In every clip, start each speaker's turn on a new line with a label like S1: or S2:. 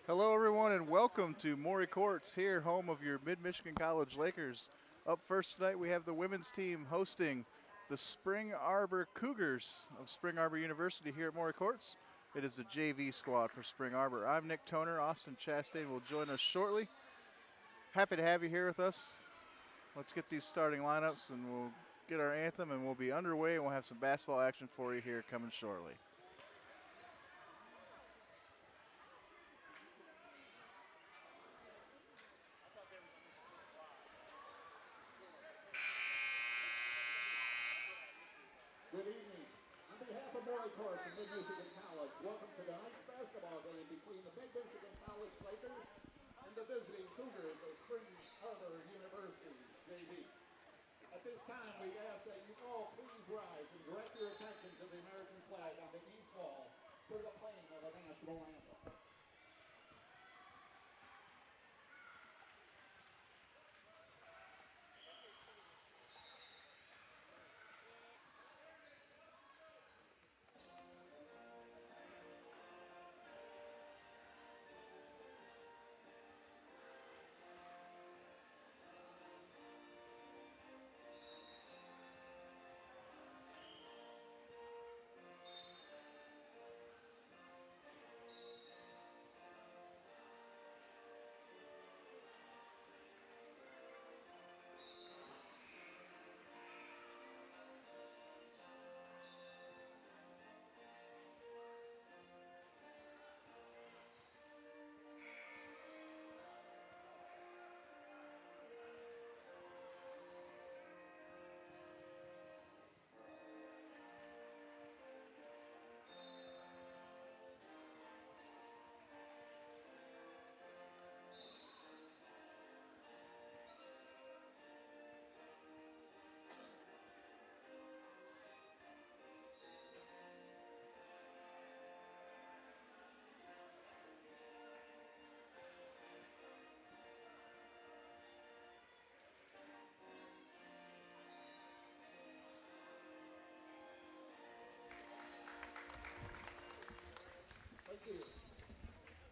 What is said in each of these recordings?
S1: Hello, everyone, and welcome to Maury Courts, here, home of your Mid-Michigan College Lakers. Up first tonight, we have the women's team hosting the Spring Arbor Cougars of Spring Arbor University here at Maury Courts. It is the JV squad for Spring Arbor. I'm Nick Toner. Austin Chastain will join us shortly. Happy to have you here with us. Let's get these starting lineups, and we'll get our anthem, and we'll be underway, and we'll have some basketball action for you here coming shortly.
S2: Good evening. On behalf of Maury Courts and Mid-Michigan College, welcome to tonight's basketball game between the Mid-Michigan College Lakers and the visiting Cougars of Spring Arbor University, JV. At this time, we ask that you all please rise and direct your attention to the American flag on the east wall for the playing of the national anthem. Thank you.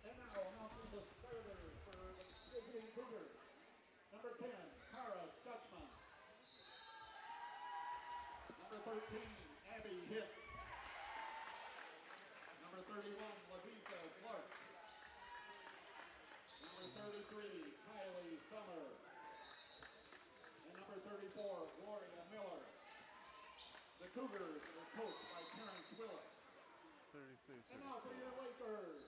S2: And now announcing the starters for the visiting Cougars. Number 10, Kara Stutzman. Number 13, Abby Hitt. Number 31, Lavisa Clark. Number 33, Kylie Summer. And number 34, Gloria Miller. The Cougars are coached by Terrence Willis.
S1: 33.
S2: And now for your Lakers.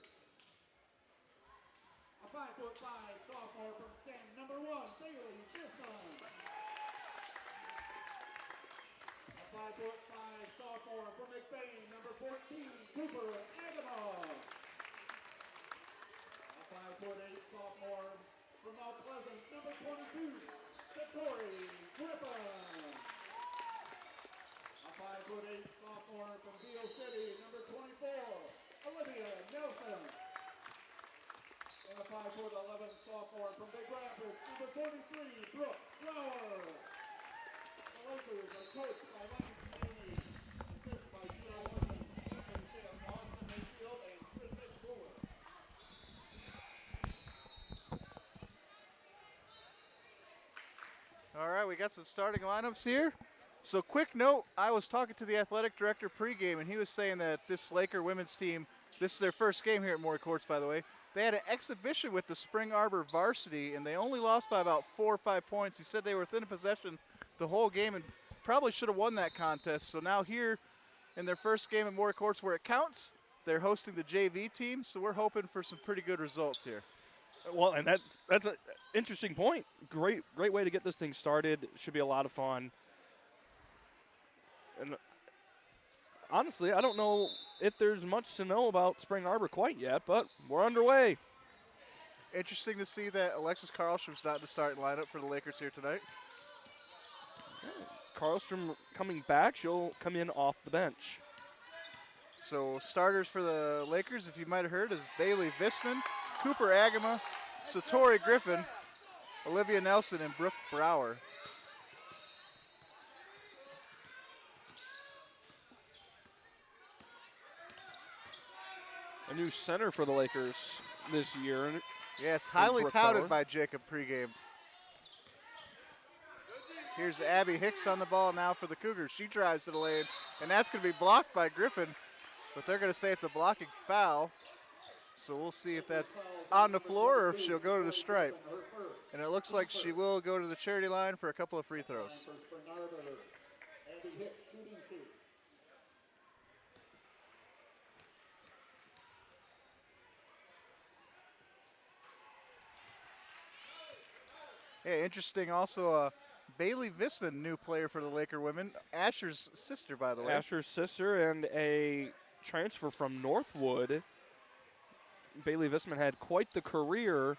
S2: A 5'5" sophomore from stand number 1, Bailey Bisman. A 5'5" sophomore from McBain, number 14, Cooper Agama. A 5'8" sophomore from Mount Pleasant, number 22, Satori Griffin. A 5'8" sophomore from Beale City, number 24, Olivia Nelson. And a 5'11" sophomore from Big Rapids, number 43, Brooke Brower. The Lakers are coached by Lance Maney, assisted by Jill Wilson, and Austin Mayfield and Kristen Fuller.
S1: All right, we got some starting lineups here. So quick note, I was talking to the athletic director pregame, and he was saying that this Laker women's team, this is their first game here at Maury Courts, by the way. They had an exhibition with the Spring Arbor varsity, and they only lost by about 4 or 5 points. He said they were within possession the whole game and probably should have won that contest. So now here in their first game at Maury Courts where it counts, they're hosting the JV team, so we're hoping for some pretty good results here.
S3: Well, and that's an interesting point. Great way to get this thing started. Should be a lot of fun. And honestly, I don't know if there's much to know about Spring Arbor quite yet, but we're underway.
S1: Interesting to see that Alexis Karlstrom's not in the starting lineup for the Lakers here tonight.
S3: Karlstrom coming back. She'll come in off the bench.
S1: So starters for the Lakers, if you might have heard, is Bailey Visman, Cooper Agama, Satori Griffin, Olivia Nelson, and Brooke Brower.
S3: A new center for the Lakers. this year.
S1: Yes, highly
S3: Brooke
S1: touted
S3: Power.
S1: by Jacob pregame. Here's Abby Hicks on the ball now for the Cougars. She drives to the lane, and that's going to be blocked by Griffin, but they're going to say it's a blocking foul. So we'll see if that's on the floor or if she'll go to the stripe. And it looks like she will go to the charity line for a couple of free throws. Yeah, interesting also, Bailey Visman, new player for the Laker women. Asher's sister, by the way.
S3: Asher's sister and a transfer from Northwood. Bailey Visman had quite the career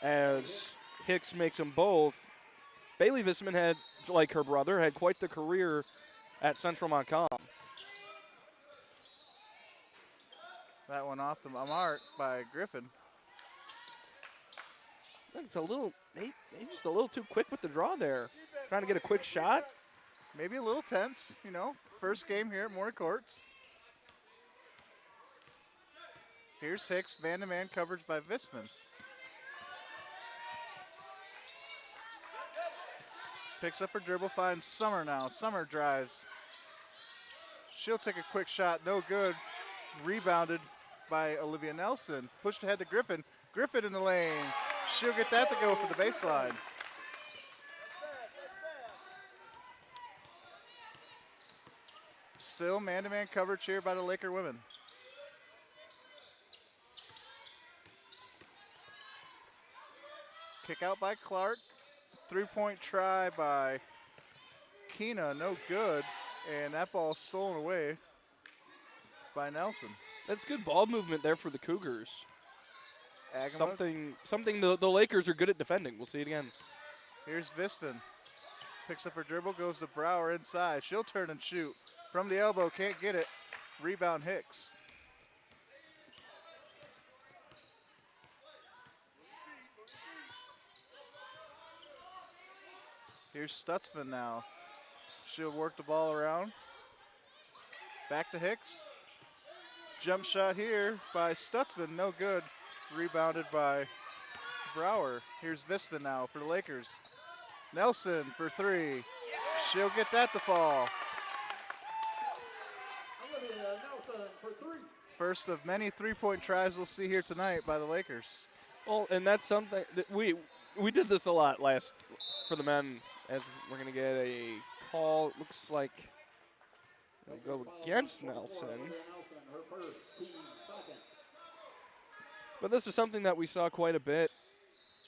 S3: as Hicks makes them both. Bailey Visman had, like her brother, had quite the career at Central Montcalm.
S1: That one off the mark by Griffin.
S3: It's a little, maybe just a little too quick with the draw there. Trying to get a quick shot.
S1: Maybe a little tense, you know. First game here at Maury Courts. Here's Hicks, man-to-man coverage by Visman. Picks up her dribble, finds Summer now. Summer drives. She'll take a quick shot, no good. Rebounded by Olivia Nelson. Pushed ahead to Griffin. Griffin in the lane. She'll get that to go for the baseline. Still man-to-man coverage here by the Laker women. Kick out by Clark. Three-point try by Keena, no good. And that ball stolen away by Nelson.
S3: That's good ball movement there for the Cougars.
S1: Agama.
S3: Something the Lakers are good at defending. We'll see it again.
S1: Here's Viston. Picks up her dribble, goes to Brower inside. She'll turn and shoot. From the elbow, can't get it. Rebound Hicks. Here's Stutzman now. She'll work the ball around. Back to Hicks. Jump shot here by Stutzman, no good. Rebounded by Brower. Here's Viston now for the Lakers. Nelson for three. She'll get that to fall.
S2: Nelson for three.
S1: First of many three-point tries we'll see here tonight by the Lakers.
S3: Well, and that's something that we did this a lot last for the men. As we're gonna get a call, it looks like it'll go against Nelson. But this is something that we saw quite a bit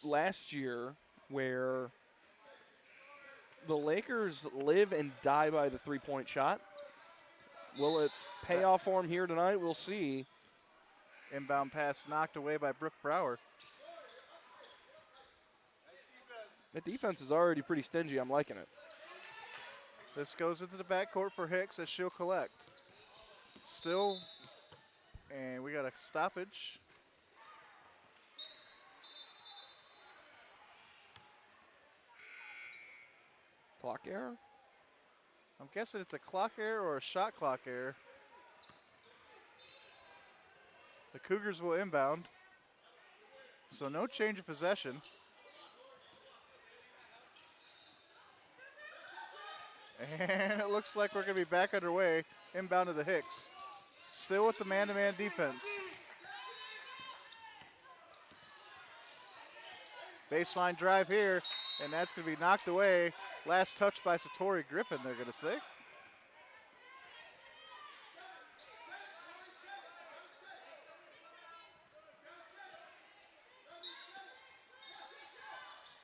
S3: last year, where the Lakers live and die by the three-point shot. Will it pay off for them here tonight? We'll see.
S1: Inbound pass knocked away by Brooke Brower.
S3: The defense is already pretty stingy. I'm liking it.
S1: This goes into the backcourt for Hicks as she'll collect. Still, and we got a stoppage.
S3: Clock error?
S1: I'm guessing it's a clock error or a shot clock error. The Cougars will inbound. So no change of possession. And it looks like we're going to be back underway. Inbound to the Hicks. Still with the man-to-man defense. Baseline drive here, and that's going to be knocked away. Last touch by Satori Griffin, they're going to say.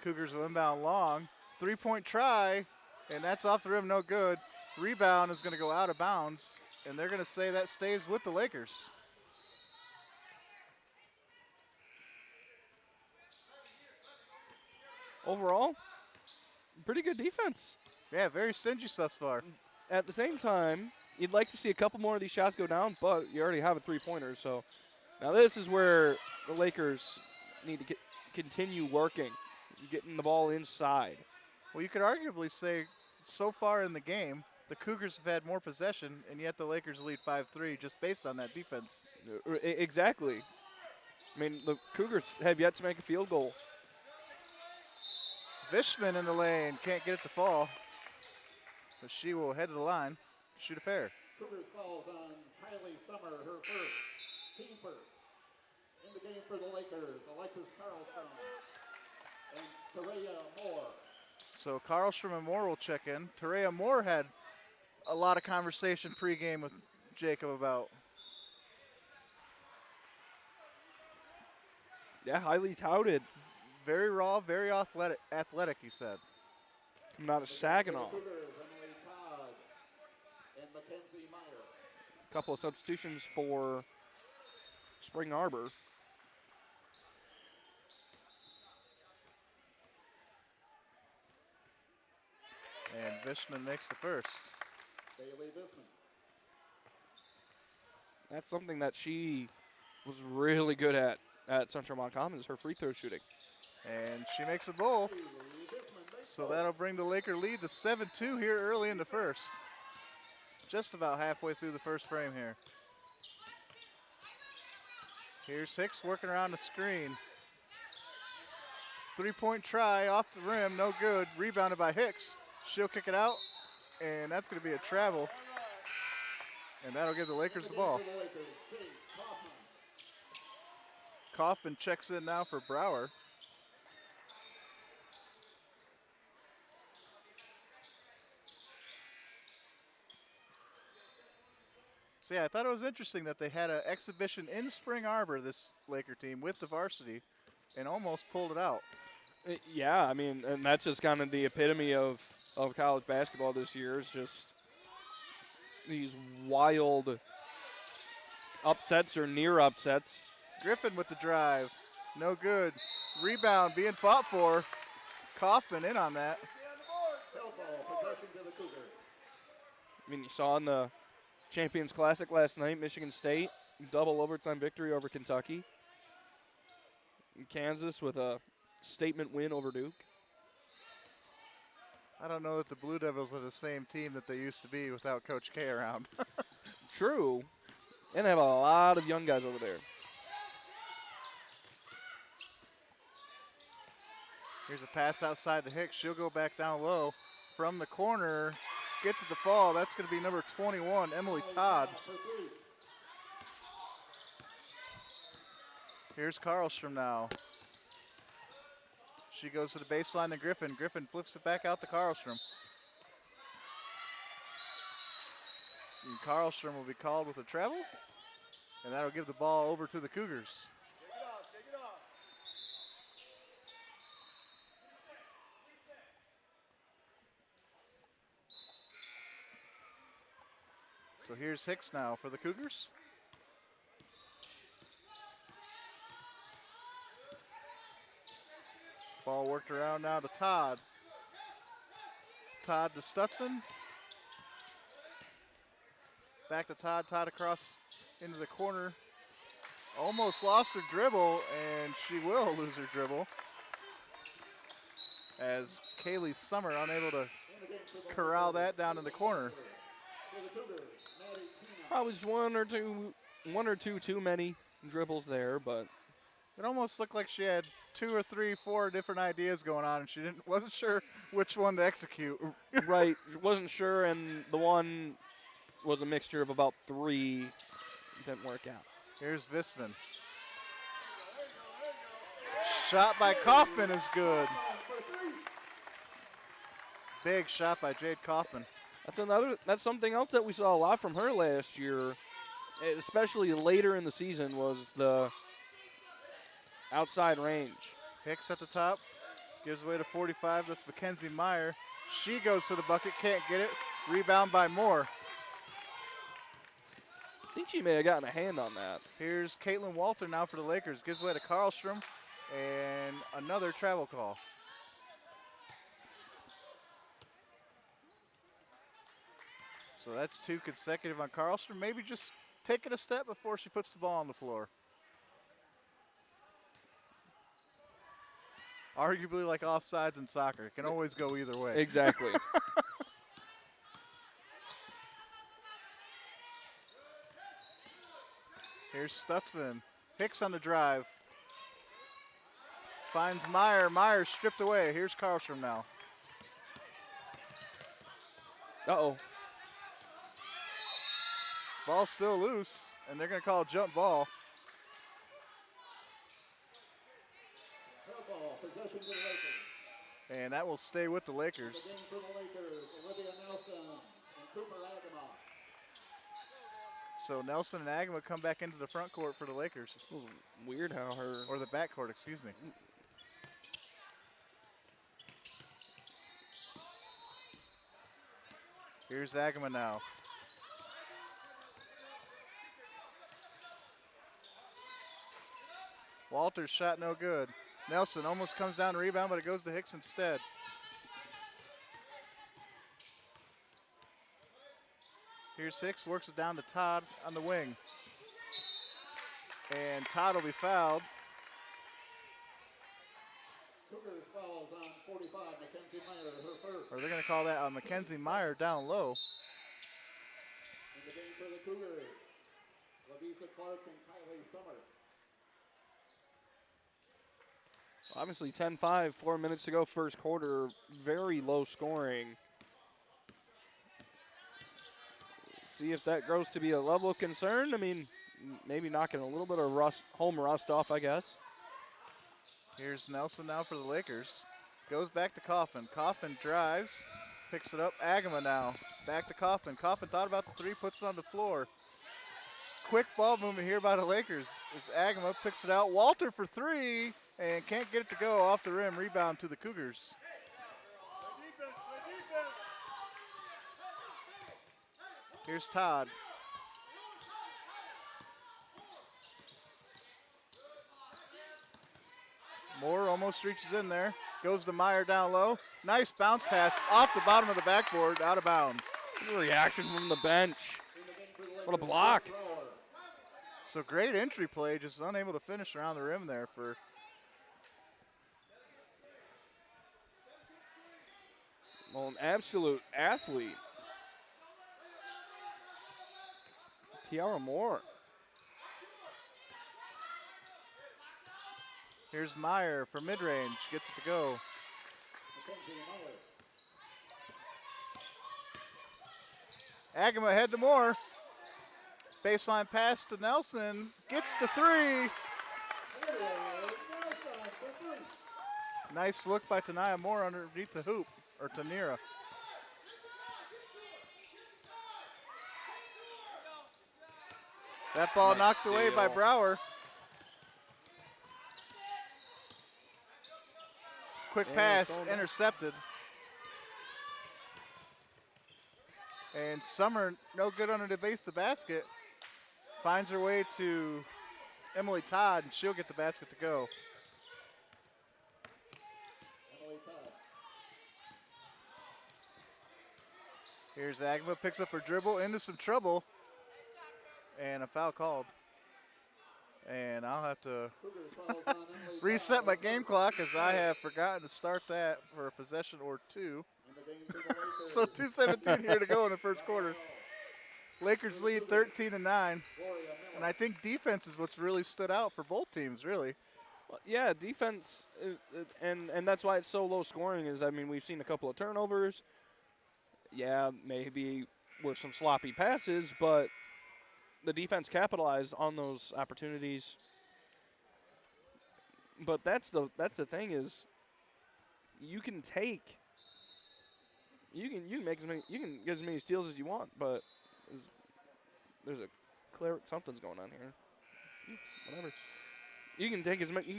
S1: Cougars will inbound long. Three-point try, and that's off the rim, no good. Rebound is going to go out of bounds, and they're going to say that stays with the Lakers.
S3: Overall, pretty good defense.
S1: Yeah, very stingy thus far.
S3: At the same time, you'd like to see a couple more of these shots go down, but you already have a three-pointer. So now this is where the Lakers need to continue working, getting the ball inside.
S1: Well, you could arguably say so far in the game, the Cougars have had more possession, and yet the Lakers lead 5-3 just based on that defense.
S3: Exactly. I mean, the Cougars have yet to make a field goal.
S1: Vishman in the lane, can't get it to fall. But she will head to the line, shoot a pair.
S2: Cougars falls on Kylie Summer, her first, team first. In the game for the Lakers, Alexis Carlstrom and Tareya Moore.
S1: So Carlstrom and Moore will check in. Tareya Moore had a lot of conversation pregame with Jacob about.
S3: Yeah, highly touted.
S1: Very raw, very athletic, he said.
S3: Coming out of Saginaw.
S2: Cougars, Emily Todd and Mackenzie Meyer.
S3: A couple of substitutions for Spring Arbor.
S1: And Vishman makes the first.
S2: Bailey Bisman.
S3: That's something that she was really good at Central Mont Common, is her free throw shooting.
S1: And she makes it both. So that'll bring the Laker lead to 7-2 here early in the first. Just about halfway through the first frame here. Here's Hicks working around the screen. 3-point try off the rim, no good. Rebounded by Hicks. She'll kick it out, and that's going to be a travel. And that'll give the Lakers the ball. Kaufman checks in now for Brower. So yeah, I thought it was interesting that they had an exhibition in Spring Arbor, this Laker team, with the varsity, and almost pulled it out.
S3: Yeah, I mean, and that's just kind of the epitome of college basketball this year, is just these wild upsets or near upsets.
S1: Griffin with the drive, no good. Rebound being fought for. Kaufman in on that.
S3: I mean, you saw in the Champions Classic last night, Michigan State, double overtime victory over Kentucky. Kansas with a statement win over Duke.
S1: I don't know that the Blue Devils are the same team that they used to be without Coach K around.
S3: True. And they have a lot of young guys over there.
S1: Here's a pass outside to Hicks. She'll go back down low from the corner. Gets it to fall. That's going to be number 21, Emily Todd. Here's Carlstrom now. She goes to the baseline to Griffin. Griffin flips it back out to Carlstrom. And Carlstrom will be called with a travel. And that'll give the ball over to the Cougars. So here's Hicks now for the Cougars. Ball worked around now to Todd. Todd to Stutzman. Back to Todd. Todd across into the corner. Almost lost her dribble, and she will lose her dribble. As Kaylee Summer unable to corral that down in the corner.
S3: Probably just one or two too many dribbles there, but
S1: it almost looked like she had 2 or 3, 4 different ideas going on, and she wasn't sure which one to execute.
S3: Right, wasn't sure, and the one was a mixture of about 3. Didn't work out.
S1: Here's Visman. Shot by Kaufman is good. Big shot by Jade Kaufman.
S3: That's something else that we saw a lot from her last year, especially later in the season, was the outside range.
S1: Hicks at the top, gives away to 45. That's Mackenzie Meyer. She goes to the bucket, can't get it. Rebound by Moore.
S3: I think she may have gotten a hand on that.
S1: Here's Caitlin Walter now for the Lakers. Gives away to Karlstrom, and another travel call. So that's 2 consecutive on Karlstrom. Maybe just take it a step before she puts the ball on the floor. Arguably like offsides in soccer. It can always go either way.
S3: Exactly.
S1: Here's Stutzman. Hicks on the drive. Finds Meyer. Meyer stripped away. Here's Karlstrom now.
S3: Uh-oh.
S1: Ball still loose, and they're going to call a jump ball.
S2: Ball, possession to the Lakers.
S1: And that will stay with the Lakers.
S2: The game for the Lakers, Olivia Nelson and Cooper Agama.
S1: So Nelson and Agama come back into the front court for the Lakers.
S3: It was weird how her...
S1: Or the back court, excuse me. Here's Agama now. Walter's shot no good. Nelson almost comes down to rebound, but it goes to Hicks instead. Here's Hicks, works it down to Todd on the wing. And Todd will be fouled.
S2: Cougars fouls on 45, Mackenzie Meyer, her first.
S1: Or they're going to call that Mackenzie Meyer down low.
S2: In the game for the Cougars, Lavisa Clark and Kylie Summers.
S3: Obviously 10-5, 4 minutes to go, first quarter. Very low scoring. See if that grows to be a level of concern. I mean, maybe knocking a little bit of home rust off, I guess.
S1: Here's Nelson now for the Lakers. Goes back to Coffin. Coffin drives, picks it up. Agama now. Back to Coffin. Coffin thought about the three, puts it on the floor. Quick ball movement here by the Lakers as Agama picks it out. Walter for three and can't get it to go off the rim. Rebound to the Cougars. Here's Todd. Moore almost reaches in there. Goes to Meyer down low. Nice bounce pass off the bottom of the backboard, out of bounds.
S3: Reaction from the bench. What a block.
S1: So great entry play, just unable to finish around the rim there for
S3: well, an absolute athlete. Tiara Moore.
S1: Here's Meyer for mid-range, gets it to go. Agama ahead to Moore. Baseline pass to Nelson, gets the three. Nice look by Tanaya Moore underneath the hoop, or Tanira. That ball
S3: Nice
S1: knocked away by
S3: steal.
S1: Brower. Quick
S3: Yeah,
S1: pass,
S3: it's all done.
S1: intercepted. And Summer, no good under the base of the basket. Finds her way to Emily Todd, and she'll get the basket to go. Here's Agama, picks up her dribble, into some trouble, and a foul called. And I'll have to reset my game clock as I have forgotten to start that for a possession or two. So 2:17 here to go in the first quarter. Lakers lead 13-9. And I think defense is what's really stood out for both teams, really.
S3: Well, yeah, defense, and that's why it's so low scoring is, I mean, we've seen a couple of turnovers. Yeah, maybe with some sloppy passes, but the defense capitalized on those opportunities. But that's the thing is, you can make as many, you can get as many steals as you want, but there's a clear something's going on here. Whatever. You can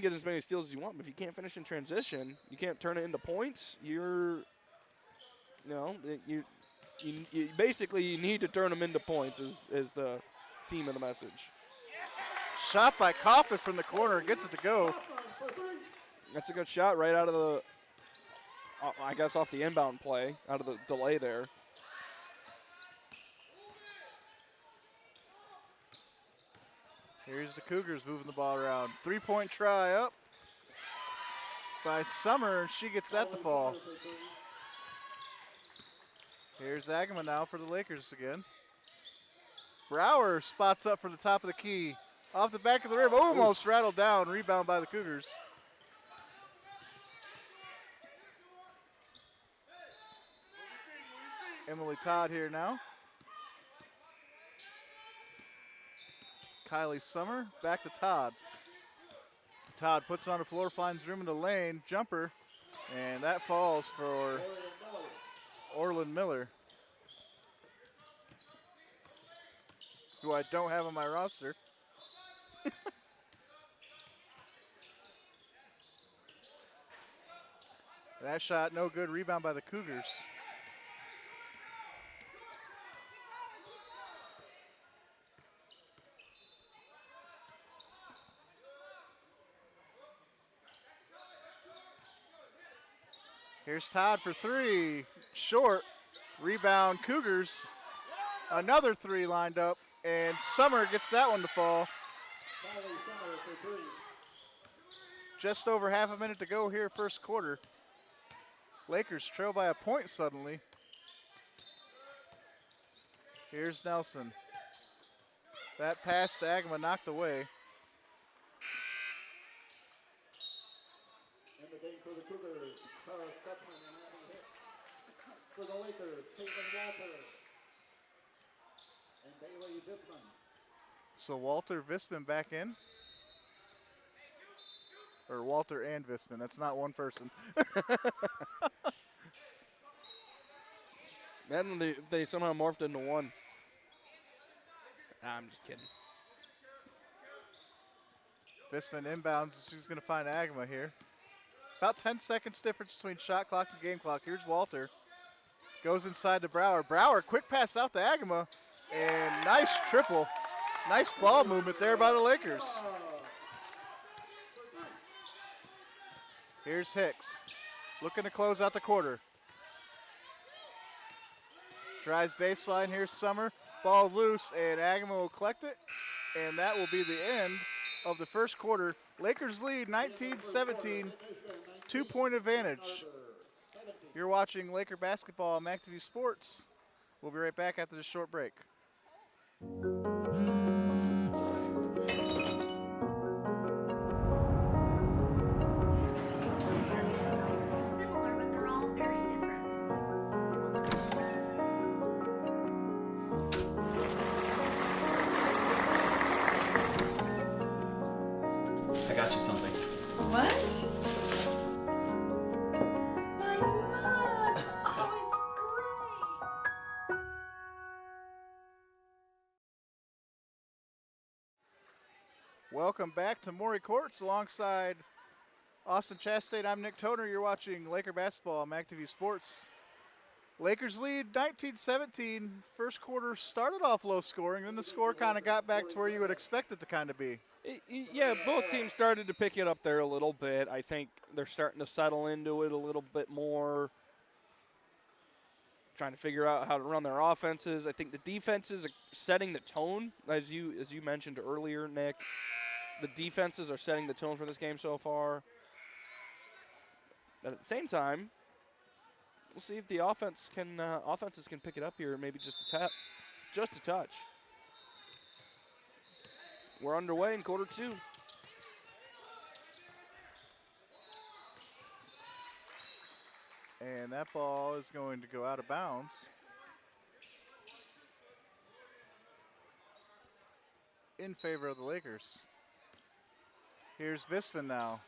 S3: get as many steals as you want, but if you can't finish in transition, you can't turn it into points. You basically you need to turn them into points is the theme of the message.
S1: Shot by Coffin from the corner, gets it to go.
S3: That's a good shot right out of the, I guess off the inbound play, out of the delay there.
S1: Here's the Cougars moving the ball around. Three-point try up by Summer, and she gets that to fall. Here's Agama now for the Lakers again. Brower spots up for the top of the key. Off the back of the rim, almost rattled down. Rebound by the Cougars. Emily Todd here now. Kylie Summer, back to Todd. Todd puts on the floor, finds room in the lane, jumper, and that falls for Orland Miller, who I don't have on my roster. That shot no good, rebound by the Cougars. Here's Todd for three, short, rebound Cougars. Another three lined up, and Summer gets that one to fall. Just over half a minute to go here, first quarter. Lakers trail by a point suddenly. Here's Nelson. That pass to Agama knocked away.
S2: And the game for the Cougars, Tara Stutzman and Abby Hicks. For the Lakers, Caitlin Walter and Bailey Visman.
S1: So Walter Visman back in. Or Walter and Visman, that's not one person.
S3: Then they somehow morphed into one. Nah, I'm just kidding.
S1: Visman inbounds, she's gonna find Agama here. About 10 seconds difference between shot clock and game clock. Here's Walter. Goes inside to Brower. Brower, quick pass out to Agama. And nice triple. Nice ball movement there by the Lakers. Here's Hicks. Looking to close out the quarter. Drives baseline, here's Summer. Ball loose, and Agama will collect it. And that will be the end of the first quarter. Lakers lead 19-17, 2-point advantage. You're watching Laker basketball on MacTV Sports. We'll be right back after this short break.
S4: Similar, but they're all very different.
S5: I got you something.
S6: What? My mug! Oh, it's great!
S1: Welcome back to Maury Courts alongside Austin Chastain. I'm Nick Toner. You're watching Laker basketball on MacTV Sports. Lakers lead 19-17. First quarter started off low scoring, then the score kind of got back to where you would expect it to kind of be.
S3: Yeah, both teams started to pick it up there a little bit. I think they're starting to settle into it a little bit more. Trying to figure out how to run their offenses. I think the defenses are setting the tone, as you mentioned earlier, Nick. The defenses are setting the tone for this game so far. But at the same time, we'll see if the offenses can pick it up here, maybe just a touch. We're underway in quarter two.
S1: And that ball is going to go out of bounds. In favor of the Lakers. Here's Visman now.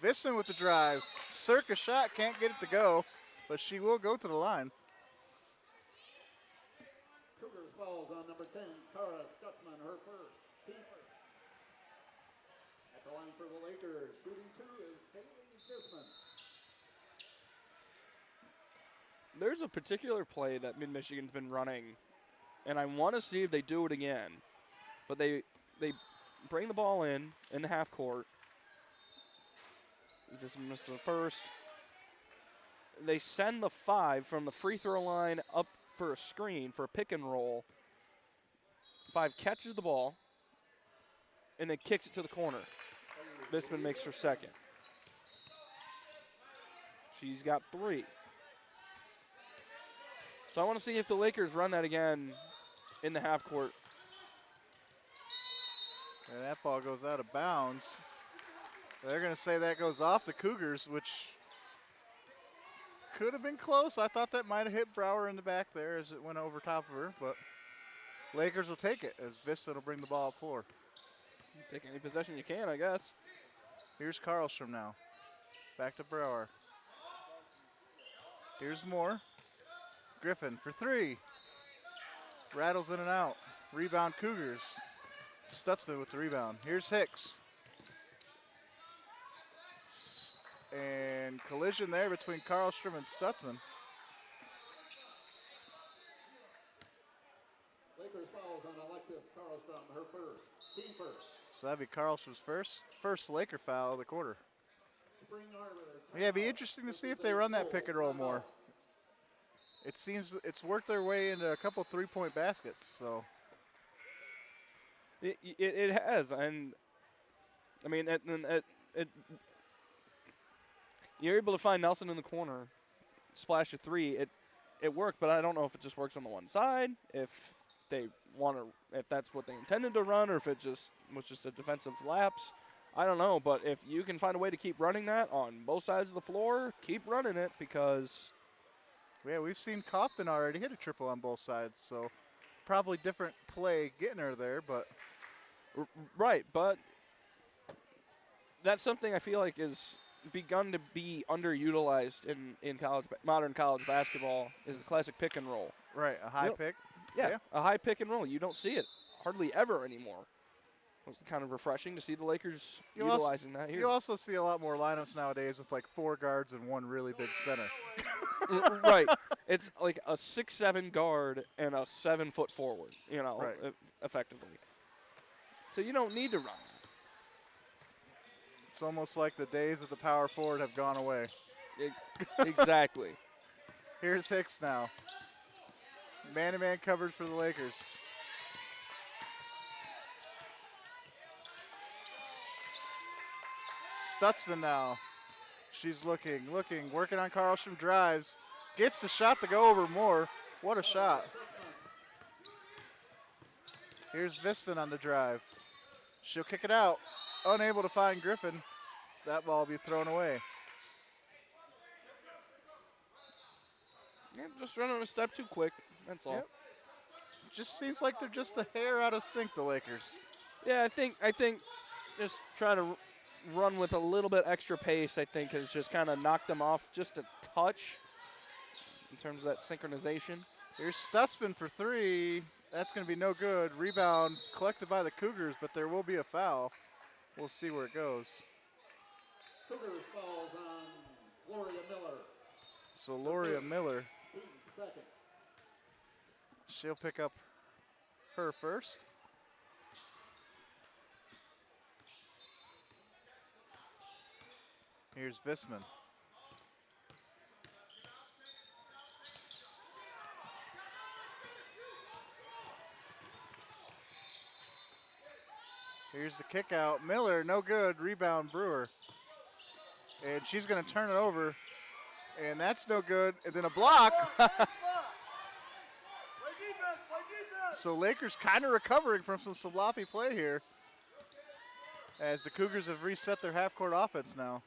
S1: Visman with the drive. Circus shot, can't get it to go, but she will go to the line.
S2: Cougars balls on number 10, Tara Stutzman, her first, team first. At the line for the Lakers, shooting two is Bailey Visman.
S3: There's a particular play that Mid-Michigan's been running, and I want to see if they do it again. But they bring the ball in the half court. This misses the first. They send the 5 from the free throw line up for a screen, for a pick and roll. 5 catches the ball and then kicks it to the corner. Visman makes her second. She's got 3. So I want to see if the Lakers run that again in the half court.
S1: And that ball goes out of bounds. They're going to say that goes off the Cougars, which could have been close. I thought that might have hit Brower in the back there as it went over top of her, but Lakers will take it as Visman will bring the ball up floor.
S3: Take any possession you can, I guess.
S1: Here's Karlstrom now. Back to Brower. Here's Moore. Griffin for three. Rattles in and out. Rebound Cougars. Stutzman with the rebound. Here's Hicks. And collision there between Karlstrom and Stutzman.
S2: Lakers fouls on Alexis Karlstrom, her first. Team first.
S1: So that'd be Karlstrom's first Laker foul of the quarter.
S2: Spring Arbor.
S1: Yeah, it'd be interesting to see if they run that pick and roll more. It seems it's worked their way into a couple three-point baskets, so.
S3: It has, and I mean, you're able to find Nelson in the corner, splash a three. It worked, but I don't know if it just works on the one side, if they want to, if that's what they intended to run, or if it just was just a defensive lapse. I don't know, but if you can find a way to keep running that on both sides of the floor, keep running it, because.
S1: Yeah, we've seen Kaufman already hit a triple on both sides, so probably different play getting her there, but.
S3: Right, but that's something I feel like is begun to be underutilized in modern college basketball is the classic pick and roll.
S1: Right, a high pick.
S3: Yeah, a high pick and roll. You don't see it hardly ever anymore. It's kind of refreshing to see the Lakers utilizing that here.
S1: You also see a lot more lineups nowadays with like four guards and one really big center.
S3: Right. It's like a 6'7" guard and a 7-foot forward,
S1: right.
S3: Effectively. So you don't need to run.
S1: It's almost like the days of the power forward have gone away.
S3: Exactly.
S1: Here's Hicks now. Man-to-man coverage for the Lakers. Stutzman now. She's looking, working on Karlstrom, drives. Gets the shot to go over Moore. What a shot. Here's Visman on the drive. She'll kick it out. Unable to find Griffin. That ball will be thrown away.
S3: Yeah, just running a step too quick. That's all.
S1: Yep. Just seems like they're just a hair out of sync, the Lakers.
S3: Yeah, I think just trying to run with a little bit extra pace, I think, has just kind of knocked them off just a touch in terms of that synchronization.
S1: Here's Stutzman for three. That's going to be no good. Rebound collected by the Cougars, but there will be a foul. We'll see where it goes.
S2: Cougars falls on Loria Miller.
S1: So Loria Miller,
S2: Second.
S1: she'll pick up her first. Here's Visman. Here's the kick out. Miller, no good. Rebound, Brewer. And she's going to turn it over. And that's no good. And then a block. So Lakers kind of recovering from some sloppy play here as the Cougars have reset their half-court offense now.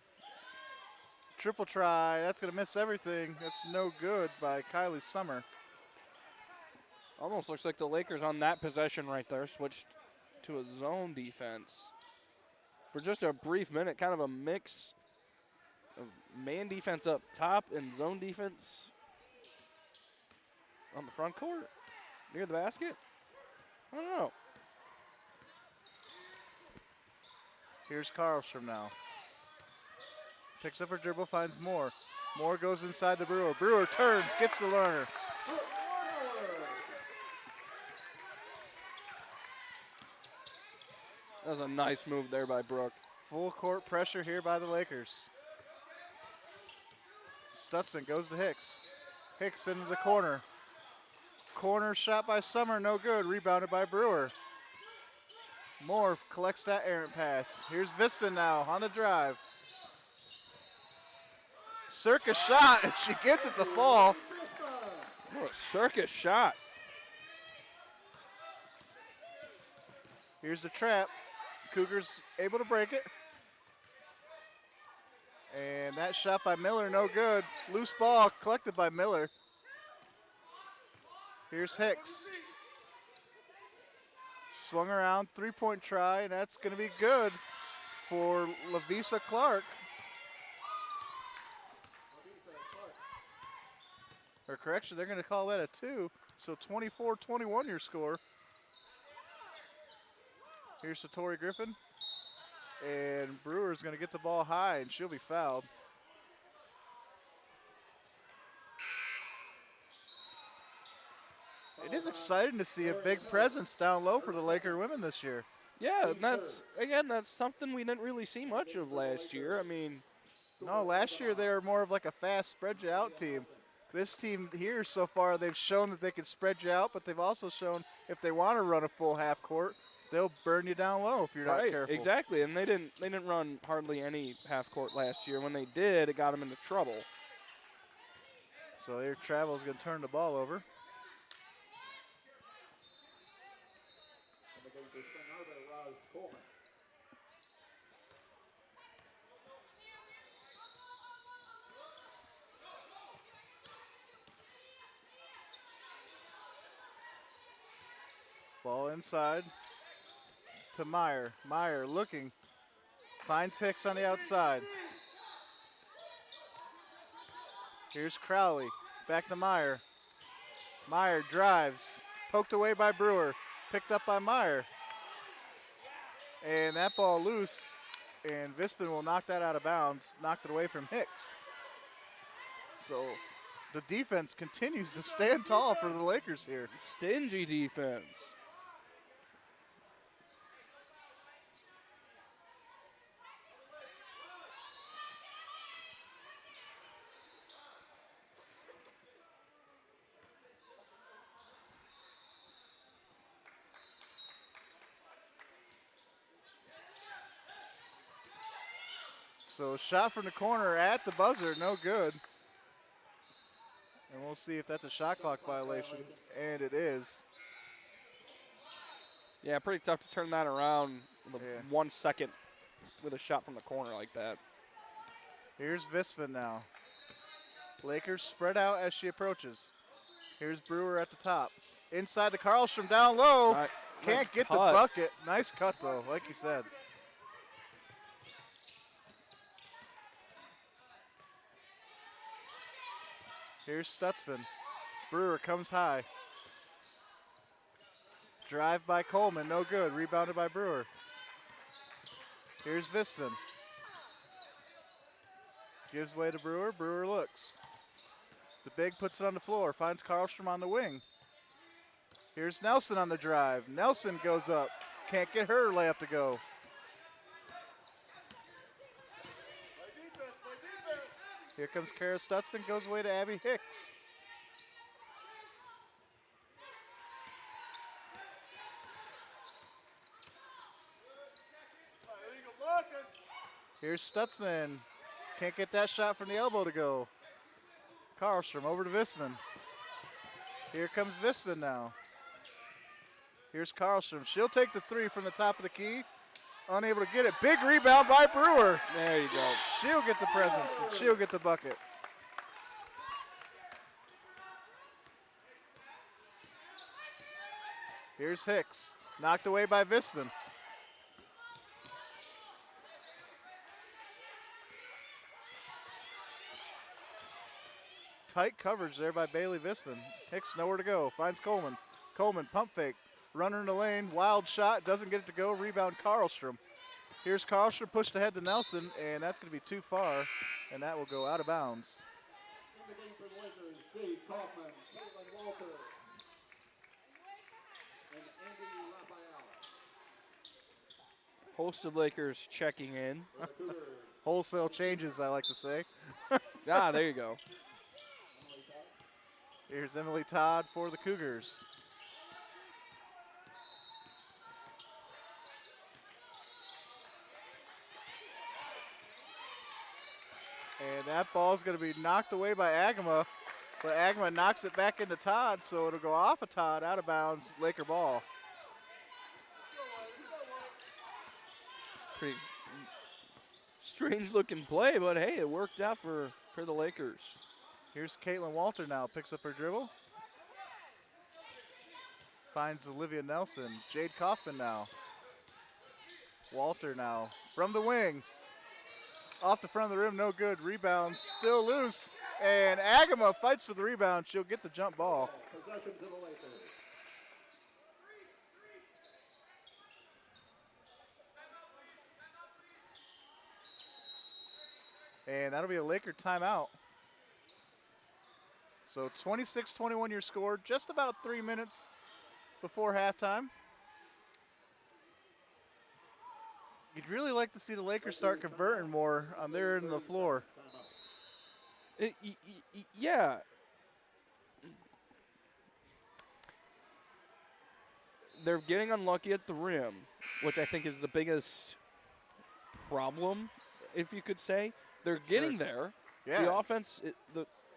S1: Triple try. That's going to miss everything. That's no good by Kylie Summer.
S3: Almost looks like the Lakers on that possession right there switched to a zone defense. For just a brief minute, kind of a mix of man defense up top and zone defense on the front court near the basket. I don't know.
S1: Here's Karlstrom now. Picks up her dribble, finds Moore. Moore goes inside to Brewer. Brewer turns, gets the learner.
S3: That was a nice move there by Brooke.
S1: Full court pressure here by the Lakers. Stutzman goes to Hicks. Hicks into the corner. Corner shot by Summer, no good. Rebounded by Brewer. Moore collects that errant pass. Here's Visman now on the drive. Circus shot, and she gets it to fall.
S3: What a circus shot.
S1: Here's the trap. Cougars able to break it. And that shot by Miller, no good. Loose ball collected by Miller. Here's Hicks. Swung around, three-point try, and that's going to be good for Lavisa Clark. Or correction, they're going to call that a 2. So 24-21 your score. Here's Satori Griffin. And Brewer's going to get the ball high, and she'll be fouled. It is exciting to see a big presence down low for the Laker women this year.
S3: Yeah, and that's something we didn't really see much of last year. I mean,
S1: No, last year they were more of like a fast spread you out team. This team here so far, they've shown that they can spread you out, but they've also shown if they want to run a full half court, they'll burn you down low if you're not careful.
S3: Exactly, and they didn't run hardly any half court last year. When they did, it got them into trouble.
S1: So here Travel's going to turn the ball over. Ball inside to Meyer. Meyer looking, finds Hicks on the outside. Here's Crowley, back to Meyer. Meyer drives, poked away by Brewer, picked up by Meyer. And that ball loose, and Vispin will knock that out of bounds, knocked it away from Hicks. So the defense continues to stand tall for the Lakers here.
S3: Stingy defense.
S1: So shot from the corner at the buzzer, no good. And we'll see if that's a shot clock violation, and it is.
S3: Yeah, pretty tough to turn that around with
S1: Yeah.
S3: 1 second with a shot from the corner like that.
S1: Here's Vispin now. Lakers spread out as she approaches. Here's Brewer at the top. Inside the Karlstrom down low. Can't
S3: Nice
S1: get
S3: cut.
S1: the bucket. Nice cut though, like you said. Here's Stutzman. Brewer comes high. Drive by Coleman, no good. Rebounded by Brewer. Here's Vispin. Gives way to Brewer. Brewer looks. The big puts it on the floor. Finds Karlstrom on the wing. Here's Nelson on the drive. Nelson goes up. Can't get her layup to go. Here comes Kara Stutzman. Goes away to Abby Hicks. Here's Stutzman. Can't get that shot from the elbow to go. Karlstrom over to Visman. Here comes Visman now. Here's Karlstrom. She'll take the three from the top of the key. Unable to get it. Big rebound by Brewer.
S3: There you go.
S1: She'll get the presence, and she'll get the bucket. Here's Hicks. Knocked away by Visman. Tight coverage there by Bailey Visman. Hicks nowhere to go. Finds Coleman. Coleman pump fake. Runner in the lane. Wild shot. Doesn't get it to go. Rebound Karlstrom. Here's Karlstrom pushed ahead to Nelson, and that's going to be too far, and that will go out of bounds.
S2: In the game for the Lakers, Dave Kaufman, Caitlin Walter, and Andy Raphael.
S3: Host of Lakers checking in.
S1: Wholesale changes, I like to say.
S3: There you go.
S1: Here's Emily Todd for the Cougars. And that ball's going to be knocked away by Agama, but Agama knocks it back into Todd, so it'll go off of Todd, out of bounds, Laker ball.
S3: Pretty strange looking play, but hey, it worked out for the Lakers.
S1: Here's Caitlin Walter now, picks up her dribble. Finds Olivia Nelson. Jade Kaufman now. Walter now from the wing. Off the front of the rim, no good. Rebound still loose. And Agama fights for the rebound. She'll get the jump ball.
S2: Possession to the Lakers.
S1: And that'll be a Laker timeout. So 26-21 your score, just about 3 minutes before halftime. You'd really like to see the Lakers start converting more on their end of the floor.
S3: Yeah. They're getting unlucky at the rim, which I think is the biggest problem, if you could say. They're getting there.
S1: Yeah.
S3: The offense,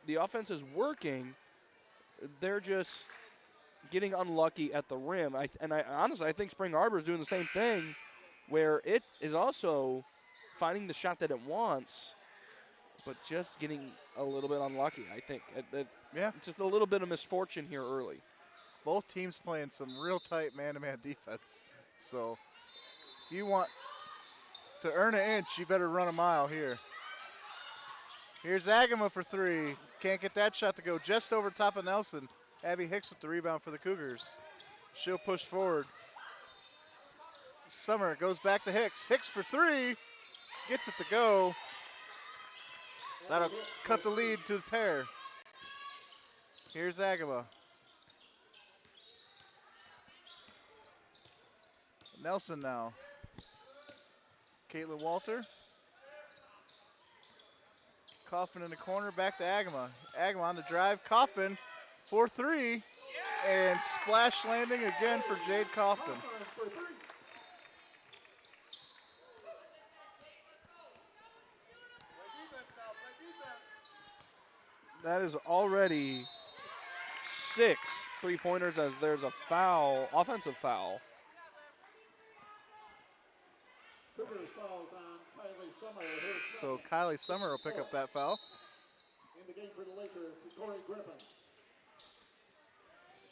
S3: the offense is working. They're just getting unlucky at the rim. Honestly, I think Spring Arbor is doing the same thing, where it is also finding the shot that it wants, but just getting a little bit unlucky, I think.
S1: Yeah.
S3: Just a little bit of misfortune here early.
S1: Both teams playing some real tight man-to-man defense. So if you want to earn an inch, you better run a mile here. Here's Agama for three. Can't get that shot to go just over top of Nelson. Abby Hicks with the rebound for the Cougars. She'll push forward. Summer goes back to Hicks. Hicks for three. Gets it to go. That'll cut the lead to the pair. Here's Agama. Nelson now. Caitlin Walter. Coffin in the corner, back to Agama. Agama on the drive. Coffin for three. And splash landing again for Jade Coffin.
S3: That is already 6 3-pointers as there's a foul, offensive foul.
S2: Cougars fouls on Kylie Summer. Her
S1: So Kylie Summer will pick up that foul.
S2: in the game for the Lakers, Corey Griffin.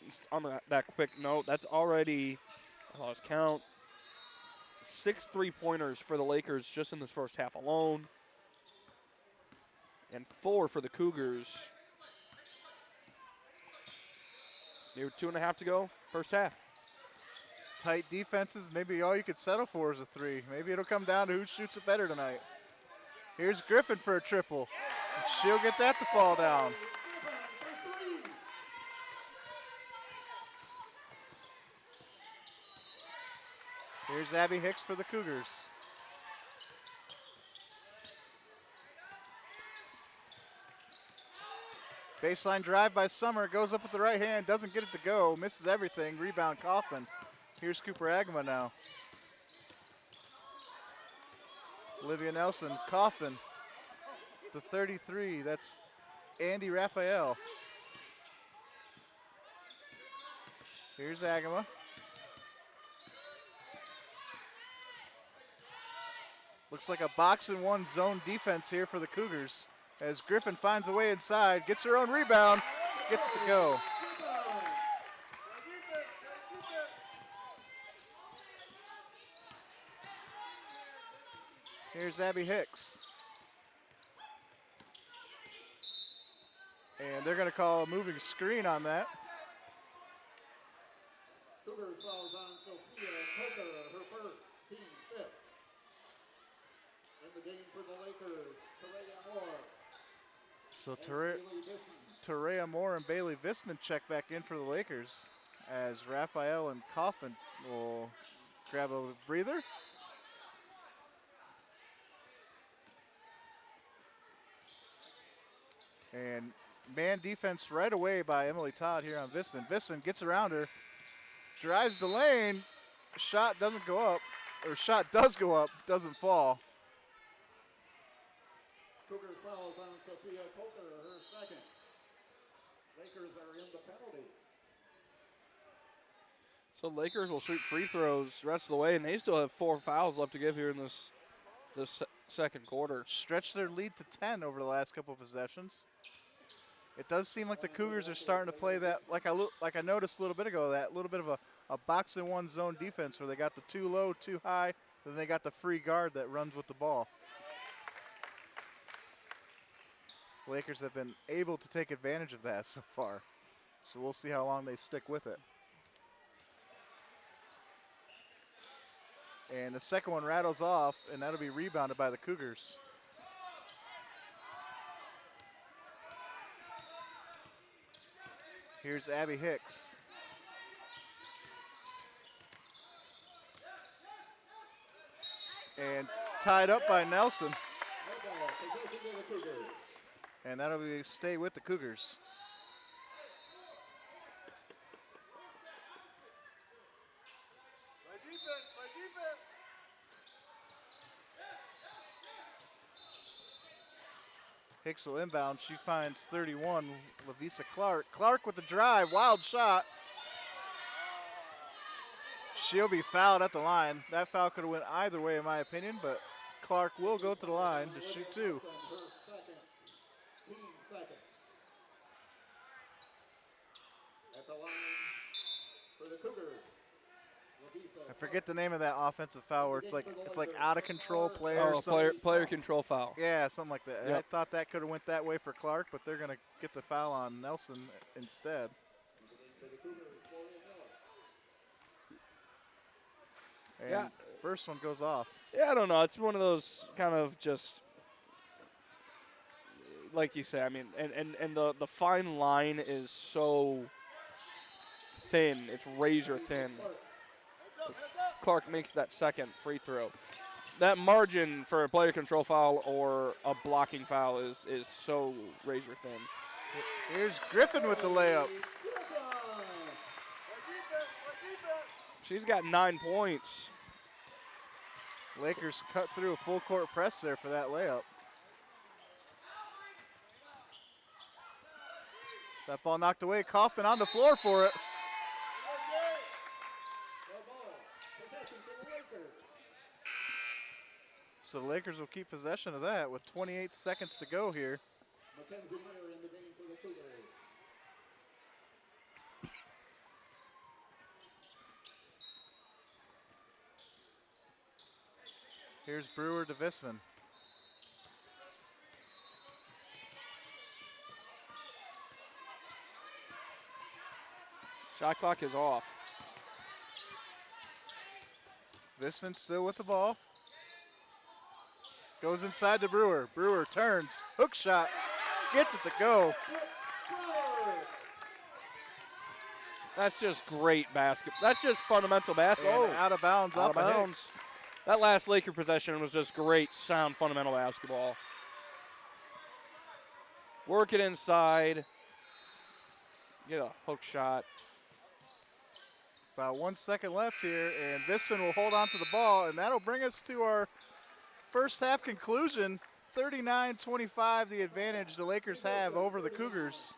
S3: Just on that quick note, that's already, I lost count, 6 3-pointers for the Lakers just in this first half alone, and 4 for the Cougars. Near 2.5 to go, first half.
S1: Tight defenses, maybe all you could settle for is a three. Maybe it'll come down to who shoots it better tonight. Here's Griffin for a triple. She'll get that to fall down. Here's Abby Hicks for the Cougars. Baseline drive by Summer, goes up with the right hand, doesn't get it to go, misses everything, rebound Coffin. Here's Cooper Agama now. Olivia Nelson, Coffin, the 33, that's Andy Raphael. Here's Agama. Looks like a box-and-one zone defense here for the Cougars as Griffin finds a way inside, gets her own rebound, gets it to go. Here's Abby Hicks. And they're going to call a moving screen on that.
S2: Cougars fouls on Sophia Coker, her first, team fifth. In the game for the Lakers, Tareya Moore.
S1: So
S2: and Bailey Bisson.
S1: Tareya Moore and Bailey Visman check back in for the Lakers as Raphael and Coffin will grab a breather. And man defense right away by Emily Todd here on Visman. Visman gets around her, drives the lane, shot doesn't go up, or shot does go up, doesn't fall.
S2: Cougars fouls on Sophia Coker, her second. Lakers are in the penalty.
S3: So Lakers will shoot free throws the rest of the way, and they still have 4 fouls left to give here in this second quarter.
S1: stretched their lead to 10 over the last couple of possessions. It does seem like the Cougars are starting to play that, like I noticed a little bit ago, that little bit of a box and one zone defense where they got the too low, too high, then they got the free guard that runs with the ball. Lakers have been able to take advantage of that so far. So we'll see how long they stick with it. And the second one rattles off, and that'll be rebounded by the Cougars. Here's Abby Hicks. And tied up by Nelson. And that'll be stay with the Cougars. Hicks will inbound. She finds 31, Lavisa Clark. Clark with the drive, wild shot. She'll be fouled at the line. That foul could have went either way in my opinion, but Clark will go to the line to shoot two.
S2: At the line for the Cougars.
S1: I forget the name of that offensive foul where it's like out of control player or
S3: Oh,
S1: something.
S3: player control foul.
S1: Yeah, something like that.
S3: Yep.
S1: I thought that could have went that way for Clark, but they're going to get the foul on Nelson instead. And
S3: Yeah.
S1: first one goes off.
S3: Yeah, I don't know. It's one of those kind of just, like you say, I mean, and the fine line is so thin. It's razor thin. Clark makes that second free throw. That margin for a player control foul or a blocking foul is so razor thin.
S1: Here's Griffin with the layup.
S3: She's got 9 points.
S1: Lakers cut through a full court press there for that layup. That ball knocked away. Kaufman on the floor for it. So the Lakers will keep possession of that with 28 seconds to go here.
S2: Mackenzie Miller in the game for the Cougars.
S1: Here's Brewer to Visman.
S3: Shot clock is off.
S1: Visman still with the ball. Goes inside to Brewer. Brewer turns. Hook shot. Gets it to go.
S3: That's just great basketball. That's just fundamental basketball.
S1: And out of bounds
S3: Out
S1: off
S3: of
S1: of
S3: bounds.
S1: Hicks.
S3: That last Laker possession was just great, sound, fundamental basketball. Work it inside. Get a hook shot.
S1: About 1 second left here, and Visman will hold on to the ball, and that'll bring us to our first half conclusion. 39-25, the advantage the Lakers have over the Cougars.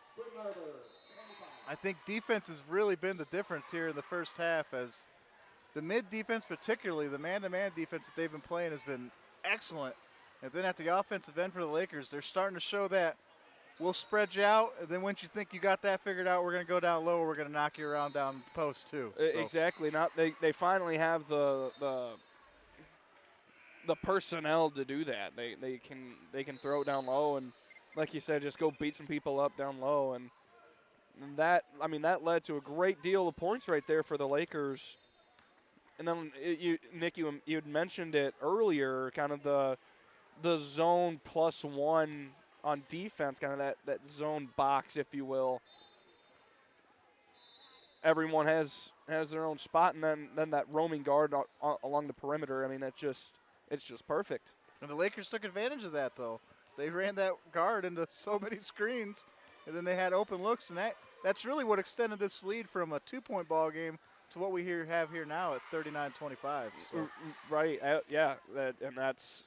S1: I think defense has really been the difference here in the first half, as the mid defense, particularly the man-to-man defense that they've been playing, has been excellent. And then at the offensive end for the Lakers, they're starting to show that we'll spread you out, and then once you think you got that figured out, we're going to go down low, we're going to knock you around down the post too. So.
S3: Exactly. They finally have the personnel to do that. They can throw it down low and, like you said, just go beat some people up down low, and that led to a great deal of points right there for the Lakers. And then Nick, you had mentioned it earlier, kind of the zone +1 on defense, kind of that zone box, if you will. Everyone has their own spot, and then that roaming guard along the perimeter. I mean, it's just perfect.
S1: And the Lakers took advantage of that, though. They ran that guard into so many screens, and then they had open looks, and that's really what extended this lead from a 2-point ball game to what we have here now at 39-25. So.
S3: Right, yeah, and that's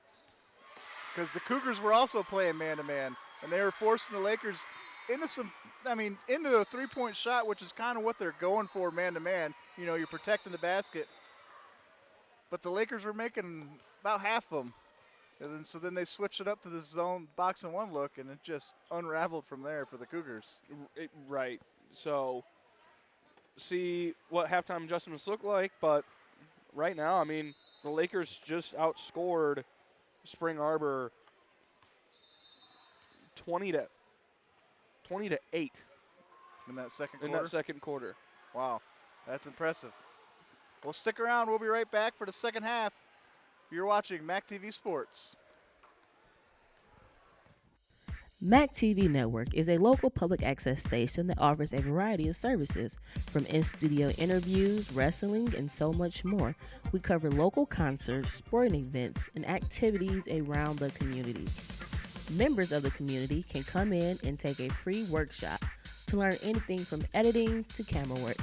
S1: because the Cougars were also playing man-to-man, and they were forcing the Lakers into into a three-point shot, which is kind of what they're going for man-to-man. You know, you're protecting the basket. But the Lakers were making about half of them. And so then they switched it up to the zone box and one look, and it just unraveled from there for the Cougars.
S3: Right. So see what halftime adjustments look like, but right now, I mean, the Lakers just outscored Spring Arbor 20 to 8
S1: In that second
S3: in
S1: quarter?
S3: that second quarter.
S1: Wow, that's impressive. Well, stick around. We'll be right back for the second half. You're watching MAC TV Sports.
S7: MAC TV Network is a local public access station that offers a variety of services, from in-studio interviews, wrestling, and so much more. We cover local concerts, sporting events, and activities around the community. Members of the community can come in and take a free workshop to learn anything from editing to camera work.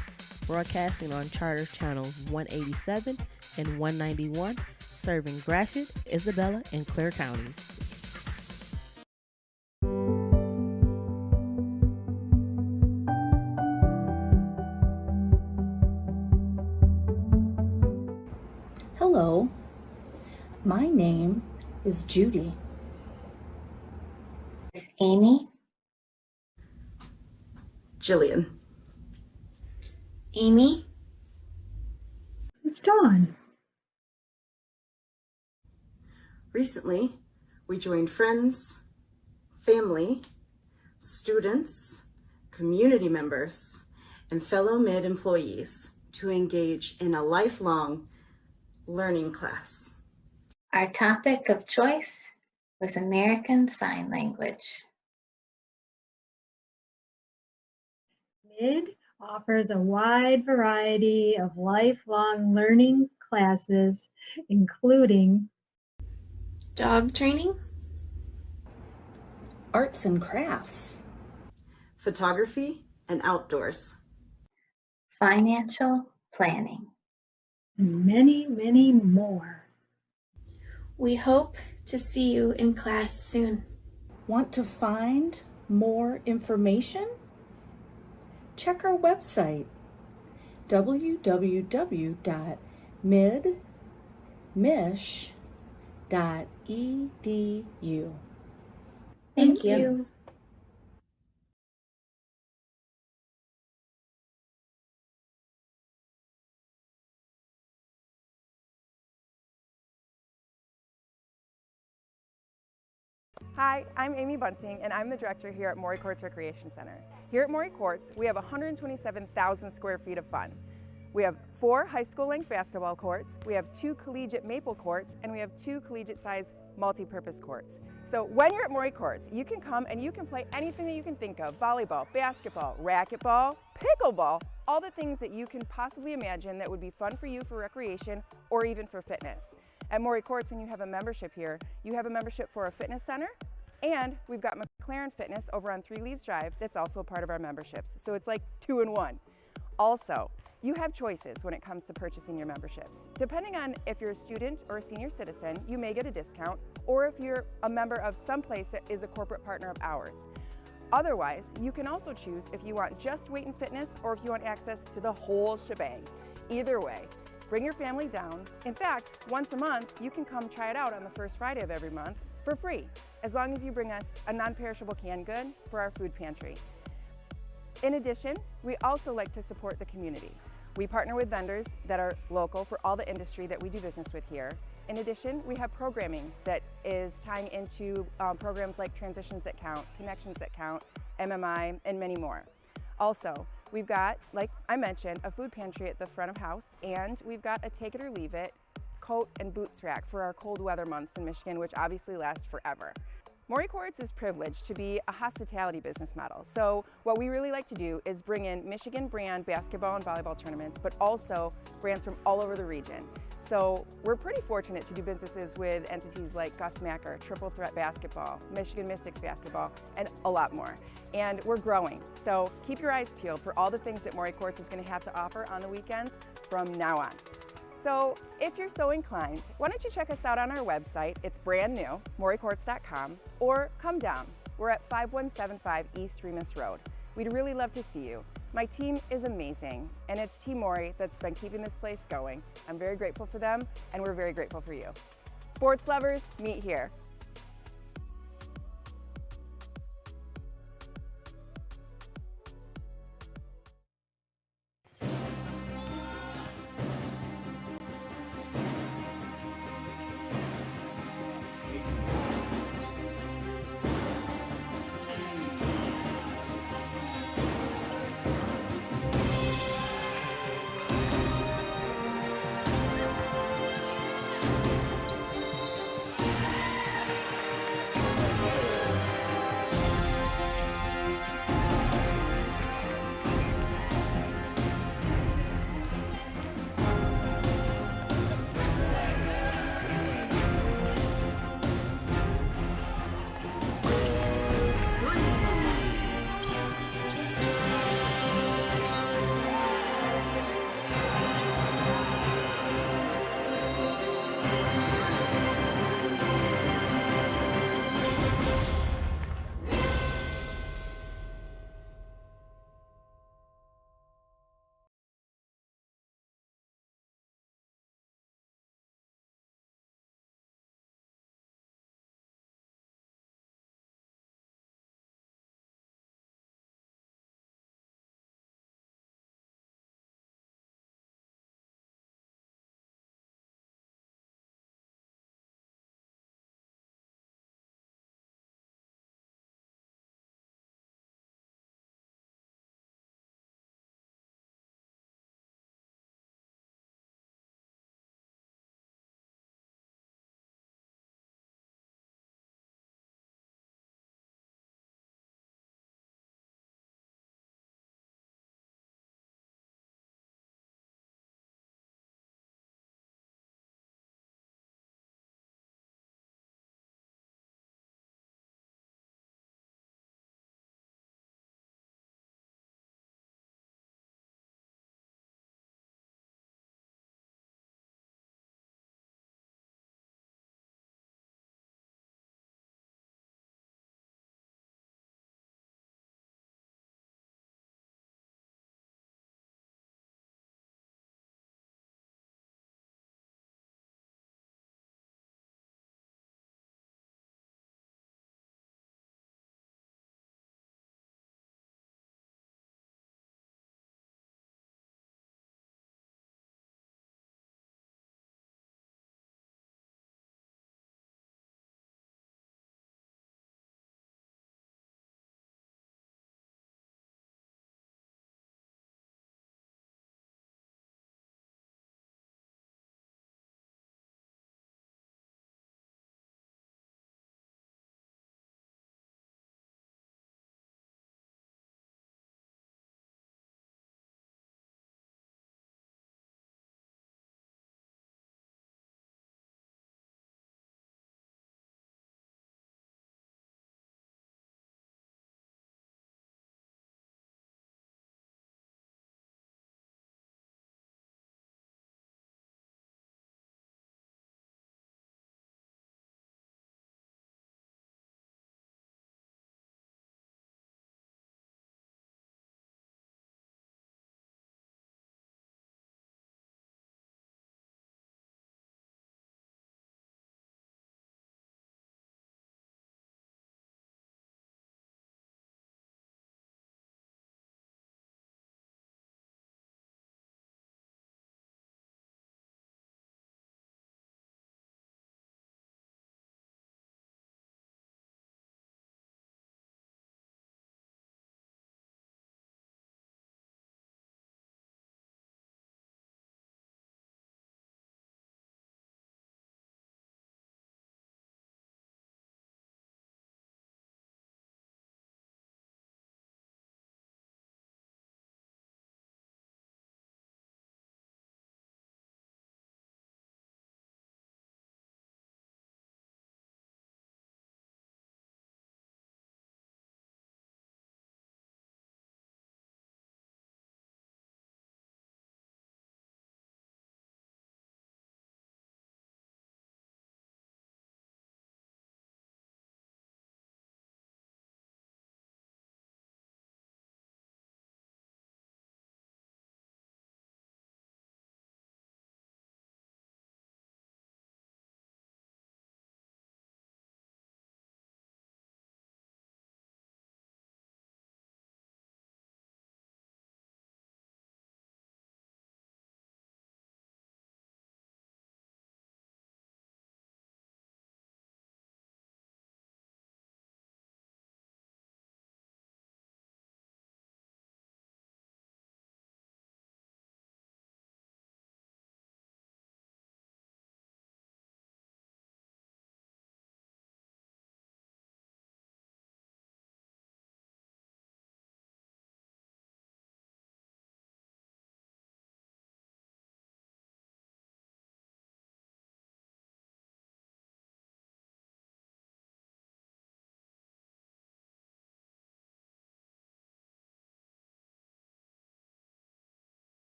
S7: Broadcasting on Charter Channels 187 and 191, serving Gratiot, Isabella, and Clare counties.
S8: Hello, my name is Judy.
S9: Amy.
S10: Jillian.
S9: Amy.
S11: It's Dawn.
S10: Recently, we joined friends, family, students, community members, and fellow MID employees to engage in a lifelong learning class.
S9: Our topic of choice was American Sign Language.
S11: MID offers a wide variety of lifelong learning classes, including
S9: dog training,
S8: arts and crafts,
S10: photography and outdoors,
S9: financial planning,
S11: and many, many more.
S6: We hope to see you in class soon.
S8: Want to find more information? Check our website, www.midmish.edu.
S9: Thank you.
S12: Hi, I'm Amy Bunting, and I'm the director here at Maury Courts Recreation Center. Here at Maury Courts, we have 127,000 square feet of fun. We have 4 high school length basketball courts, we have 2 collegiate maple courts, and we have 2 collegiate size multi-purpose courts. So when you're at Maury Courts, you can come and you can play anything that you can think of: volleyball, basketball, racquetball, pickleball, all the things that you can possibly imagine that would be fun for you for recreation or even for fitness. At Maury Courts, when you have a membership here, you have a membership for a fitness center, and we've got McLaren Fitness over on 3 Leaves Drive that's also a part of our memberships. So it's like 2 in 1. Also, you have choices when it comes to purchasing your memberships. Depending on if you're a student or a senior citizen, you may get a discount, or if you're a member of some place that is a corporate partner of ours. Otherwise, you can also choose if you want just weight and fitness or if you want access to the whole shebang. Either way, bring your family down. In fact, once a month, you can come try it out on the first Friday of every month for free, as long as you bring us a non-perishable canned good for our food pantry. In addition, we also like to support the community. We partner with vendors that are local for all the industry that we do business with here. In addition, we have programming that is tying into programs like Transitions That Count, Connections That Count, MMI, and many more. Also, we've got, like I mentioned, a food pantry at the front of house, and we've got a take it or leave it coat and boots rack for our cold weather months in Michigan, which obviously last forever. Maury Courts is privileged to be a hospitality business model. So what we really like to do is bring in Michigan brand basketball and volleyball tournaments, but also brands from all over the region. So we're pretty fortunate to do businesses with entities like Gus Macker, Triple Threat Basketball, Michigan Mystics Basketball, and a lot more. And we're growing. So keep your eyes peeled for all the things that Maury Courts is going to have to offer on the weekends from now on. So if you're so inclined, why don't you check us out on our website? It's brand new, maurycourts.com, or come down. We're at 5175 East Remus Road. We'd really love to see you. My team is amazing, and it's Team Maury that's been keeping this place going. I'm very grateful for them, and we're very grateful for you. Sports lovers, meet here.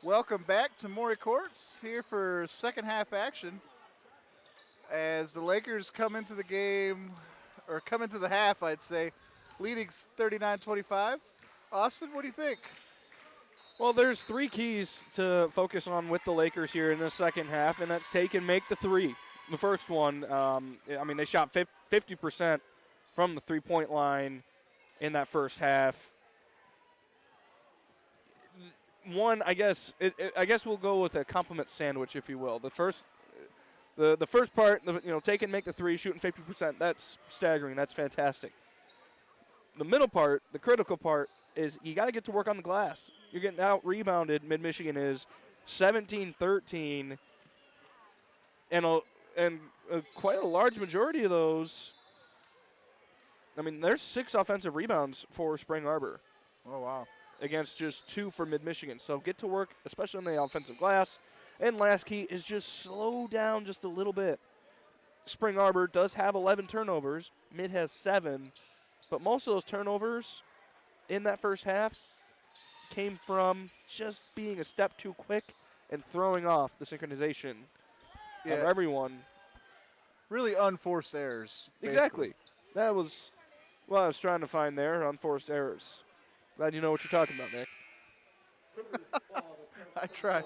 S1: Welcome back to Maury Courts here for second half action. As the Lakers come into the game, or come into the half, I'd say, leading 39-25. Austin, what do you think?
S3: Well, there's three keys to focus on with the Lakers here in the second half, and that's take and make the three. The first one, they shot 50% from the three-point line in that first half. One, I guess we'll go with a compliment sandwich, if you will. The first part, take and make the three, shooting 50%. That's staggering. That's fantastic. The middle part, the critical part, is you got to get to work on the glass. You're getting out rebounded. Mid-Michigan is 17-13, and quite a large majority of those. I mean, there's 6 offensive rebounds for Spring Arbor.
S1: Oh wow.
S3: Against just 2 for Mid-Michigan. So get to work, especially on the offensive glass. And last key is just slow down just a little bit. Spring Arbor does have 11 turnovers. Mid has 7. But most of those turnovers in that first half came from just being a step too quick and throwing off the synchronization of everyone.
S1: Really unforced errors. Basically.
S3: Exactly. That was what I was trying to find there, unforced errors. Glad you know what you're talking about, Nick.
S1: I tried.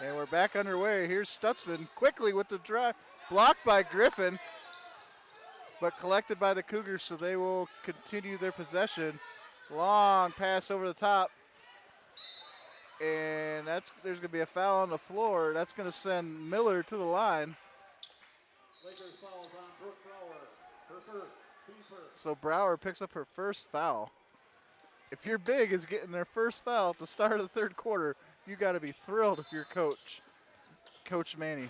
S1: And we're back underway. Here's Stutzman quickly with the drive. Blocked by Griffin, but collected by the Cougars, so they will continue their possession. Long pass over the top. And there's going to be a foul on the floor. That's going to send Miller to the line.
S2: Lakers fouls on Brooke Brower. Her first, team first.
S1: So Brower picks up her first foul. If your big is getting their first foul at the start of the third quarter, you got to be thrilled if you're Coach Manny.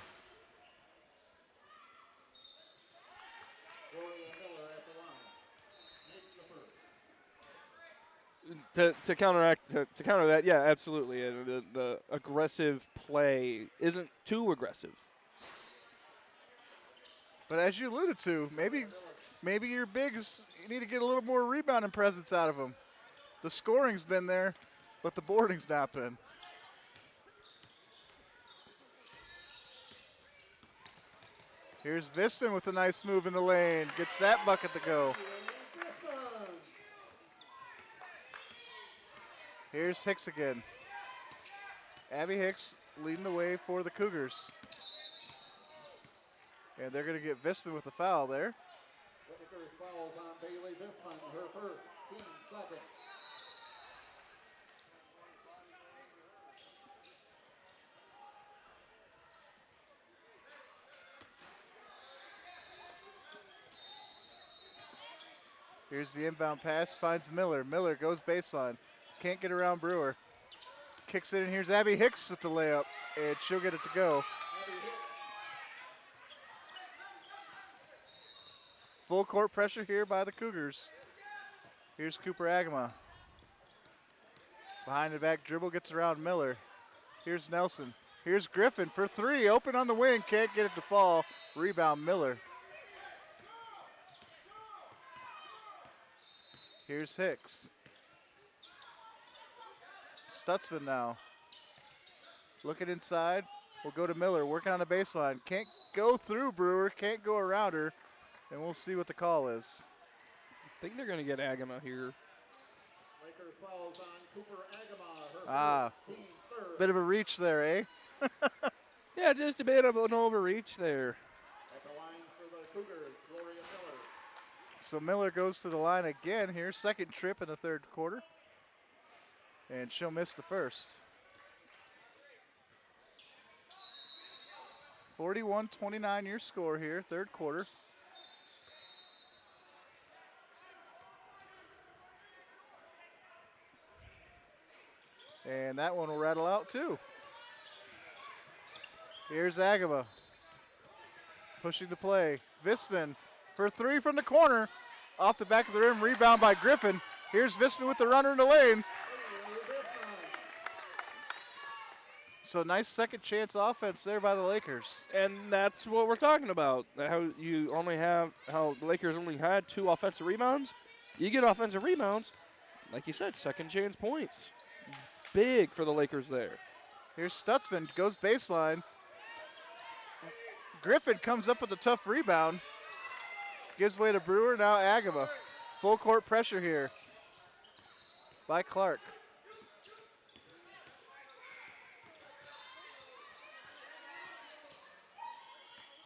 S3: To counter that, yeah, absolutely. The aggressive play isn't too aggressive.
S1: But as you alluded to, maybe your bigs, you need to get a little more rebounding presence out of them. The scoring's been there, but the boarding's not been. Here's Visman with a nice move in the lane. Gets that bucket to go. Here's Hicks again. Abby Hicks leading the way for the Cougars. And they're going to get Visman with the foul there.
S2: Lakers fouls on Bailey Visman, her first, team second.
S1: Here's the inbound pass, finds Miller. Miller goes baseline. Can't get around Brewer. Kicks it in. Here's Abby Hicks with the layup, and she'll get it to go. Full court pressure here by the Cougars. Here's Cooper Agama. Behind the back dribble, gets around Miller. Here's Nelson. Here's Griffin for 3. Open on the wing. Can't get it to fall. Rebound Miller. Here's Hicks. Stutzman now. Looking inside. We'll go to Miller. Working on the baseline. Can't go through Brewer. Can't go around her. And we'll see what the call is.
S3: I think they're going to get Agama here.
S2: Lakers fouls on Cooper Agama. Her team third.
S1: Bit of a reach there, eh?
S3: Yeah, just a bit of an overreach there.
S2: At the line for the Cougars, Gloria Miller.
S1: So Miller goes to the line again here. Second trip in the third quarter. And she'll miss the first. 41-29 your score here, third quarter. And that one will rattle out too. Here's Agama. Pushing the play. Visman for 3 from the corner. Off the back of the rim, rebound by Griffin. Here's Visman with the runner in the lane. So nice second chance offense there by the Lakers.
S3: And that's what we're talking about. How the Lakers only had 2 offensive rebounds. You get offensive rebounds, like you said, second chance points. Big for the Lakers there.
S1: Here's Stutzman, goes baseline. Griffin comes up with a tough rebound. Gives way to Brewer, now Agaba. Full court pressure here by Clark.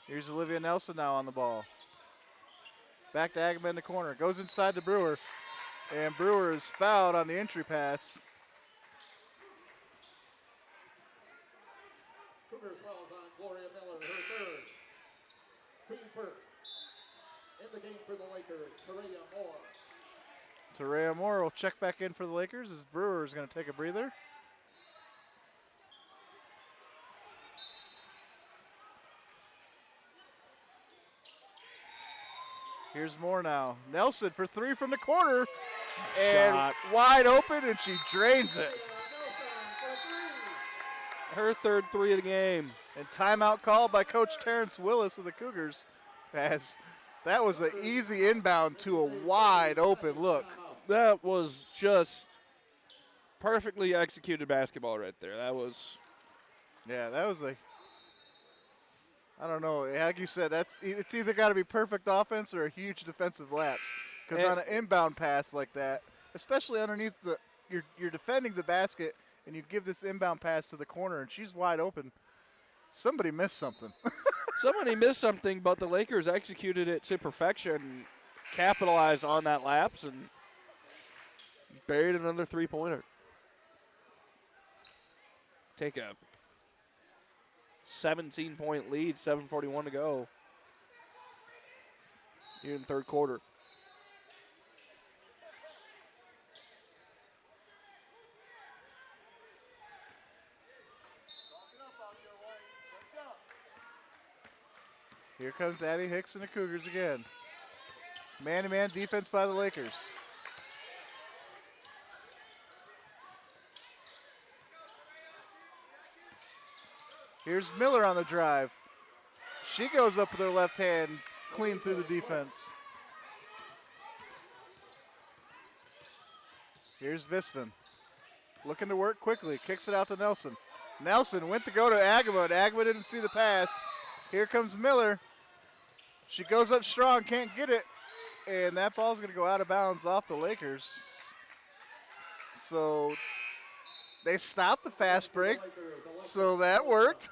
S1: Here's Olivia Nelson now on the ball. Back to Agaba in the corner. Goes inside to Brewer. And Brewer is fouled on the entry pass.
S2: Cougars fouls on Gloria Miller, her third. Team first. In the game for the Lakers, Taria Moore.
S1: Taria Moore will check back in for the Lakers as Brewer is going to take a breather. Here's Moore now. Nelson for 3 from the corner. And
S3: Shot.
S1: wide open, and she drains it.
S3: Her third 3 of the game.
S1: And timeout called by Coach Terrence Willis of the Cougars, as that was an easy inbound to a wide open look.
S3: That was just perfectly executed basketball right there. That was.
S1: Yeah, that was I don't know. Like you said, it's either got to be perfect offense or a huge defensive lapse. Because on an inbound pass like that, especially underneath you're defending the basket, and you give this inbound pass to the corner, and she's wide open. Somebody missed something.
S3: Somebody missed something, but the Lakers executed it to perfection, capitalized on that lapse, and buried another 3-pointer. Take a 17-point lead, 7:41 to go here in the third quarter.
S1: Here comes Abby Hicks and the Cougars again. Man-to-man defense by the Lakers. Here's Miller on the drive. She goes up with her left hand, clean through the defense. Here's Visman. Looking to work quickly, kicks it out to Nelson. Nelson went to go to Agaba, and Agaba didn't see the pass. Here comes Miller. She goes up strong, can't get it, and that ball's going to go out of bounds off the Lakers. So they stopped the fast break, so that worked.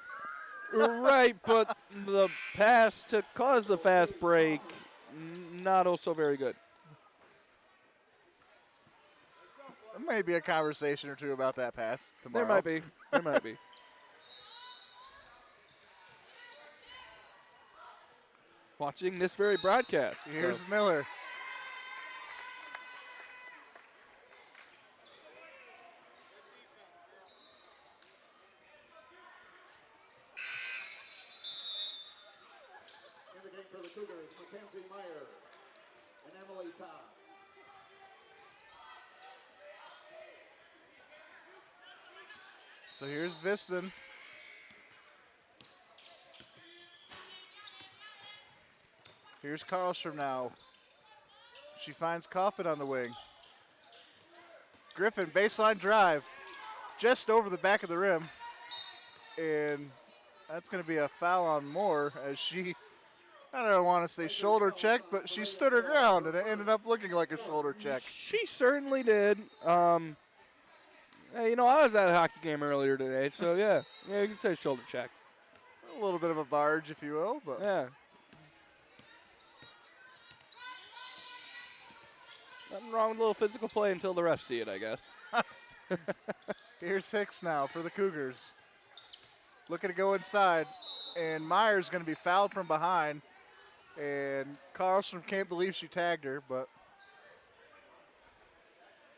S3: Right, but the pass to cause the fast break, not also very good.
S1: There may be a conversation or two about that pass tomorrow.
S3: There might be. There might be. Watching this very broadcast.
S1: Here's
S3: so.
S1: Miller.
S2: In the game for the Cougars, Mackenzie Meyer and Emily Todd.
S1: So here's Visman. Here's Karlstrom now. She finds Coffin on the wing. Griffin, baseline drive, just over the back of the rim. And that's going to be a foul on Moore as she, I don't want to say shoulder check, but she stood her ground and it ended up looking like a shoulder check.
S3: She certainly did. Hey, you know, I was at a hockey game earlier today, so yeah, you can say shoulder check.
S1: A little bit of a barge, if you will, but
S3: yeah. Nothing wrong with a little physical play until the refs see it, I guess.
S1: Here's Hicks now for the Cougars. Looking to go inside, and Meyer's going to be fouled from behind, and Karlstrom can't believe she tagged her, but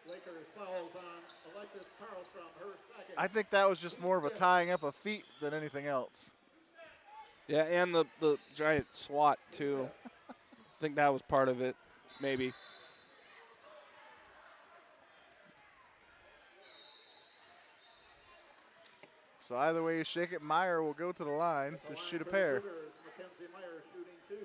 S2: Lakers fouls on Alexis Karlstrom, her second.
S1: I think that was just more of a tying up of feet than anything else.
S3: Yeah, and the giant swat, too. I think that was part of it, maybe.
S1: So either way you shake it, Meyer will go to the line to shoot a pair.
S2: Mackenzie Meyer shooting 2.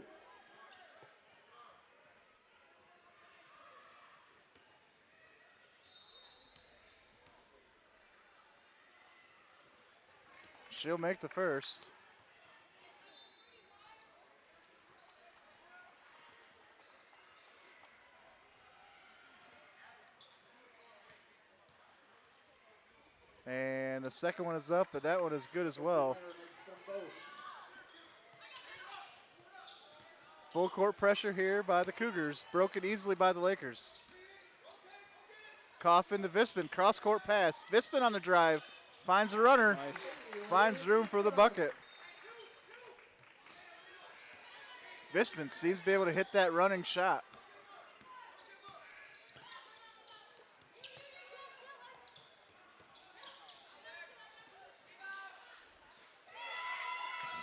S1: She'll make the first. And the second one is up, but that one is good as well. Full court pressure here by the Cougars, broken easily by the Lakers. Coffin to Visman, cross court pass. Visman on the drive, finds a runner,
S3: Nice.
S1: finds room for the bucket. Visman seems to be able to hit that running shot.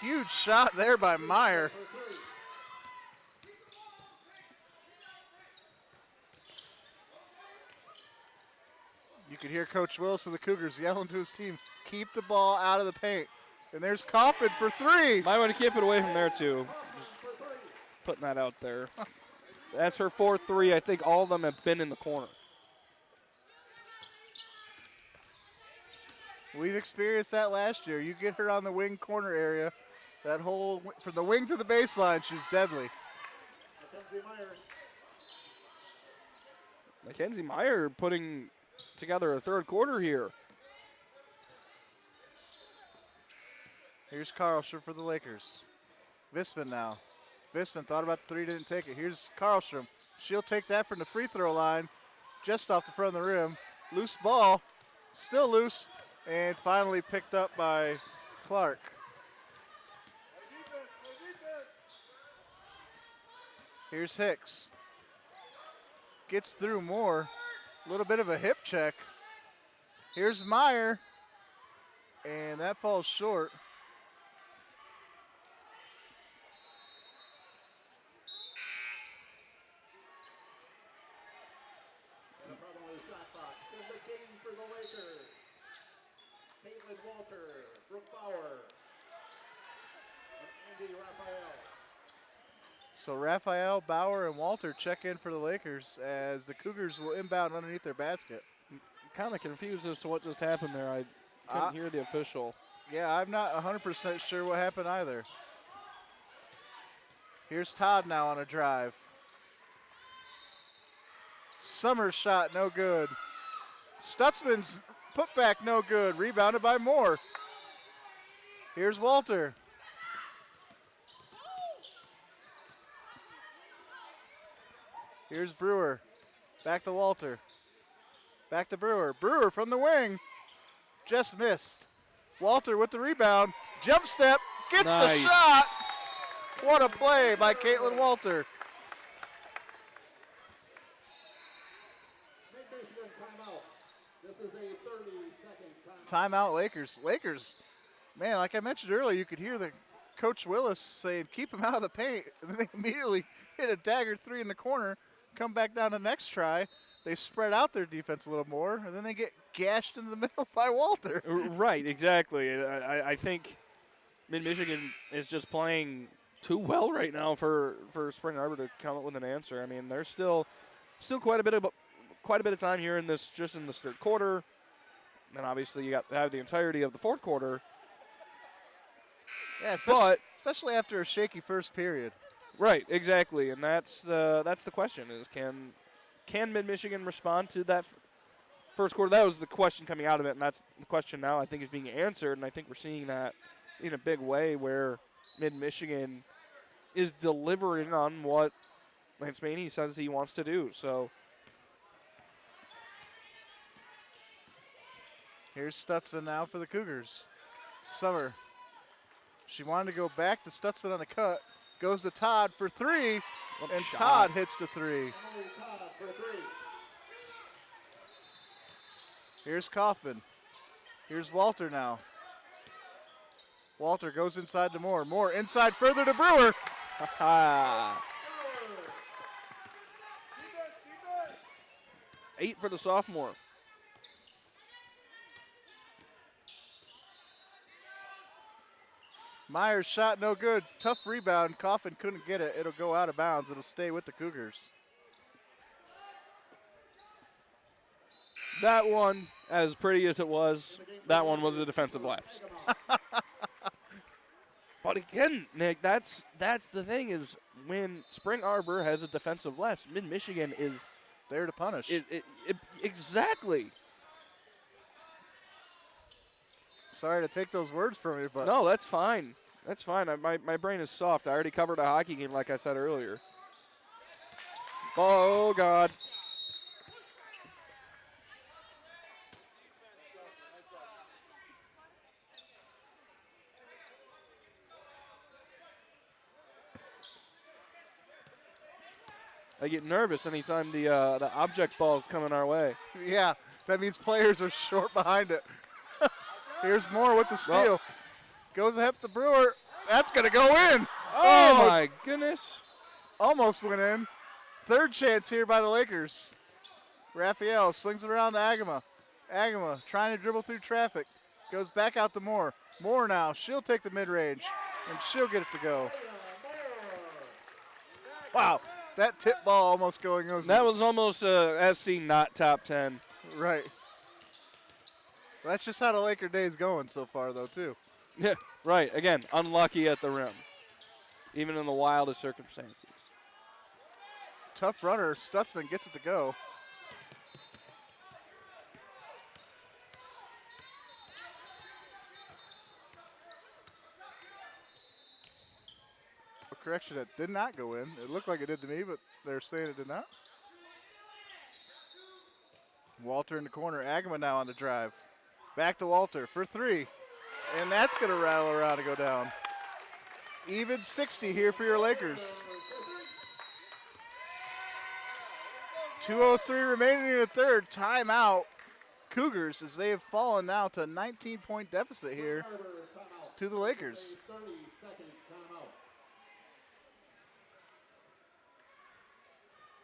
S1: Huge shot there by Meyer. You could hear Coach Willis of the Cougars yelling to his team, keep the ball out of the paint. And there's Coffin for 3.
S3: Might want to keep it away from there, too. Just putting that out there. That's her 4-3. I think all of them have been in the corner.
S1: We've experienced that last year. You get her on the wing corner area, that whole, from the wing to the baseline, she's deadly.
S3: Mackenzie Meyer putting together a third quarter here.
S1: Here's Karlstrom for the Lakers. Visman now. Visman thought about the 3, didn't take it. Here's Karlstrom. She'll take that from the free throw line, just off the front of the rim. Loose ball, still loose, and finally picked up by Clark. Here's Hicks. Gets through more. A little bit of a hip check. Here's Meyer. And that falls short. So Raphael, Bauer, and Walter check in for the Lakers as the Cougars will inbound underneath their basket.
S3: Kind of confused as to what just happened there. I couldn't hear the official.
S1: Yeah, I'm not 100% sure what happened either. Here's Todd now on a drive. Summers shot, no good. Stutzman's putback, no good. Rebounded by Moore. Here's Walter. Here's Brewer. Back to Walter. Back to Brewer. Brewer from the wing. Just missed. Walter with the rebound. Jump step. Gets the shot. What a play by Caitlin Walter.
S2: This is a 30-second
S1: Timeout Lakers. Lakers, man, like I mentioned earlier, you could hear the Coach Willis saying, keep him out of the paint. And then they immediately hit a dagger 3 in the corner. Come back down the next try. They spread out their defense a little more, and then they get gashed in the middle by Walter.
S3: Right, exactly. I think Mid-Michigan is just playing too well right now for Spring Arbor to come up with an answer. I mean, there's still quite a bit of time here in this third quarter, and obviously you got to have the entirety of the fourth quarter.
S1: Yeah, especially after a shaky first period.
S3: Right, exactly, and that's the question: is can Mid-Michigan respond to that first quarter? That was the question coming out of it, and that's the question now I think is being answered, and I think we're seeing that in a big way where Mid-Michigan is delivering on what Lance Maney says he wants to do. So
S1: here's Stutzman now for the Cougars. Summer. She wanted to go back to Stutzman on the cut. Goes to Todd for 3, and
S3: shot.
S1: Todd hits the 3. Here's Kaufman. Here's Walter now. Walter goes inside to Moore. Moore inside further to Brewer.
S3: 8 for the sophomore.
S1: Myers shot no good. Tough rebound. Coffin couldn't get it. It'll go out of bounds. It'll stay with the Cougars.
S3: That one, as pretty as it was, that one was a defensive lapse. But again, Nick, that's the thing is when Spring Arbor has a defensive lapse, Mid-Michigan is
S1: there to punish.
S3: Exactly.
S1: Sorry to take those words from you, but
S3: no, that's fine. That's fine. My brain is soft. I already covered a hockey game, like I said earlier. Oh God. I get nervous anytime the object ball is coming our way.
S1: Yeah, that means players are short behind it. Here's Moore with the steal.
S3: Well,
S1: goes ahead to Brewer. That's going to go in.
S3: Oh, my goodness.
S1: Almost went in. Third chance here by the Lakers. Raphael swings it around to Agama. Agama trying to dribble through traffic. Goes back out to Moore. Moore now. She'll take the mid-range, and she'll get it to go. Wow. That tip ball almost going.
S3: That was almost SC not top 10.
S1: Right. That's just how the Laker day's going so far, though, too.
S3: Yeah, right. Again, unlucky at the rim, even in the wildest circumstances.
S1: Tough runner. Stutzman gets it to go. Correction, it did not go in. It looked like it did to me, but they're saying it did not. Walter in the corner. Agama now on the drive. Back to Walter for three. And that's going to rattle around and go down. Even 60 here for your Lakers. 2:03 remaining in the third. Timeout. Cougars as they have fallen now to a 19-point deficit here to the Lakers.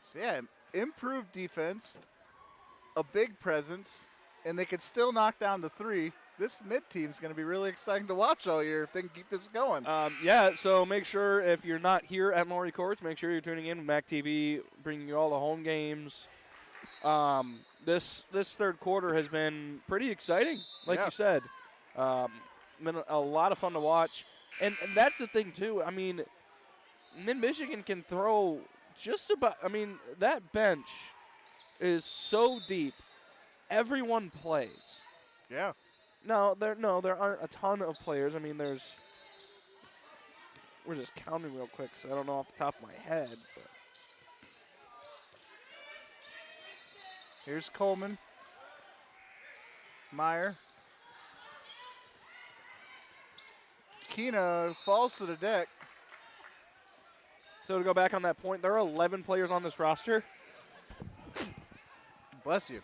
S1: So yeah, improved defense, a big presence, and they could still knock down the three. This mid team's going to be really exciting to watch all year if they can keep this going.
S3: Yeah, so make sure if you're not here at Maury Courts, make sure you're tuning in with MAC TV, bringing you all the home games. This third quarter has been pretty exciting, like you said. Been a lot of fun to watch. And that's the thing, too. I mean, Mid-Michigan can throw just about, I mean, that bench is so deep. Everyone plays.
S1: Yeah.
S3: No, there aren't a ton of players. I mean, we're just counting real quick, so I don't know off the top of my head. But.
S1: Here's Coleman. Meyer. Keena falls to the deck.
S3: So to go back on that point, there are 11 players on this roster.
S1: Bless you.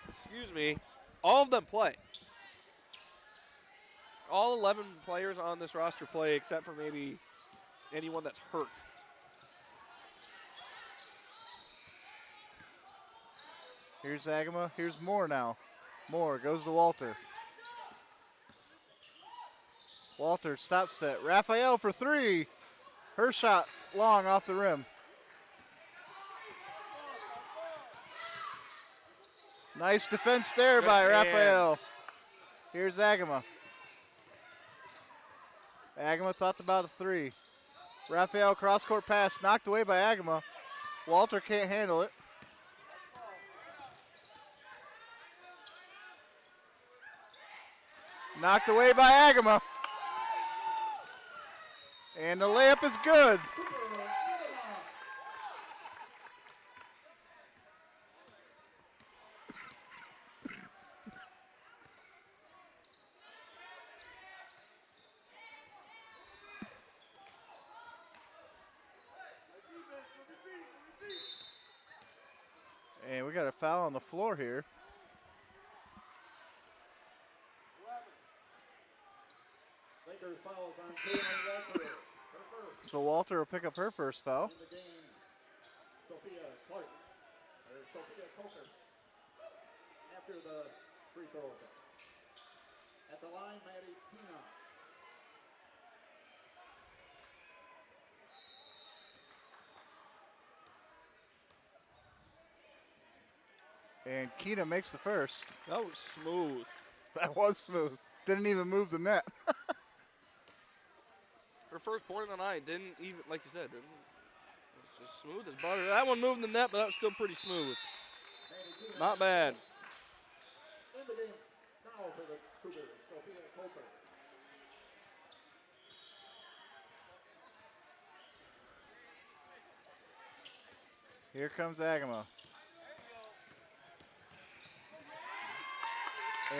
S3: Excuse me. All of them play. All 11 players on this roster play except for maybe anyone that's hurt.
S1: Here's Agama. Here's Moore now. Moore goes to Walter. Walter stop step. Raphael for three. Her shot long off the rim. Nice defense there by Raphael. Here's Agama. Agama thought about a three. Raphael cross-court pass knocked away by Agama. Walter can't handle it. Knocked away by Agama. And the layup is good. And we got a foul on the floor here. So Walter will pick up her first foul.
S2: Sophia Clark, or Sophia Coker, after the free throw. At the line, Maddie Pina.
S1: And Keena makes the first.
S3: That was smooth.
S1: That was smooth. Didn't even move the net.
S3: Her first point of the night didn't even, like you said, it was just smooth as butter. That one moved the net, but that was still pretty smooth. Not bad.
S2: In the game now for the Cougars, Sophia Coker.
S1: Here comes Agama.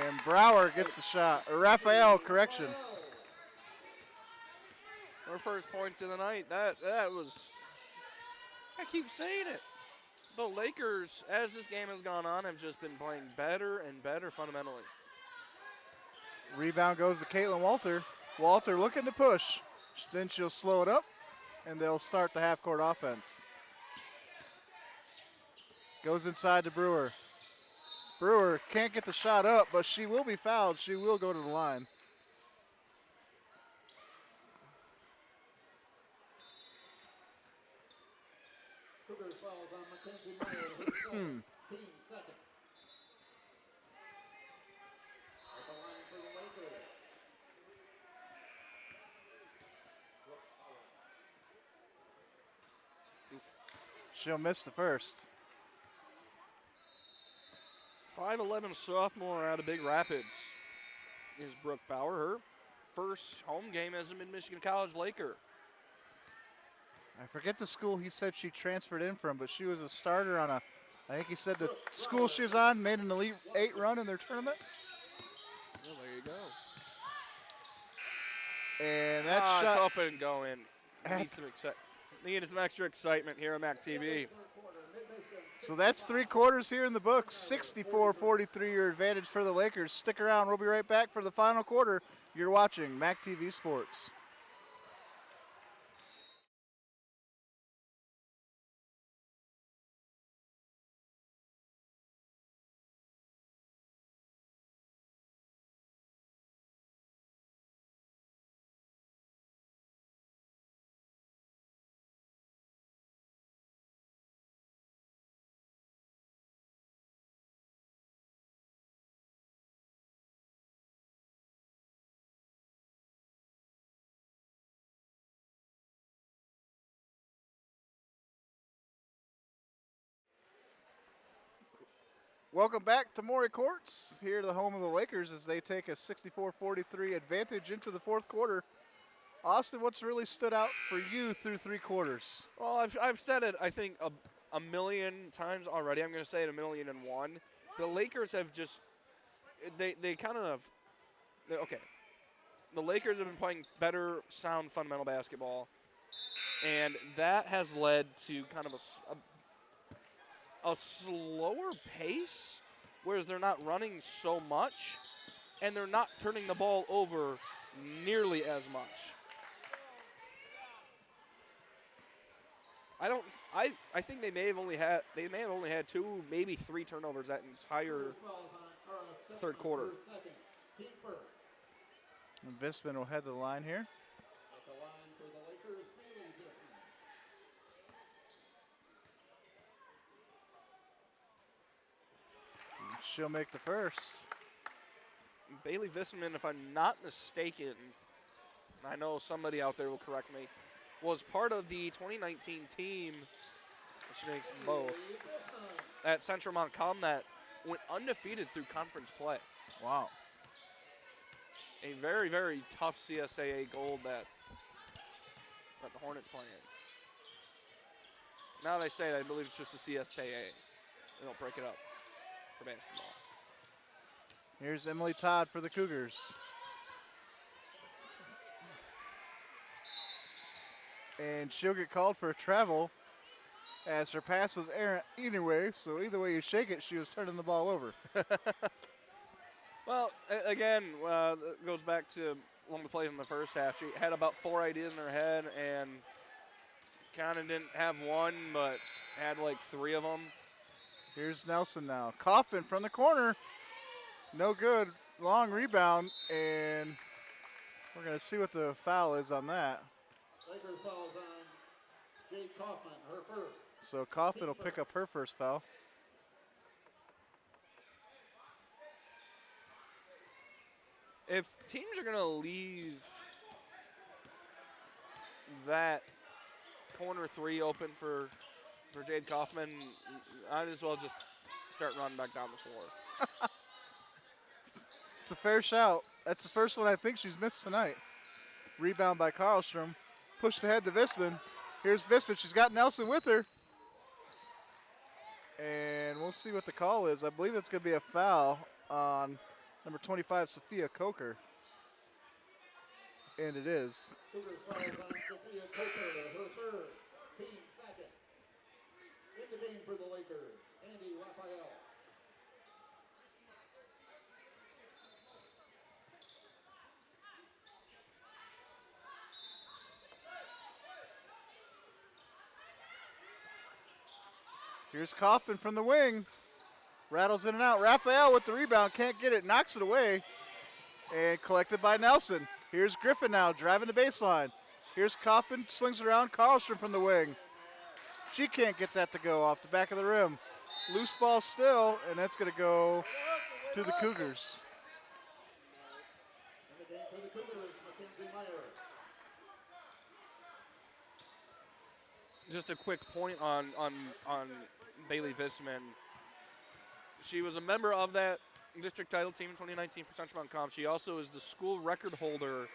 S1: And Brower gets the shot. Or Raphael, correction.
S3: Her first points of the night. That was, I keep saying it. The Lakers, as this game has gone on, have just been playing better and better fundamentally.
S1: Rebound goes to Caitlin Walter. Walter looking to push. Then she'll slow it up, and they'll start the half-court offense. Goes inside to Brewer. Brewer can't get the shot up, but she will be fouled. She will go to the line.
S2: Cougars fouls on Mackenzie Meyer. Team second. At the line for the Lakers.
S1: She'll miss the first.
S3: 5'11" sophomore out of Big Rapids is Brooke Bauer. Her first home game as a Mid-Michigan College Laker.
S1: I forget the school he said she transferred in from, but she was a starter on a, I think he said the school she was on made an Elite 8 run in their tournament.
S3: Well, there you go.
S1: And that
S3: It's
S1: shot.
S3: up and going. Need some extra excitement here on MAC TV.
S1: So that's 3 quarters here in the books. 64-43 your advantage for the Lakers. Stick around. We'll be right back for the final quarter. You're watching MAC TV Sports. Welcome back to Maury Courts, here the home of the Lakers as they take a 64-43 advantage into the fourth quarter. Austin, what's really stood out for you through 3 quarters?
S3: Well, I've said it, I think, a million times already. I'm going to say it 1,000,001. The Lakers have just, they kind of, okay. The Lakers have been playing better, sound, fundamental basketball, and that has led to kind of a slower pace, whereas they're not running so much, and they're not turning the ball over nearly as much. I think they may have only had 2, maybe 3 turnovers that entire third quarter.
S1: And Visman will head to the line here.
S2: At the line for the Lakers, Bailey Visman.
S1: She'll make the first.
S3: Bailey Visman, if I'm not mistaken, I know somebody out there will correct me, was part of the 2019 team, which makes both, at Central Montcalm that went undefeated through conference play.
S1: Wow.
S3: A very, very tough CSAA gold that the Hornets play in. Now they say it, I believe it's just the CSAA. They don't break it up for basketball.
S1: Here's Emily Todd for the Cougars. And she'll get called for a travel as her pass was errant either way. So either way you shake it, she was turning the ball over.
S3: Well, again, it goes back to one of the plays in the first half. She had about 4 ideas in her head and kind of didn't have one, but had like 3 of them.
S1: Here's Nelson now. Coffin from the corner. No good. Long rebound, and we're going to see what the foul is on that.
S2: Lakers fouls on Jade Kaufman, her first.
S1: So Coffin will pick up her first foul.
S3: if teams are going to leave that corner 3 open for Jade Kaufman, I'd as well just start running back down the floor.
S1: It's a fair shout. That's the first one I think she's missed tonight. Rebound by Karlstrom. Pushed ahead to Visman. Here's Visman. She's got Nelson with her. And we'll see what the call is. I believe it's going to be a foul on number 25, Sophia Coker. And it is.
S2: Cougars fouls on Sophia Coker, her third, team second. In the game for the Lakers, Andy Raphael.
S1: Here's Kaufman from the wing. Rattles in and out. Raphael with the rebound. Can't get it. Knocks it away. And collected by Nelson. Here's Griffin now driving the baseline. Here's Kaufman. Swings it around. Karlstrom from the wing. She can't get that to go off the back of the rim. Loose ball still. And that's going to go to the Cougars.
S2: In the game for the Cougars, Mackenzie Meyer.
S3: Just a quick point on Bailey Visman. She was a member of that district title team in 2019 for Central Mountain Comp. She also is the school record holder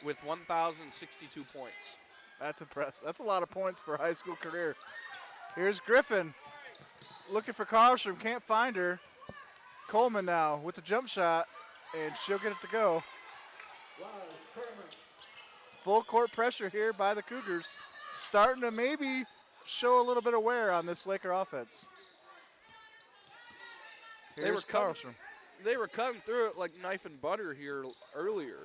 S3: with 1,062 points.
S1: That's impressive. That's a lot of points for a high school career. Here's Griffin looking for Karlstrom. Can't find her. Coleman now with the jump shot, and she'll get it to go. Full court pressure here by the Cougars. Starting to maybe show a little bit of wear on this Laker offense. Here's Karlstrom.
S3: They were cutting through it like knife and butter here earlier.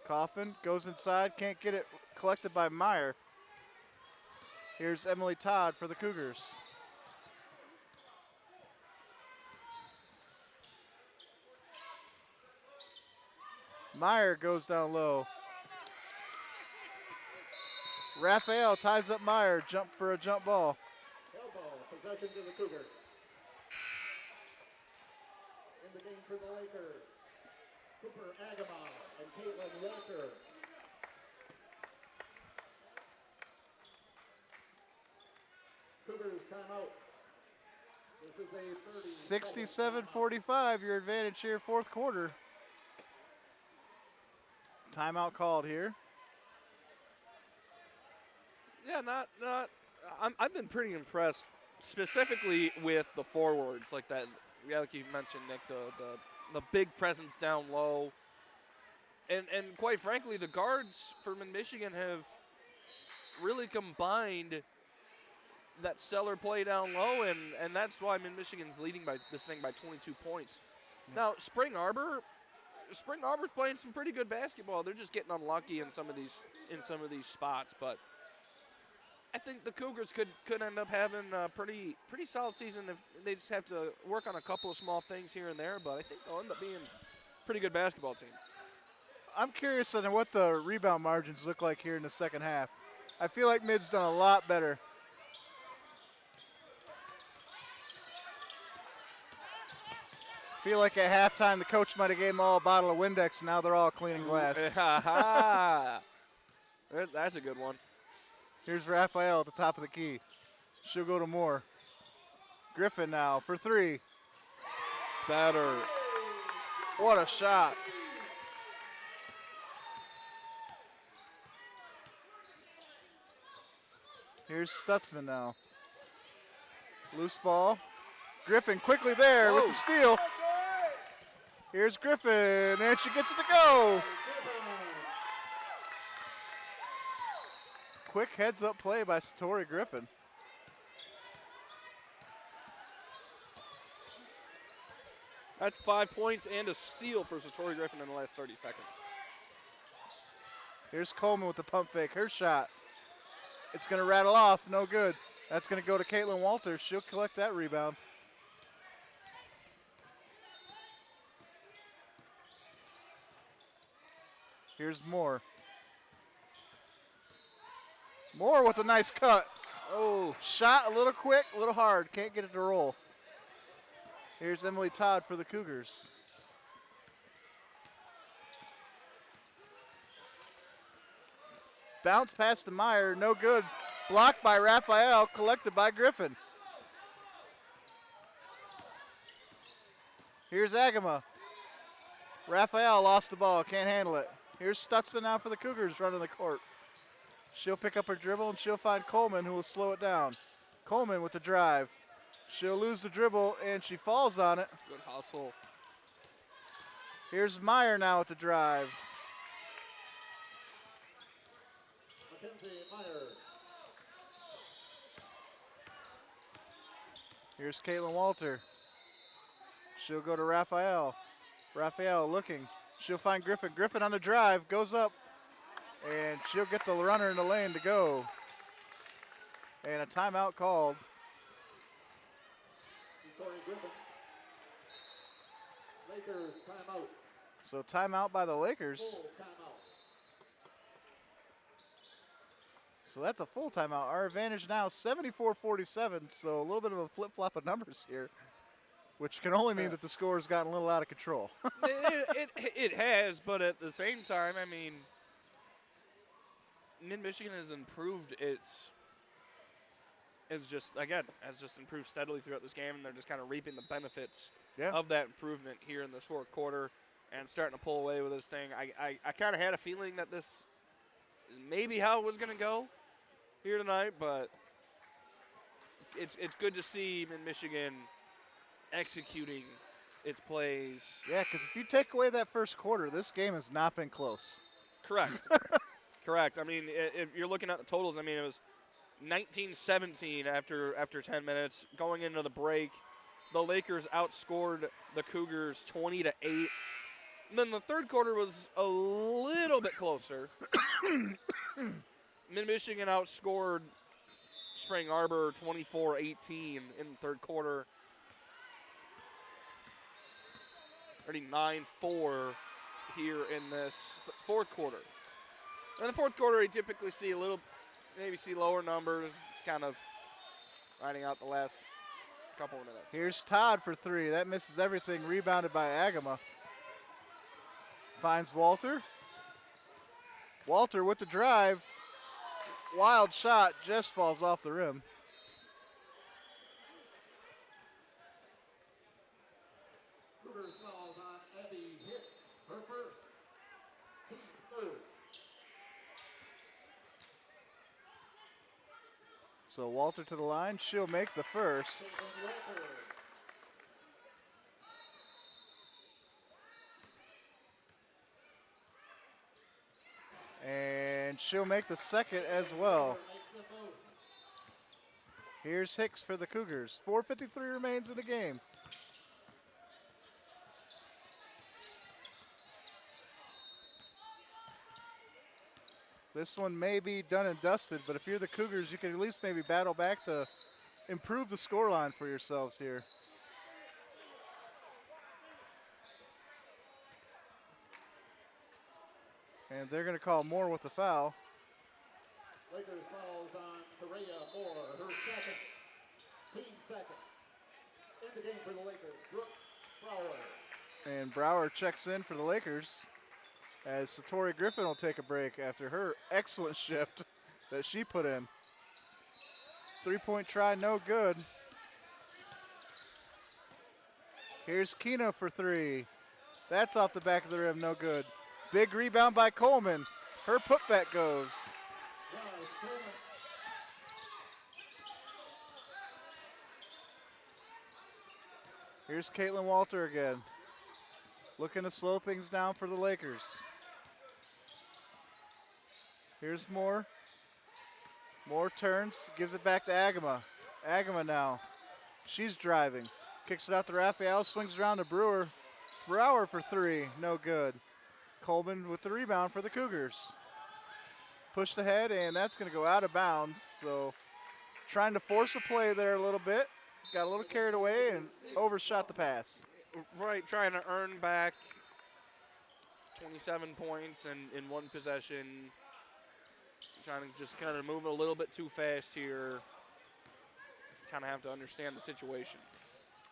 S1: Kaufman goes inside, can't get it, collected by Meyer. Here's Emily Todd for the Cougars. Meyer goes down low. Raphael ties up Meyer, jump for a jump ball.
S2: Elbow, possession to the Cougars. In the game for the Lakers, Cooper Agama and Caitlin Walker. Cougars timeout. This is a
S1: 67-45, your advantage here, fourth quarter. Timeout called here.
S3: Yeah, I've been pretty impressed, specifically with the forwards like that. Yeah, like you mentioned, Nick, the big presence down low, and quite frankly, the guards for Mid-Michigan have really combined that stellar play down low, and that's why Mid-Michigan's leading by this thing by 22 points. Now, Spring Arbor's playing some pretty good basketball. They're just getting unlucky in some of these spots, but I think the Cougars could end up having a pretty solid season if they just have to work on a couple of small things here and there, but I think they'll end up being a pretty good basketball team.
S1: I'm curious on what the rebound margins look like here in the second half. I feel like Mid's done a lot better. Feel like at halftime the coach might have gave them all a bottle of Windex, and now they're all cleaning glass.
S3: That's a good one.
S1: Here's Raphael at the top of the key. She'll go to Moore. Griffin now for three.
S3: Better.
S1: What a shot. Here's Stutzman now. Loose ball. Griffin quickly there with the steal. Here's Griffin, and she gets it to go. Quick heads-up play by Satori Griffin.
S3: That's 5 points and a steal for Satori Griffin in the last 30 seconds.
S1: Here's Coleman with the pump fake. Her shot. It's going to rattle off. No good. That's going to go to Caitlin Walters. She'll collect that rebound. Here's Moore. Moore with a nice cut. Oh, shot a little quick, a little hard. Can't get it to roll. Here's Emily Todd for the Cougars. Bounce past the Meyer, no good. Blocked by Raphael, collected by Griffin. Here's Agama. Raphael lost the ball, can't handle it. Here's Stutzman now for the Cougars running the court. She'll pick up her dribble and she'll find Coleman, who will slow it down. Coleman with the drive. She'll lose the dribble and she falls on it.
S3: Good hustle.
S1: Here's Meyer now with the drive.
S2: Mackenzie Meyer.
S1: Here's Caitlin Walter. She'll go to Raphael. Raphael looking. She'll find Griffin. Griffin on the drive, goes up, and she'll get the runner in the lane to go. And a timeout called.
S2: Victoria Griffin. Lakers timeout.
S1: So timeout by the Lakers.
S2: Full timeout.
S1: So that's a full timeout. Our advantage now 74-47, so a little bit of a flip-flop of numbers here, which can only mean that the score has gotten a little out of control.
S3: it has, but at the same time, I mean, Mid-Michigan has improved has just improved steadily throughout this game, and they're just kind of reaping the benefits of that improvement here in this fourth quarter and starting to pull away with this thing. I kind of had a feeling that this is maybe how it was going to go here tonight, but it's good to see Mid-Michigan executing its plays.
S1: Yeah, because if you take away that first quarter, this game has not been close.
S3: Correct. Correct. I mean, if you're looking at the totals, I mean, it was 19-17 after 10 minutes. Going into the break, the Lakers outscored the Cougars 20-8. And then the third quarter was a little bit closer. Mid-Michigan outscored Spring Arbor 24-18 in the third quarter. Already 9-4 here in this fourth quarter. In the fourth quarter, you typically see maybe see lower numbers. It's kind of riding out the last couple of minutes.
S1: Here's Todd for three. That misses everything. Rebounded by Agama. Finds Walter. Walter with the drive. Wild shot, just falls off the rim.
S2: Cougars fouls on Abby Hicks. Her first. Team third.
S1: So Walter to the line. She'll make the first. And she'll make the second as well. Here's Hicks for the Cougars. 4:53 remains in the game. This one may be done and dusted, but if you're the Cougars, you can at least maybe battle back to improve the scoreline for yourselves here. And they're going to call Moore with the foul.
S2: Lakers fouls on Correa Moore, her second. Team second. In the game for the Lakers, Brooke Brower.
S1: And Brower checks in for the Lakers as Satori Griffin will take a break after her excellent shift that she put in. Three-point try, no good. Here's Kino for three. That's off the back of the rim, no good. Big rebound by Coleman. Her putback goes. Here's Caitlin Walter again. Looking to slow things down for the Lakers. Here's Moore. Moore turns, gives it back to Agama. Agama now. She's driving. Kicks it out to Raphael, swings around to Brewer. Brower for three, no good. Coleman with the rebound for the Cougars. Pushed ahead, and that's going to go out of bounds. So trying to force a play there a little bit. Got a little carried away and overshot the pass.
S3: Right, trying to earn back 27 points in one possession. Trying to just kind of move a little bit too fast here. Kind of have to understand the situation.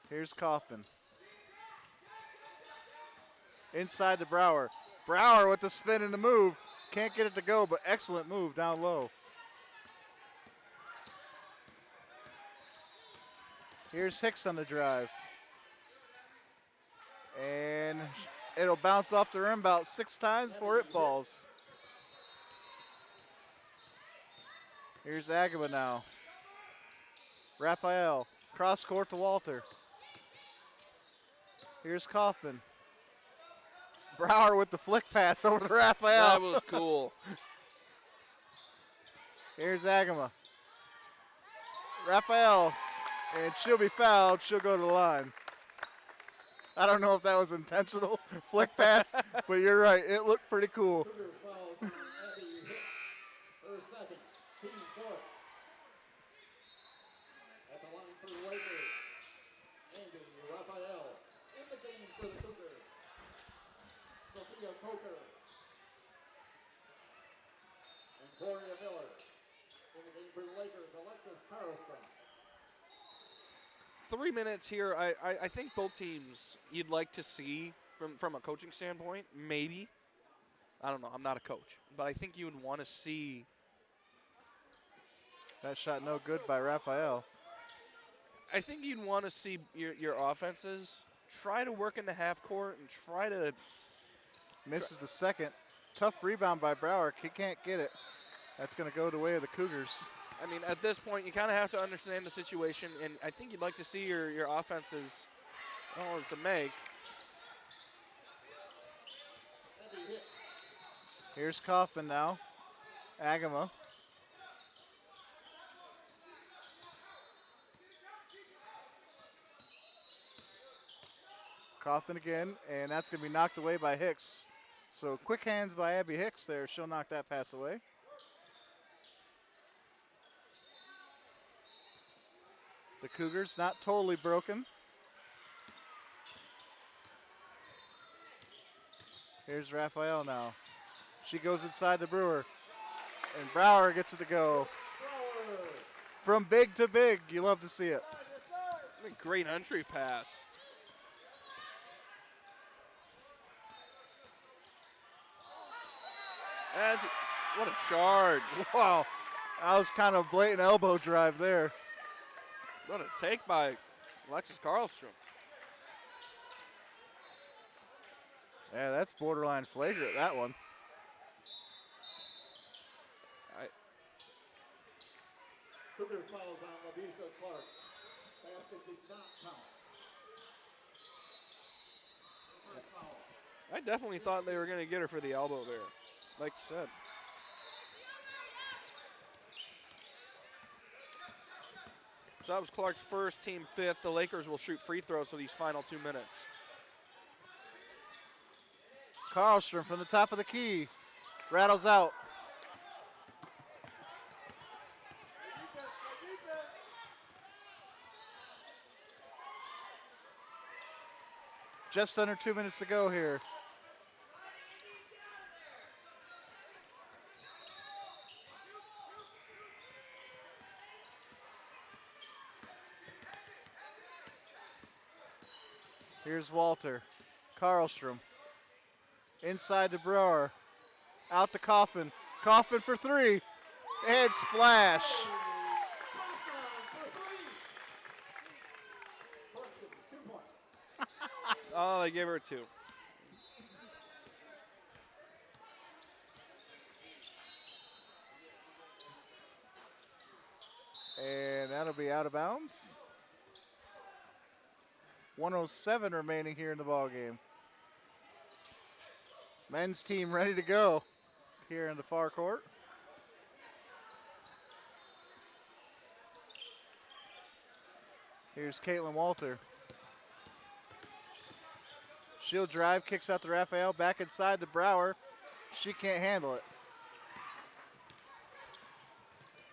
S1: Here's Kaufman. Inside to Brower. Brower with the spin and the move. Can't get it to go, but excellent move down low. Here's Hicks on the drive. And it'll bounce off the rim about 6 times before it falls. Here's Agaba now. Raphael, cross court to Walter. Here's Kaufman. Brower with the flick pass over to Raphael.
S3: That was cool.
S1: Here's Agama. Raphael, and she'll be fouled. She'll go to the line. I don't know if that was intentional flick pass, but you're right. It looked pretty cool.
S2: Cougars fouls on Abby Hicks. Her second, team fourth. At the line for the Lakers, Andy Raphael. In the game for the Cougars, Sophia Coker. And Gloria Miller. In the game for the Lakers, Alexis Carlstrom.
S3: 3 minutes here. I think both teams you'd like to see from a coaching standpoint, maybe. I don't know. I'm not a coach. But I think you would want to see.
S1: That shot no good by Raphael.
S3: I think you'd want to see your offenses try to work in the half court and try to.
S1: Misses the second. Tough rebound by Brower. He can't get it. That's going to go the way of the Cougars.
S3: I mean, at this point, you kind of have to understand the situation, and I think you'd like to see your offenses to make.
S1: Here's Kaufman now. Agama. Kaufman again, and that's going to be knocked away by Hicks. So quick hands by Abby Hicks there. She'll knock that pass away. The Cougars not totally broken. Here's Raphael now. She goes inside the Brewer. And Brower gets it to go. From big to big, you love to see it.
S3: A great entry pass. What a charge.
S1: Wow. That was kind of a blatant elbow drive there.
S3: What a take by Alexis Karlstrom.
S1: Yeah, that's borderline flagrant, that one.
S2: Cougars fouls on LaVista Clark. Basket did not count.
S3: I definitely thought they were going to get her for the elbow there, like you said. So that was Clark's first, team fifth. The Lakers will shoot free throws for these final 2 minutes.
S1: Karlstrom from the top of the key. Rattles out. Just under 2 minutes to go here. Here's Walter. Karlstrom. Inside to Brower. Out to Coffin. Coffin for three. And splash.
S3: Oh, they gave her two.
S1: And that'll be out of bounds. 1:07 remaining here in the ball game. Men's team ready to go here in the far court. Here's Caitlin Walter. She'll drive, kicks out to Raphael, back inside to Brower. She can't handle it.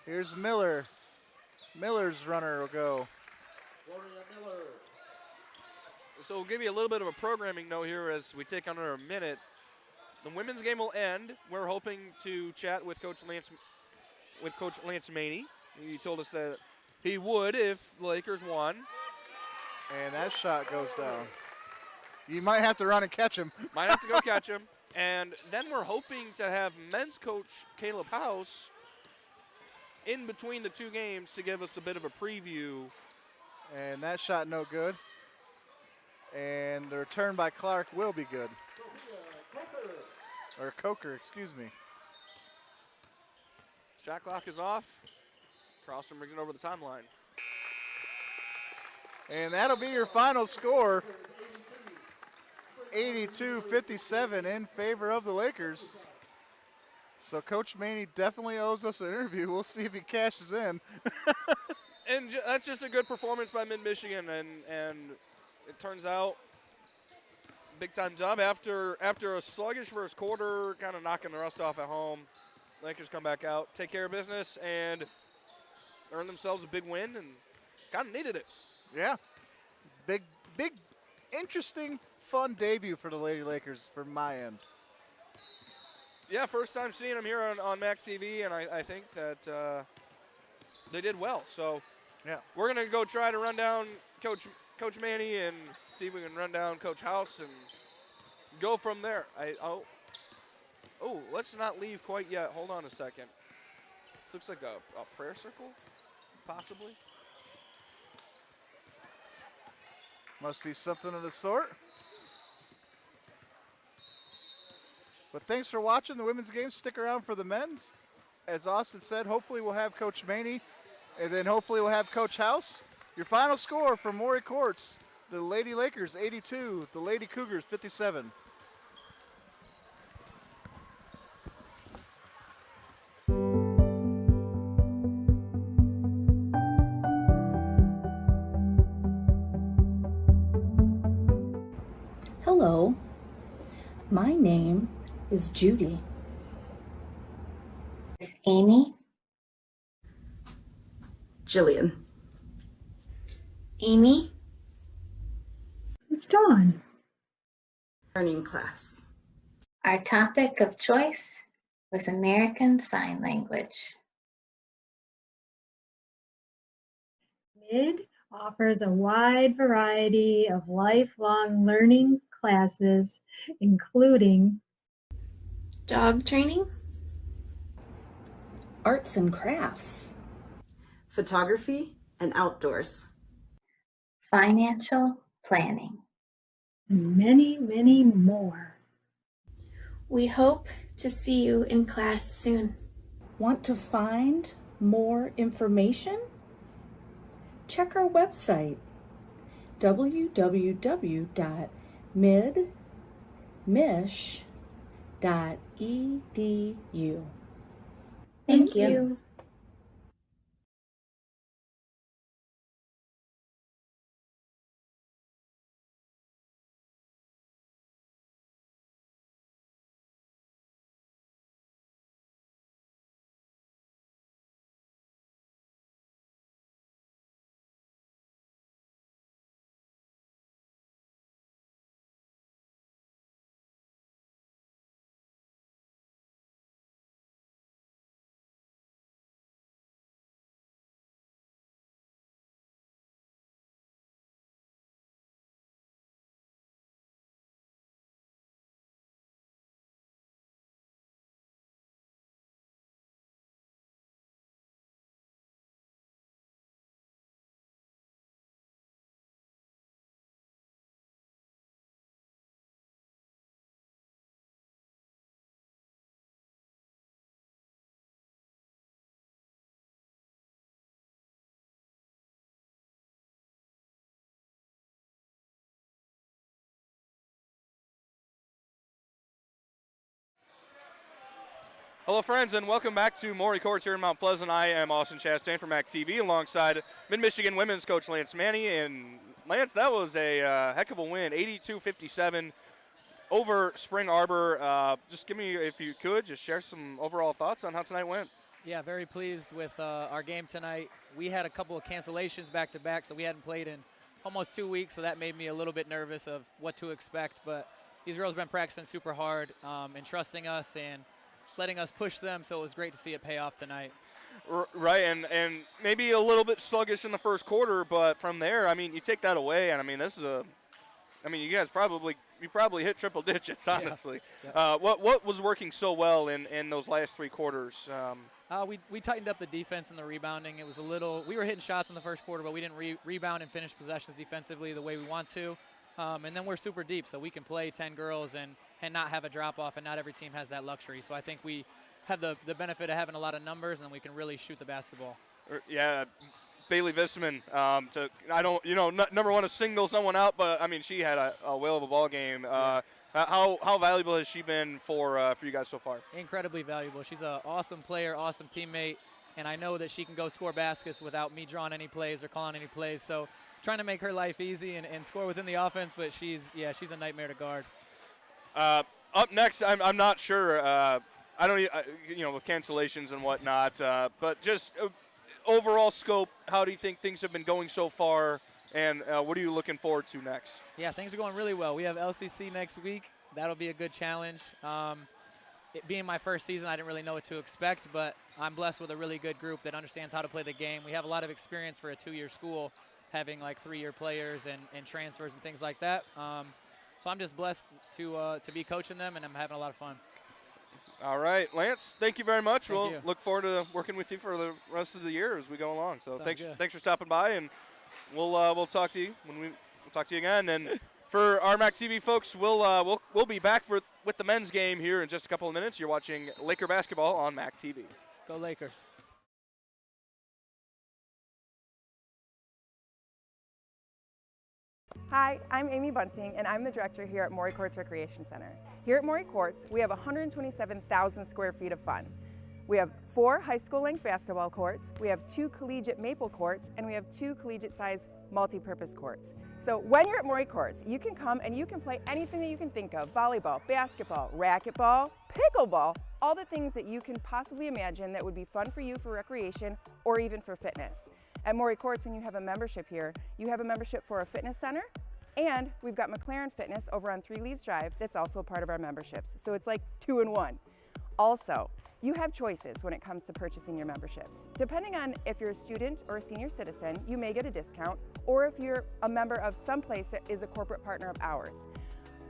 S1: Here's Miller. Miller's runner will go.
S2: Gloria Miller.
S3: So we'll give you a little bit of a programming note here as we take under a minute. The women's game will end. We're hoping to chat with Coach Lance Maney. He told us that he would if the Lakers won.
S1: And that shot goes down. You might have to run and catch him.
S3: Might have to go catch him. And then we're hoping to have men's coach Caleb House in between the two games to give us a bit of a preview.
S1: And that shot no good. And the return by Clark will be good. Or Coker, excuse me.
S3: Shot clock is off. Croston brings it over the timeline.
S1: And that'll be your final score. 82-57 in favor of the Lakers. So Coach Maney definitely owes us an interview. We'll see if he cashes in.
S3: And that's just a good performance by Mid-Michigan, and it turns out big-time job after a sluggish first quarter, kind of knocking the rust off at home. Lakers come back out, take care of business, and earn themselves a big win, and kind of needed it.
S1: Yeah. Big, interesting, fun debut for the Lady Lakers from my end.
S3: Yeah, first time seeing them here on MAC TV, and I think that they did well. So
S1: yeah,
S3: we're going to go try to run down Coach Maney and see if we can run down Coach House and go from there. Let's not leave quite yet. Hold on a second. This looks like a prayer circle, possibly.
S1: Must be something of the sort. But thanks for watching the women's game. Stick around for the men's. As Austin said, hopefully we'll have Coach Maney, and then hopefully we'll have Coach House. Your final score from Maury Courts, the Lady Lakers 82, the Lady Cougars 57.
S8: Hello, my name is Judy.
S9: There's Amy.
S10: Jillian.
S9: Amy.
S11: It's Dawn.
S10: Learning class.
S9: Our topic of choice was American Sign Language.
S11: MID offers a wide variety of lifelong learning classes, including
S6: Dog training,
S8: arts and crafts,
S10: Photography and outdoors.
S9: Financial planning.
S11: and many, many more.
S6: We hope to see you in class soon.
S8: Want to find more information? Check our website, www.midmish.edu.
S9: Thank you.
S3: Hello, friends, and welcome back to Maury Courts here in Mount Pleasant. I am Austin Chastain from MAC TV alongside Mid-Michigan women's coach Lance Maney. And Lance, that was a heck of a win, 82-57 over Spring Arbor. Just give me, if you could, just share some overall thoughts on how tonight went.
S13: Yeah, very pleased with our game tonight. We had a couple of cancellations back-to-back, so we hadn't played in almost 2 weeks, so that made me a little bit nervous of what to expect. But these girls have been practicing super hard and trusting us and letting us push them, so it was great to see it pay off tonight.
S3: Right, and maybe a little bit sluggish in the first quarter, but from there, I mean, you take that away, and I mean, you guys probably you probably hit triple digits, honestly.
S13: Yeah.
S3: What was working so well in those last 3 quarters?
S13: We tightened up the defense and the rebounding. It was we were hitting shots in the first quarter, but we didn't rebound and finish possessions defensively the way we want to. And then we're super deep, so we can play 10 girls and not have a drop-off, and not every team has that luxury. So I think we have the benefit of having a lot of numbers, and we can really shoot the basketball.
S3: Yeah, Bailey Visman, never want to single someone out, but, I mean, she had a whale of a ball game.
S13: Yeah.
S3: How valuable has she been for you guys so far?
S13: Incredibly valuable. She's an awesome player, awesome teammate, and I know that she can go score baskets without me drawing any plays or calling any plays. So trying to make her life easy and score within the offense, but she's a nightmare to guard.
S3: Up next, I'm not sure. I don't, with cancellations and whatnot, but just overall scope, how do you think things have been going so far, and what are you looking forward to next?
S13: Yeah, things are going really well. We have LCC next week. That'll be a good challenge. It being my first season, I didn't really know what to expect, but I'm blessed with a really good group that understands how to play the game. We have a lot of experience for a 2-year school, having like 3-year players and transfers and things like that. So I'm just blessed to be coaching them, and I'm having a lot of fun.
S3: All right, Lance, thank you very much.
S13: Thank
S3: we'll
S13: you.
S3: look forward to working with you for the rest of the year as we go along. So
S13: Sounds good.
S3: thanks for stopping by, and we'll talk to you we'll talk to you again. And for our MAC TV folks, we'll be back with the men's game here in just a couple of minutes. You're watching Laker basketball on MAC TV.
S13: Go Lakers.
S12: Hi, I'm Amy Bunting, and I'm the director here at Maury Courts Recreation Center. Here at Maury Courts, we have 127,000 square feet of fun. We have 4 high school length basketball courts, we have 2 collegiate maple courts, and we have 2 collegiate size multi-purpose courts. So when you're at Maury Courts, you can come and you can play anything that you can think of: volleyball, basketball, racquetball, pickleball, all the things that you can possibly imagine that would be fun for you for recreation or even for fitness. At Maury Courts, when you have a membership here, you have a membership for a fitness center, and we've got McLaren Fitness over on 3 Leaves Drive that's also a part of our memberships. So it's like 2 in 1. Also, you have choices when it comes to purchasing your memberships. Depending on if you're a student or a senior citizen, you may get a discount, or if you're a member of some place that is a corporate partner of ours.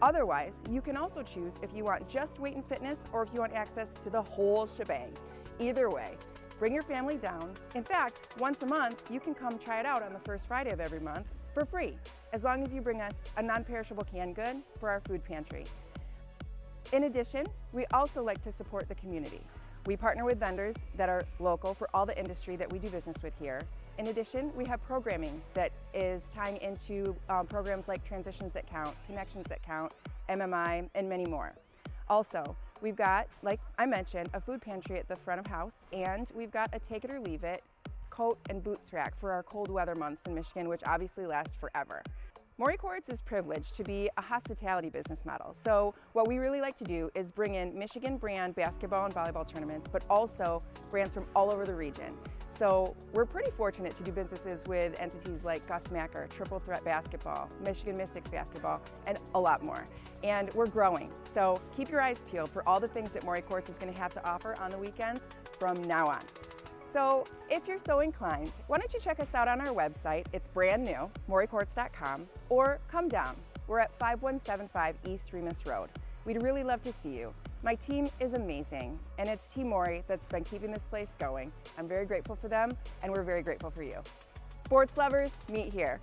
S12: Otherwise, you can also choose if you want just weight and fitness or if you want access to the whole shebang. Either way, bring your family down. In fact, once a month, you can come try it out on the first Friday of every month for free, as long as you bring us a non-perishable canned good for our food pantry. In addition, we also like to support the community. We partner with vendors that are local for all the industry that we do business with here. In addition, we have programming that is tying into programs like Transitions That Count, Connections That Count, MMI, and many more. Also, we've got, like I mentioned, a food pantry at the front of house, and we've got a take it or leave it coat and boots rack for our cold weather months in Michigan, which obviously last forever. Maury Courts is privileged to be a hospitality business model. So what we really like to do is bring in Michigan brand basketball and volleyball tournaments, but also brands from all over the region. So we're pretty fortunate to do businesses with entities like Gus Macker, Triple Threat Basketball, Michigan Mystics Basketball, and a lot more. And we're growing. So keep your eyes peeled for all the things that Maury Courts is going to have to offer on the weekends from now on. So if you're so inclined, why don't you check us out on our website? It's brand new, maurycourts.com, or come down. We're at 5175 East Remus Road. We'd really love to see you. My team is amazing, and it's Team Maury that's been keeping this place going. I'm very grateful for them, and we're very grateful for you. Sports lovers, meet here.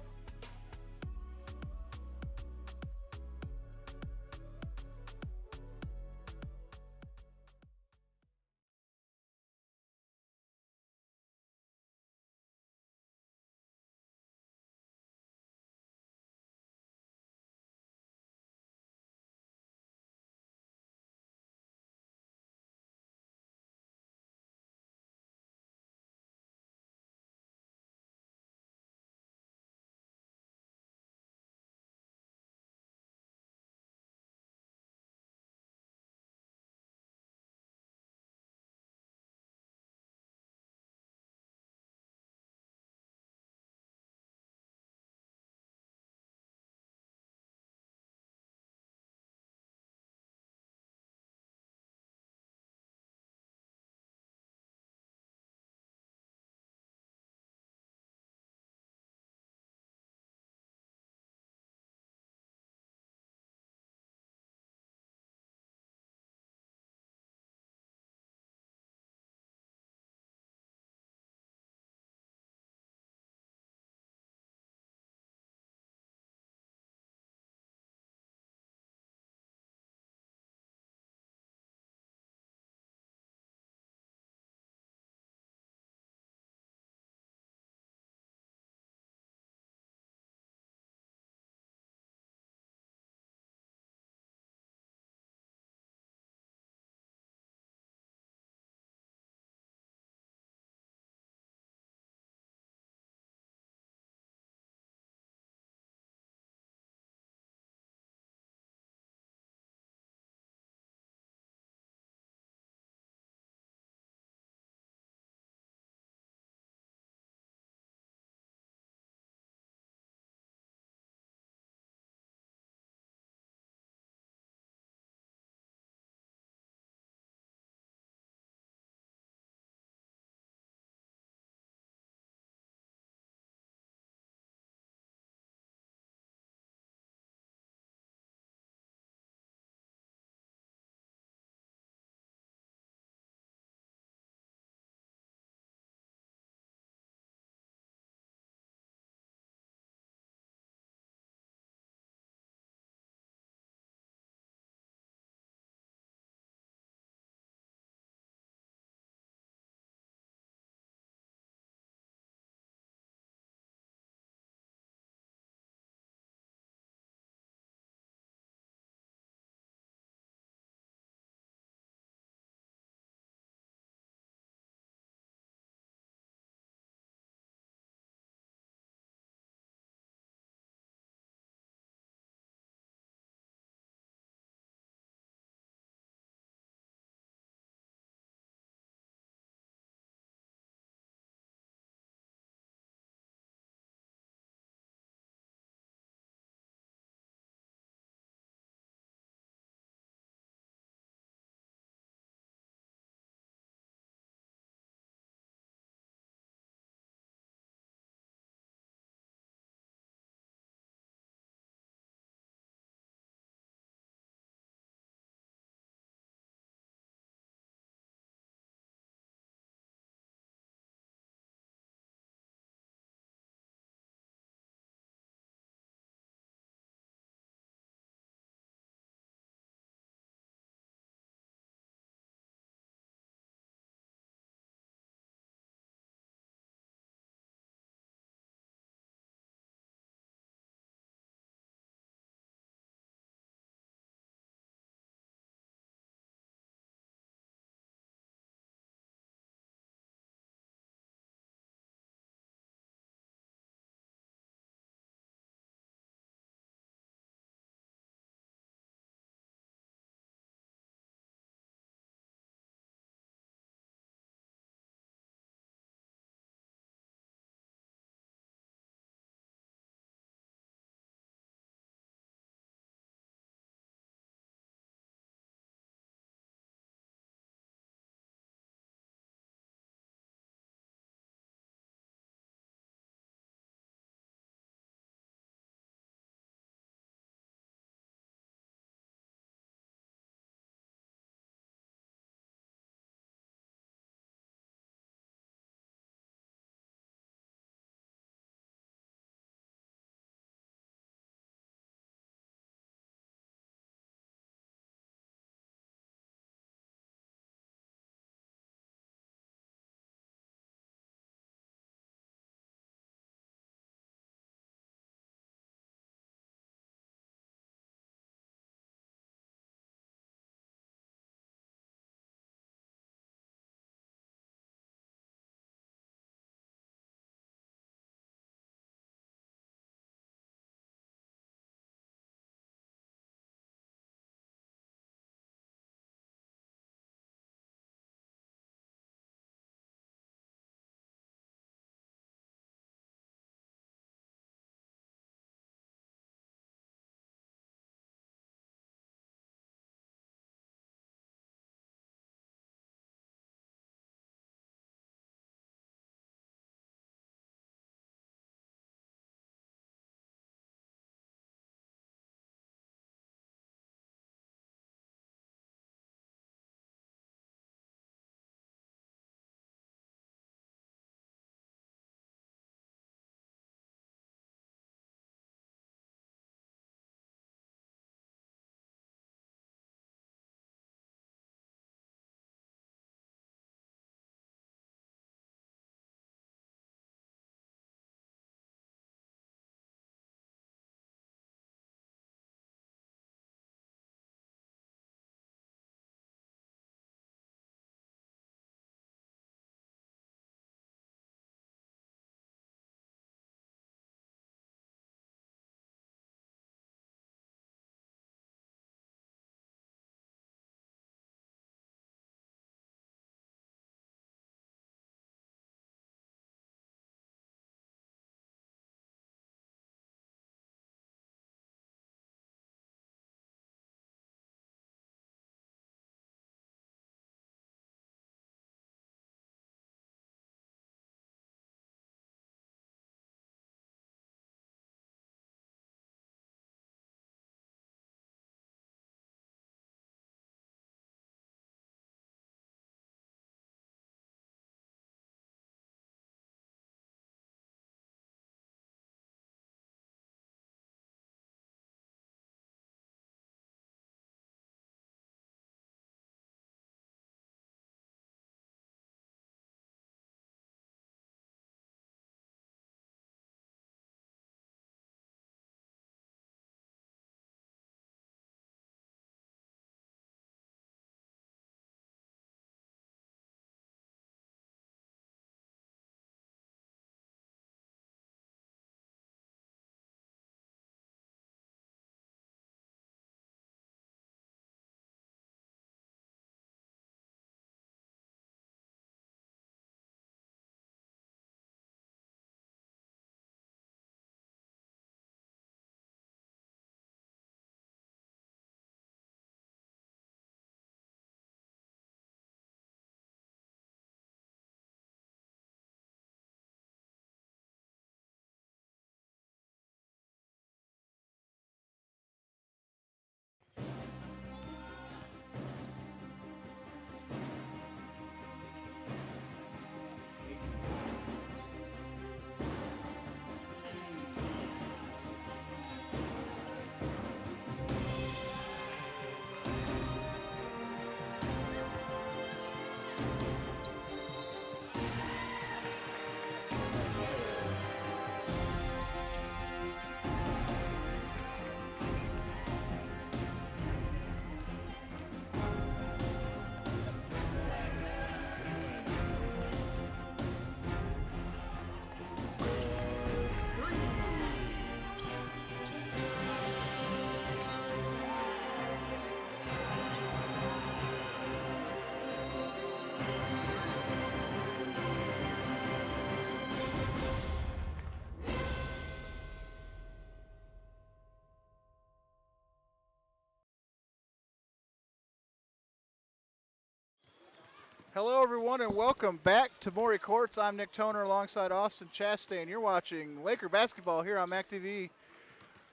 S1: Hello, everyone, and welcome back to Maury Courts. I'm Nick Toner alongside Austin Chastain. You're watching Laker basketball here on MAC TV.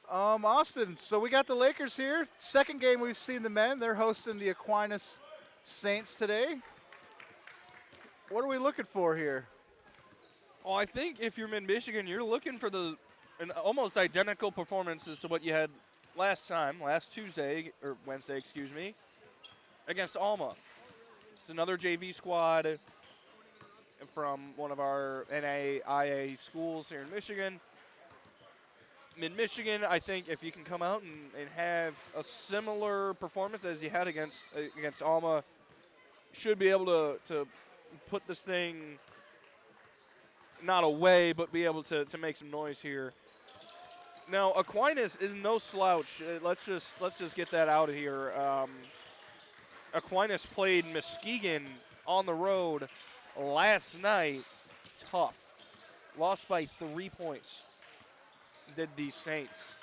S1: Austin, so we got the Lakers here. Second game we've seen the men. They're hosting the Aquinas Saints today. What are we looking for here?
S3: Well, I think if you're Mid-Michigan, you're looking for an almost identical performances to what you had last Tuesday, or Wednesday, excuse me, against Alma. It's another JV squad from one of our NAIA schools here in Michigan. Mid-Michigan, I think if you can come out and have a similar performance as you had against Alma, should be able to put this thing not away, but be able to make some noise here. Now, Aquinas is no slouch. Let's just get that out of here. Aquinas played Muskegon on the road last night. Tough. Lost by 3 points. Did the Saints.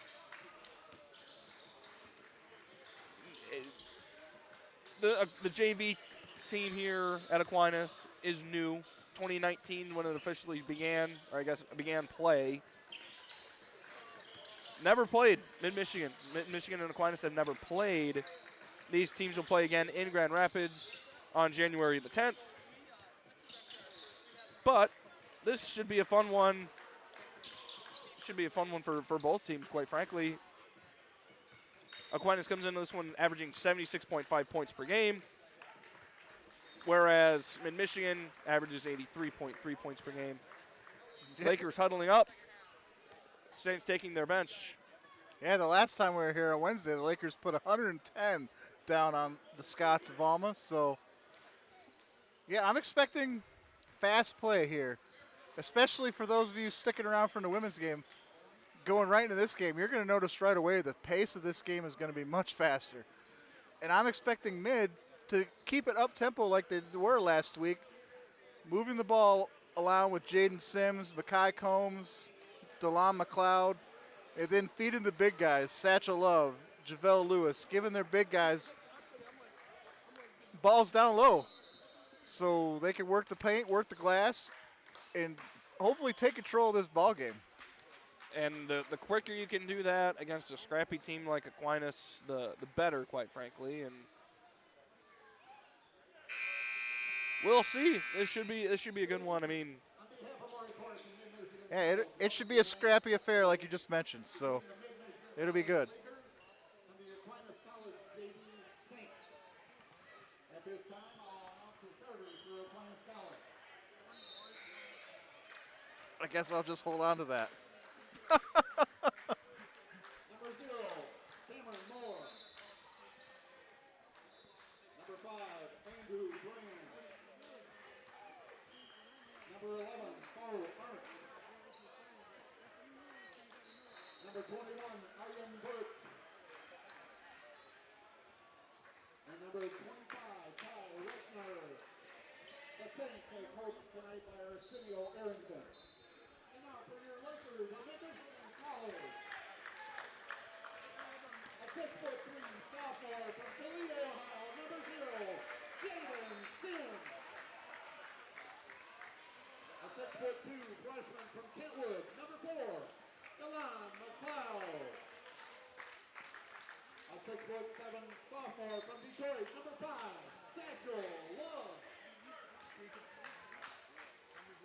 S3: The JV team here at Aquinas is new. 2019 when it officially began, or I guess began play. Never played Mid-Michigan. Mid-Michigan and Aquinas have never played. These teams will play again in Grand Rapids on January the 10th. But this should be a fun one. Should be a fun one for both teams, quite frankly. Aquinas comes into this one averaging 76.5 points per game, whereas Mid-Michigan averages 83.3 points per game. Lakers huddling up. Saints taking their bench.
S1: Yeah, the last time we were here on Wednesday, the Lakers put 110 down on the Scots of Alma. So, yeah, I'm expecting fast play here, especially for those of you sticking around from the women's game. Going right into this game, you're going to notice right away the pace of this game is going to be much faster. And I'm expecting Mid to keep it up-tempo like they were last week, moving the ball along with Jaden Sims, Makai Combs, DeLon McLeod, and then feeding the big guys, Satchel Love, JaVale Lewis, giving their big guys balls down low so they can work the paint, work the glass, and hopefully take control of this ball game.
S3: And the quicker you can do that against a scrappy team like Aquinas, the better, quite frankly. And we'll see. This should be a good one. I mean,
S1: yeah, it should be a scrappy affair like you just mentioned. So it'll be good. I guess I'll just hold on to that.
S2: Number 0, Cameron Moore. Number 5, Andrew Graham. Number 11, Bo Arndt. Number 21, Arjen Burke. And number 25, Ty Rickner. The Saints are coached tonight by Arsenio Arrington. And now for your Lakers of Mid-Michigan College. A 6'3" sophomore from Toledo, Ohio, number 0, Jaden Sims. A 6'2" freshman from Kentwood, number 4, DeLon McLeod. A 6'7" sophomore from Detroit, number 5, Satchel Love.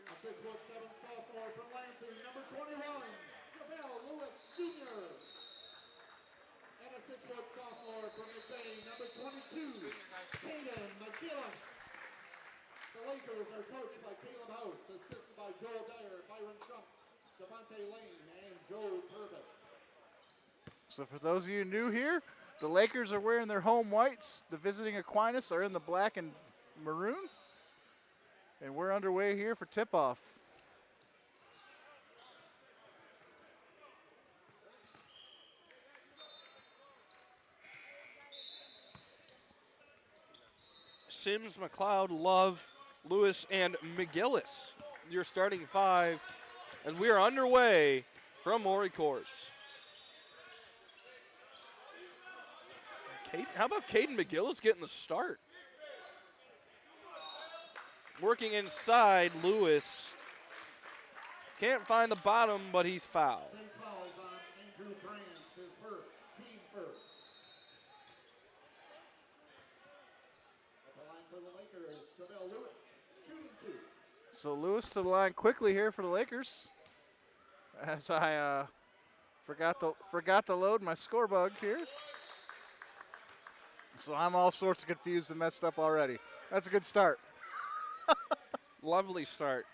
S2: A 6'7" sophomore from Lansing, number 21, JaVale Lewis Jr. And a 6' sophomore from McBain, number 22, Caden McGillis. The Lakers are coached by Caleb House, assisted by Joel Dyer, Byron Trump, Devontae Lane, and Joe Purvis.
S1: So for those of you new here, the Lakers are wearing their home whites. The visiting Aquinas are in the black and maroon. And we're underway here for tip-off.
S3: Sims, McLeod, Love, Lewis, and McGillis, your starting 5, as we are underway from Maury Courts. How about Caden McGillis getting the start? Working inside, Lewis can't find the bottom, but he's fouled.
S2: 6 fouls on Andrew Brands, his first, team first. At the line for the Lakers, Javale Lewis, shooting 2.
S1: So Lewis to the line quickly here for the Lakers. As I forgot to load my score bug here. So I'm all sorts of confused and messed up already. That's a good start.
S3: Lovely start.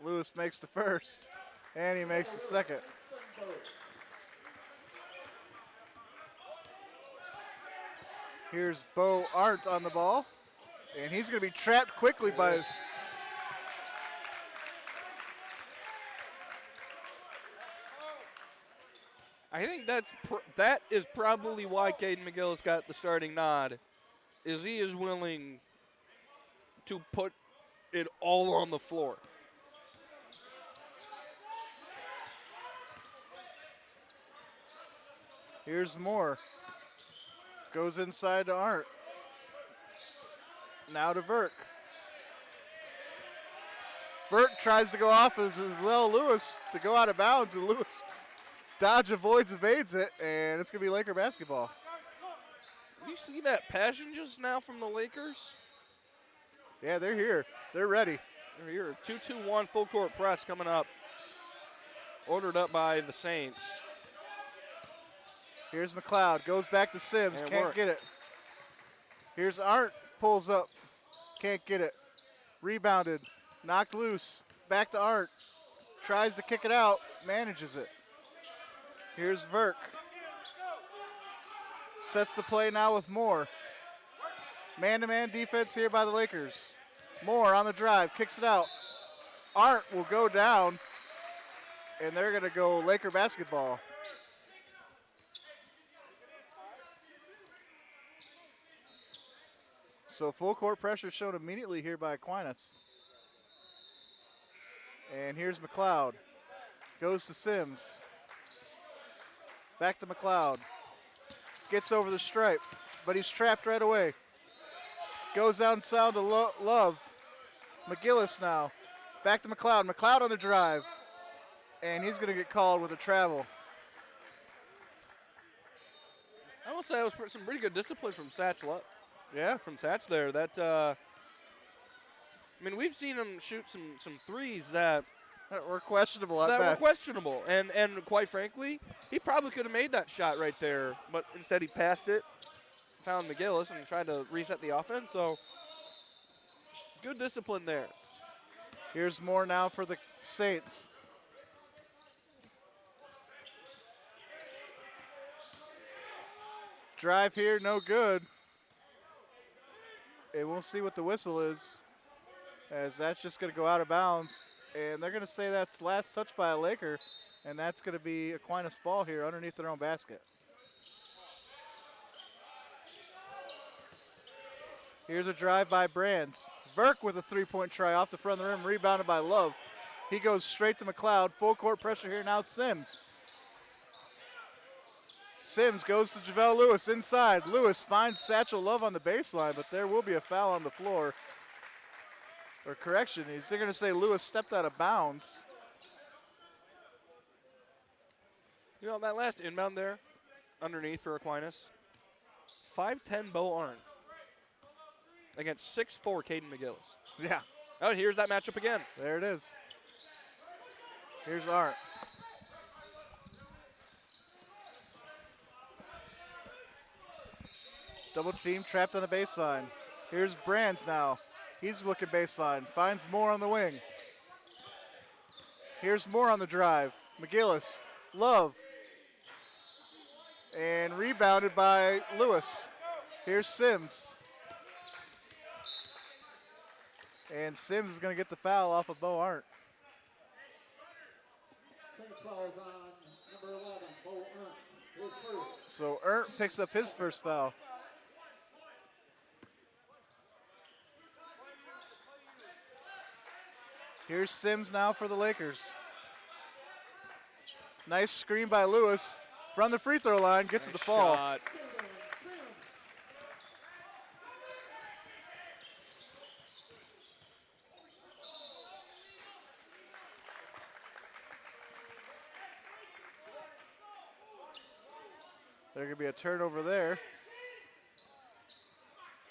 S1: Lewis makes the first, and he makes the second. Here's Bo Arndt on the ball, and he's going to be trapped quickly by his.
S3: I think that is probably why Caden McGillis got the starting nod, is he is willing to put it all on the floor.
S1: Here's Moore. Goes inside to Arndt. Now to Verk. Verk tries to go off as well Lewis to go out of bounds, and Lewis dodge, avoids, evades it, and it's going to be Laker basketball.
S3: You see that passion just now from the Lakers?
S1: Yeah, they're here. They're ready.
S3: They're here. 2-2-1 full court press coming up. Ordered up by the Saints.
S1: Here's McLeod. Goes back to Sims.
S3: And
S1: Can't get it. Here's Arndt. Pulls up. Can't get it. Rebounded. Knocked loose. Back to Arndt. Tries to kick it out. Manages it. Here's Verk. Sets the play now with Moore. Man-to-man defense here by the Lakers. Moore on the drive. Kicks it out. Arndt will go down. And they're going to go Laker basketball. So full court pressure shown immediately here by Aquinas. And here's McLeod. Goes to Sims. Back to McLeod. Gets over the stripe, but he's trapped right away. Goes down sound to Love. McGillis now. Back to McLeod. McLeod on the drive. And he's going to get called with a travel.
S3: I will say that was some pretty good discipline from Satchel.
S1: Yeah.
S3: From Satch there. That, I mean, we've seen him shoot some threes that
S1: were questionable at
S3: best.
S1: That were
S3: questionable. And quite frankly, he probably could have made that shot right there, but instead he passed it, found McGillis, and tried to reset the offense. So good discipline there.
S1: Here's Moore now for the Saints. Drive here, no good. And we'll see what the whistle is, as that's just going to go out of bounds. And they're going to say that's last touch by a Laker, and that's going to be Aquinas ball here underneath their own basket. Here's a drive by Brands. Verk with a three-point try off the front of the rim, rebounded by Love. He goes straight to McLeod. Full court pressure here now, Sims. Sims goes to JaVale Lewis inside. Lewis finds Satchel Love on the baseline, but there will be a foul on the floor. Or correction, they're going to say Lewis stepped out of bounds.
S3: You know, that last inbound there, underneath for Aquinas, 5'10" Bo Arndt against 6'4" Caden McGillis.
S1: Yeah.
S3: Oh, here's that matchup again.
S1: There it is. Here's Arndt. Double team, trapped on the baseline. Here's Brands now. He's looking baseline. Finds Moore on the wing. Here's Moore on the drive. McGillis. Love. And rebounded by Lewis. Here's Sims. And Sims is going to get the foul off of Bo Arndt.
S2: 6 fouls on number 11, Bo Arndt, his first.
S1: So Arndt picks up his first foul. Here's Sims now for the Lakers. Nice screen by Lewis. From the free throw line, gets to the fall. There's going to be a turnover there.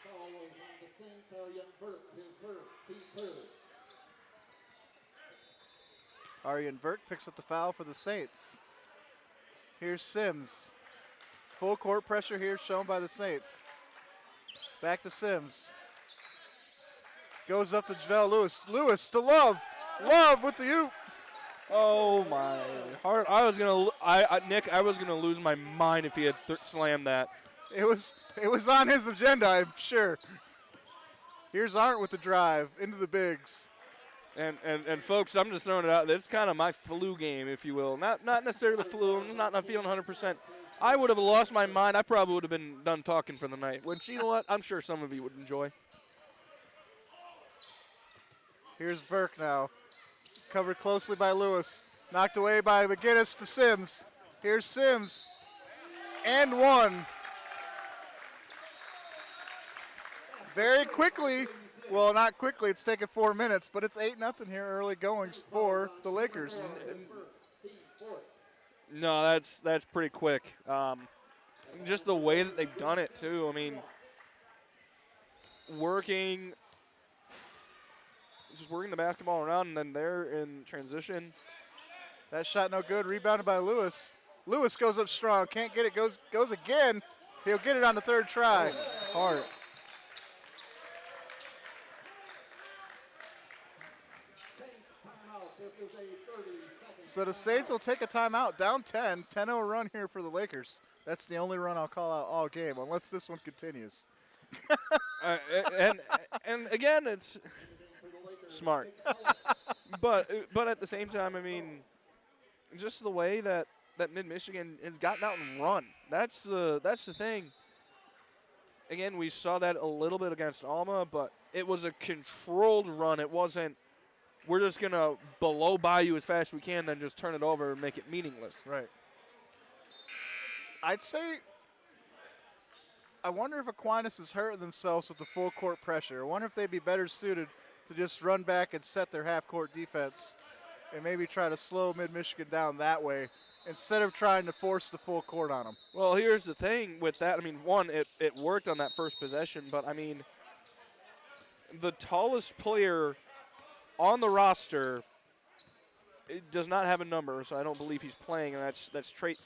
S2: Foul on the Saints, Aryan Burke, his third, team third.
S1: Aryan Vert picks up the foul for the Saints. Here's Sims. Full court pressure here shown by the Saints. Back to Sims. Goes up to JaVale Lewis. Lewis to Love. Love with the oop.
S3: Oh my heart! Nick, I was gonna lose my mind if he had slammed that.
S1: It was on his agenda, I'm sure. Here's Arndt with the drive into the bigs.
S3: And folks, I'm just throwing it out. It's kind of my flu game, if you will. Not necessarily the flu. I'm not feeling 100%. I would have lost my mind. I probably would have been done talking for the night. Which, you know what? I'm sure some of you would enjoy.
S1: Here's Verk now. Covered closely by Lewis. Knocked away by McGinnis to Sims. Here's Sims. And one. Very quickly. Well, not quickly. It's taken 4 minutes, but it's 8-0 here early goings for the Lakers.
S3: No, that's pretty quick. Just the way that they've done it, too. I mean, just working the basketball around, and then they're in transition.
S1: That shot no good. Rebounded by Lewis. Lewis goes up strong. Can't get it. Goes again. He'll get it on the third try.
S3: Hard.
S1: So the Saints will take a timeout, down 10. 10-0 run here for the Lakers. That's the only run I'll call out all game, unless this one continues.
S3: And again, it's smart. but at the same time, I mean, just the way that Mid-Michigan has gotten out and run. That's the thing. Again, we saw that a little bit against Alma, but it was a controlled run. It wasn't, we're just going to blow by you as fast as we can, then just turn it over and make it meaningless.
S1: Right. I'd say, I wonder if Aquinas is hurting themselves with the full court pressure. I wonder if they'd be better suited to just run back and set their half-court defense and maybe try to slow Mid-Michigan down that way instead of trying to force the full court on them.
S3: Well, here's the thing with that. I mean, one, it worked on that first possession, but, I mean, the tallest player on the roster does not have a number, so I don't believe he's playing, and that's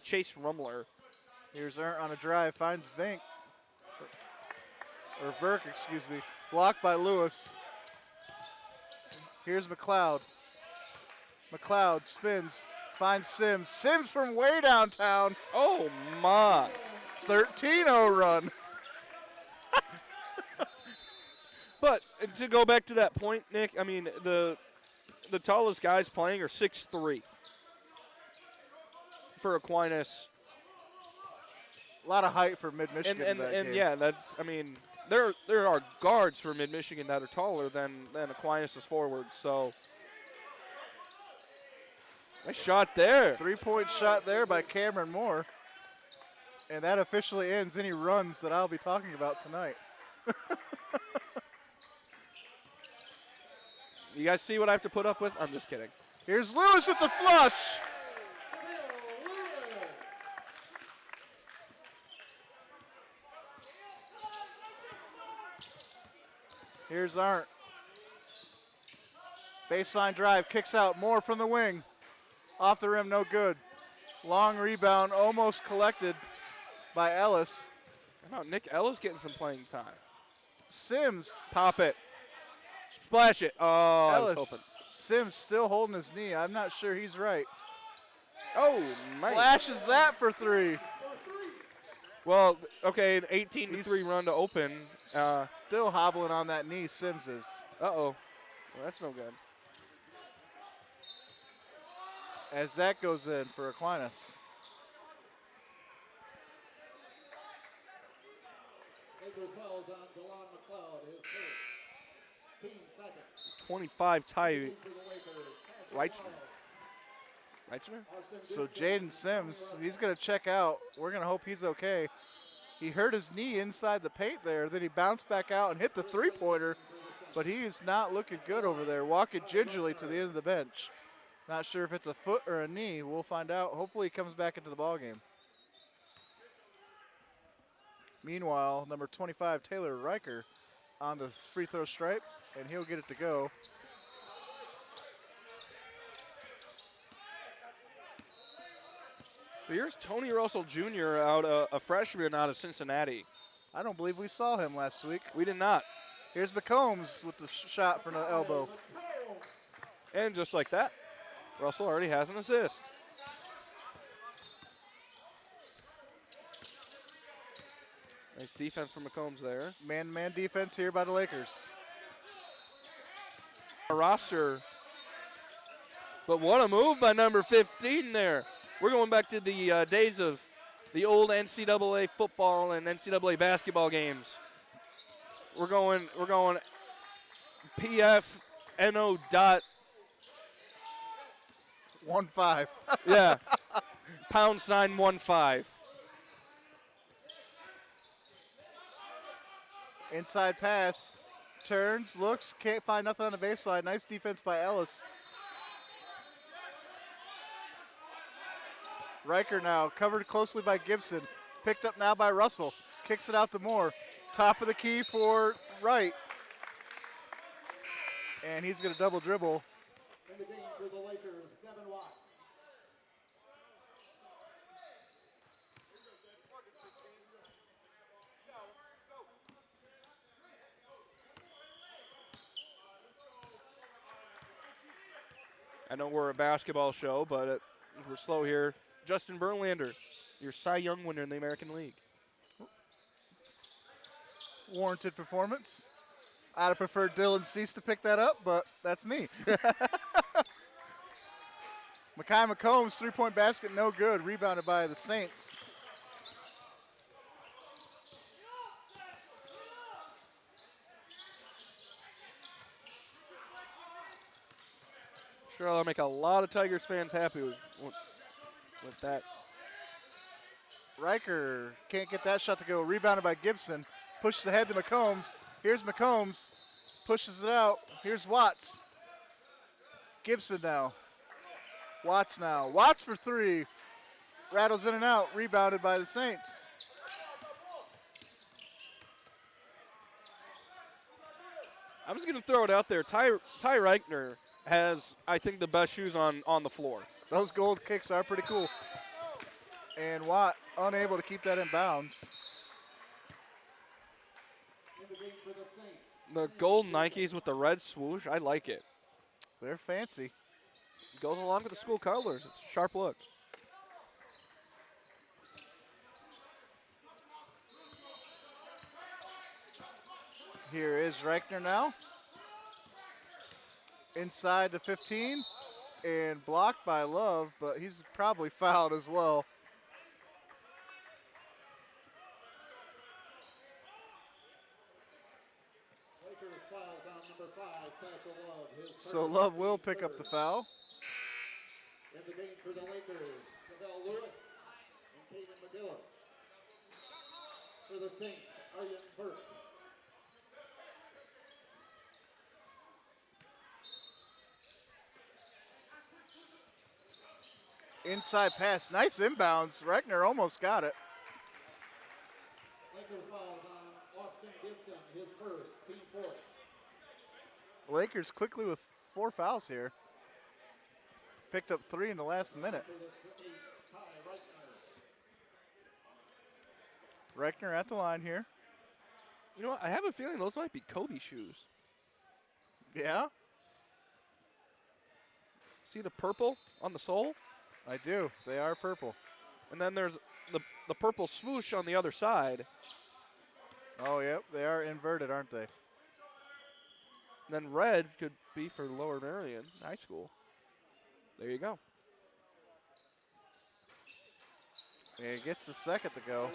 S3: Chase Rumler.
S1: Here's Ernst on a drive, finds Vink. Or Verk, excuse me. Blocked by Lewis. Here's McLeod. McLeod spins, finds Sims. Sims from way downtown.
S3: Oh, my.
S1: 13-0 run.
S3: But to go back to that point, Nick, I mean, the tallest guys playing are 6'3". For Aquinas.
S1: A lot of height for Mid-Michigan in that game.
S3: Yeah, that's, I mean, there are guards for Mid-Michigan that are taller than Aquinas' forwards, so. Nice shot there.
S1: 3-point shot there by Cameron Moore. And that officially ends any runs that I'll be talking about tonight.
S3: You guys see what I have to put up with? I'm just kidding.
S1: Here's Lewis with the flush. Here's Arndt. Baseline drive, kicks out. Moore from the wing. Off the rim, no good. Long rebound, almost collected by Ellis.
S3: How about Nick Ellis getting some playing time?
S1: Sims.
S3: Pop it. Splash it. Oh,
S1: Ellis.
S3: I was hoping.
S1: Sims still holding his knee. I'm not sure he's right.
S3: Oh, man.
S1: Splashes that for three.
S3: Well, okay, an 18-3 run to open.
S1: Still hobbling on that knee, Sims is.
S3: Uh-oh. Well, that's no good.
S1: As that goes in for Aquinas.
S3: 25 Ty Reichner.
S1: So Jaden Sims, he's going to check out. We're going to hope he's okay. He hurt his knee inside the paint there. Then he bounced back out and hit the three-pointer. But he's not looking good over there. Walking gingerly to the end of the bench. Not sure if it's a foot or a knee. We'll find out. Hopefully he comes back into the ballgame. Meanwhile, number 25, Taylor Riker, on the free throw stripe, and he'll get it to go.
S3: So here's Tony Russell Jr., a freshman out of Cincinnati.
S1: I don't believe we saw him last week.
S3: We did not.
S1: Here's McCombs with the shot from the elbow.
S3: And just like that, Russell already has an assist. Nice defense from McCombs there.
S1: Man-to-man defense here by the Lakers.
S3: A roster. But what a move by number 15 there. We're going back to the days of the old NCAA football and NCAA basketball games. We're going PFNO dot
S1: 1-5.
S3: Yeah. #15.
S1: Inside pass. Turns, looks, can't find nothing on the baseline. Nice defense by Ellis. Riker now covered closely by Gibson. Picked up now by Russell. Kicks it out to Moore. Top of the key for Wright. And he's going to double dribble.
S2: In the game for the Lakers, 7 Watts.
S3: I know we're a basketball show, but we're slow here. Justin Verlander, your Cy Young winner in the American League.
S1: Warranted performance. I'd have preferred Dylan Cease to pick that up, but that's me. Mekhi McCombs, three-point basket, no good. Rebounded by the Saints.
S3: Sure, I'll make a lot of Tigers fans happy with that.
S1: Riker can't get that shot to go. Rebounded by Gibson. Pushes ahead to McCombs. Here's McCombs. Pushes it out. Here's Watts. Gibson now. Watts now. Watts for three. Rattles in and out. Rebounded by the Saints.
S3: I'm just going to throw it out there. Ty Reichner has, I think, the best shoes on the floor.
S1: Those gold kicks are pretty cool. And Watt unable to keep that in bounds.
S3: The gold Nikes with the red swoosh, I like it.
S1: They're fancy.
S3: Goes along with the school colors. It's a sharp look.
S1: Here is Reichner now. Inside the 15 and blocked by Love, but he's probably fouled as well.
S2: Lakers fouls on number 5, Sasha Love.
S1: So Love will pick up the foul.
S2: In the game for the Lakers, Cavell Lewis and Caden McGillis. For the Saints, Arjen Burke.
S1: Inside pass, nice inbounds. Reichner almost got it.
S2: Lakers fouls on Austin Gibson, his first, team fourth.
S1: Lakers quickly with 4 fouls here. Picked up 3 in the last minute. Reichner at the line here.
S3: You know what? I have a feeling those might be Kobe shoes.
S1: Yeah?
S3: See the purple on the sole?
S1: I do. They are purple.
S3: And then there's the purple swoosh on the other side.
S1: Oh, yep. They are inverted, aren't they?
S3: And then red could be for Lower Merion High School. There you go.
S1: And he gets the second to go.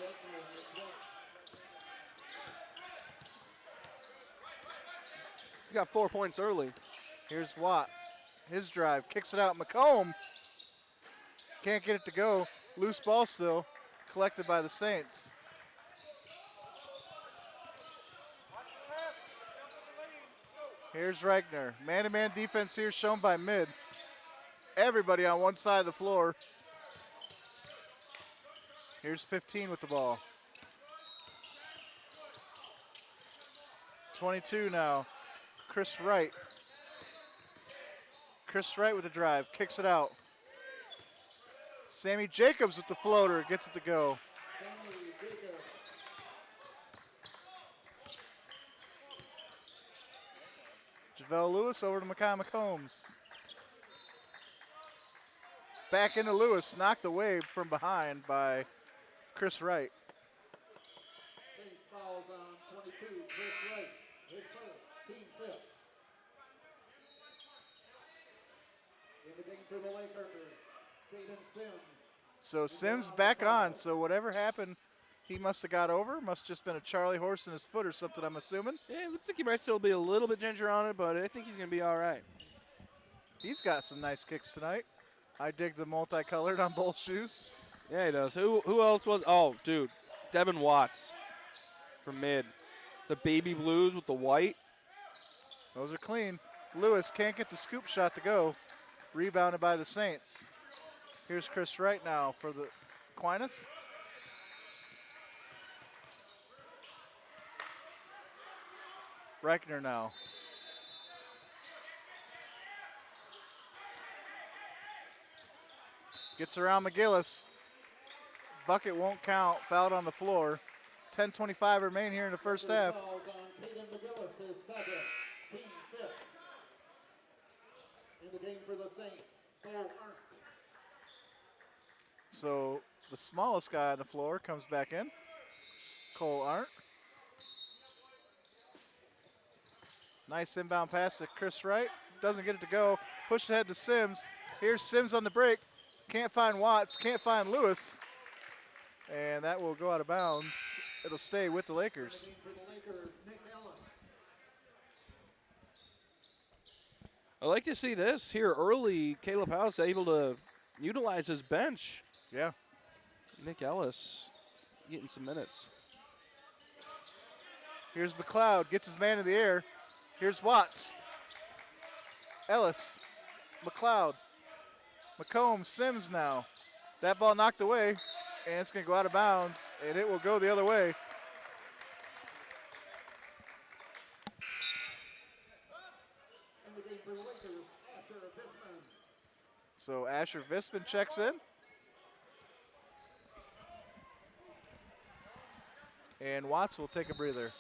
S3: He's got 4 points early.
S1: Here's Watt. His drive. Kicks it out. McComb. Can't get it to go. Loose ball still. Collected by the Saints. Here's Reichner. Man-to-man defense here shown by Mid. Everybody on one side of the floor. Here's 15 with the ball. 22 now. Chris Wright. Chris Wright with the drive, kicks it out. Sammy Jacobs with the floater, gets it to go. JaVale Lewis over to Makai McCombs. Back into Lewis, knocked away from behind by Chris Wright.
S2: Saints fouls on 22, Chris Wright, his first, team fifth. In the game for the Lakers, Jaden Sims.
S1: So Sims back on, so whatever happened, he must have got over. Must just been a Charlie horse in his foot or something, I'm assuming.
S3: Yeah, it looks like he might still be a little bit ginger on it, but I think he's going to be all right.
S1: He's got some nice kicks tonight. I dig the multicolored on both shoes.
S3: Yeah, he does. Who else was? Oh, dude, Devin Watts from mid. The baby blues with the white.
S1: Those are clean. Lewis can't get the scoop shot to go. Rebounded by the Saints. Here's Chris Wright now for the Aquinas. Reichner now. Gets around McGillis. Bucket won't count. Fouled on the floor. 10:25 remain here in the first half.
S2: Fouls on Caden McGillis, his second, team fifth. In the game for the Saints, Cole Arndt.
S1: So the smallest guy on the floor comes back in. Cole Arndt. Nice inbound pass to Chris Wright. Doesn't get it to go. Pushed ahead to Sims. Here's Sims on the break. Can't find Watts, can't find Lewis. And that will go out of bounds. It'll stay with the Lakers.
S2: For the Lakers, Nick Ellis.
S3: I like to see this here early. Caleb House able to utilize his bench.
S1: Yeah.
S3: Nick Ellis getting some minutes.
S1: Here's McLeod, gets his man in the air. Here's Watts. Ellis, McLeod, McComb, Sims now. That ball knocked away, and it's going to go out of bounds, and it will go the other way.
S2: In the game for the Lakers, Asher Visman.
S1: So Asher Visman checks in. And Watts will take a breather.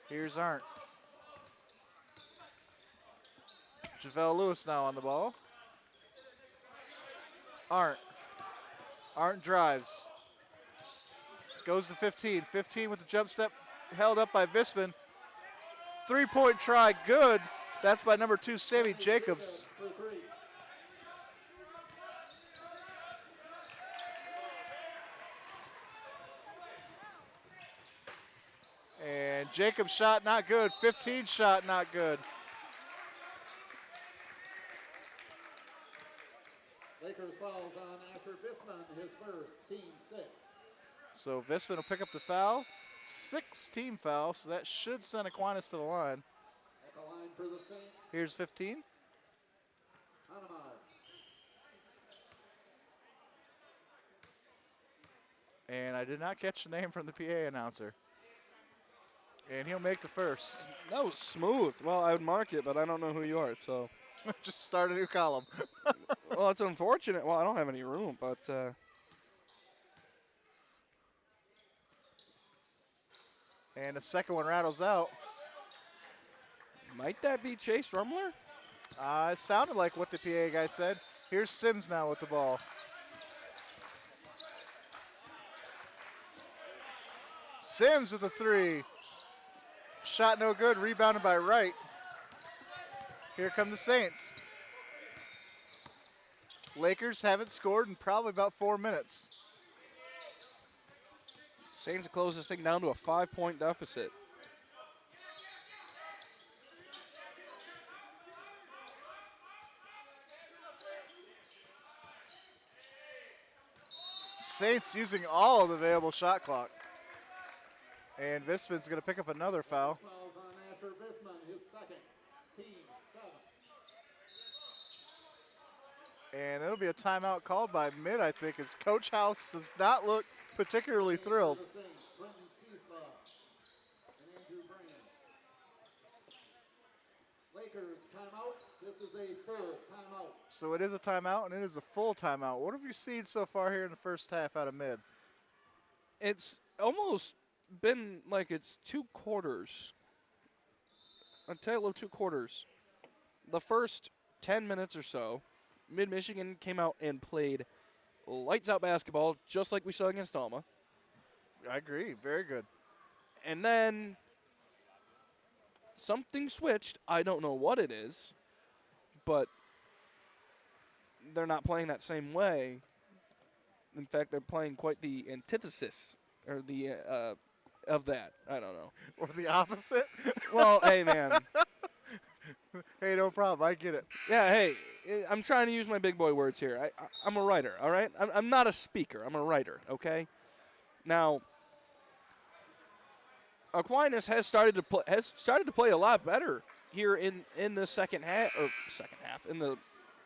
S1: Here's Arndt. JaVale Lewis now on the ball. Arndt. Arndt drives. Goes to 15. 15 with the jump step held up by Visman. Three-point try, good. That's by number 2, Sammy Jacobs.
S2: For three.
S1: And Jacobs' shot not good. 15 shot not good.
S2: Lakers fouls on Asher Visman, his first, team sixth.
S1: So Visman will pick up the foul. 6 team fouls, so that should send Aquinas to the line.
S2: At the line for the Saints,
S1: Here's 15.
S2: Hanamar.
S1: And I did not catch the name from the PA announcer. And he'll make the first.
S3: That was smooth. Well, I would mark it, but I don't know who you are, so.
S1: Just start a new column.
S3: Well, it's unfortunate. Well, I don't have any room, but
S1: and the second one rattles out.
S3: might that be Chase Rumler?
S1: It sounded like what the PA guy said. Here's Sims now with the ball. Sims with a 3. Shot no good, rebounded by Wright. Here come the Saints. Lakers haven't scored in probably about 4 minutes.
S3: Saints close this thing down to a 5-point deficit.
S1: Saints using all of the available shot clock. And Visman's going to pick up another foul.
S2: Fouls on Asher Visman, his second, team seventh.
S1: And it'll be a timeout called by mid, I think, as Coach House does not look particularly thrilled.
S2: For the Saints, Quentin Keesbaugh. Lakers timeout. This is a full timeout.
S1: So it is a timeout, and it is a full timeout. What have you seen so far here in the first half out of mid?
S3: It's almost been like it's 2 quarters. A tale of 2 quarters. The first 10 minutes or so, Mid-Michigan came out and played lights-out basketball, just like we saw against Alma.
S1: I agree. Very good.
S3: And then something switched. I don't know what it is, but they're not playing that same way. In fact, they're playing quite the antithesis or the of that. I don't know.
S1: Or the opposite?
S3: Well, hey, man.
S1: Hey, no problem. I get it.
S3: Yeah, hey, I'm trying to use my big boy words here. I'm a writer, all right? I'm not a speaker. I'm a writer, okay? Now, Aquinas has started to play a lot better here in the second half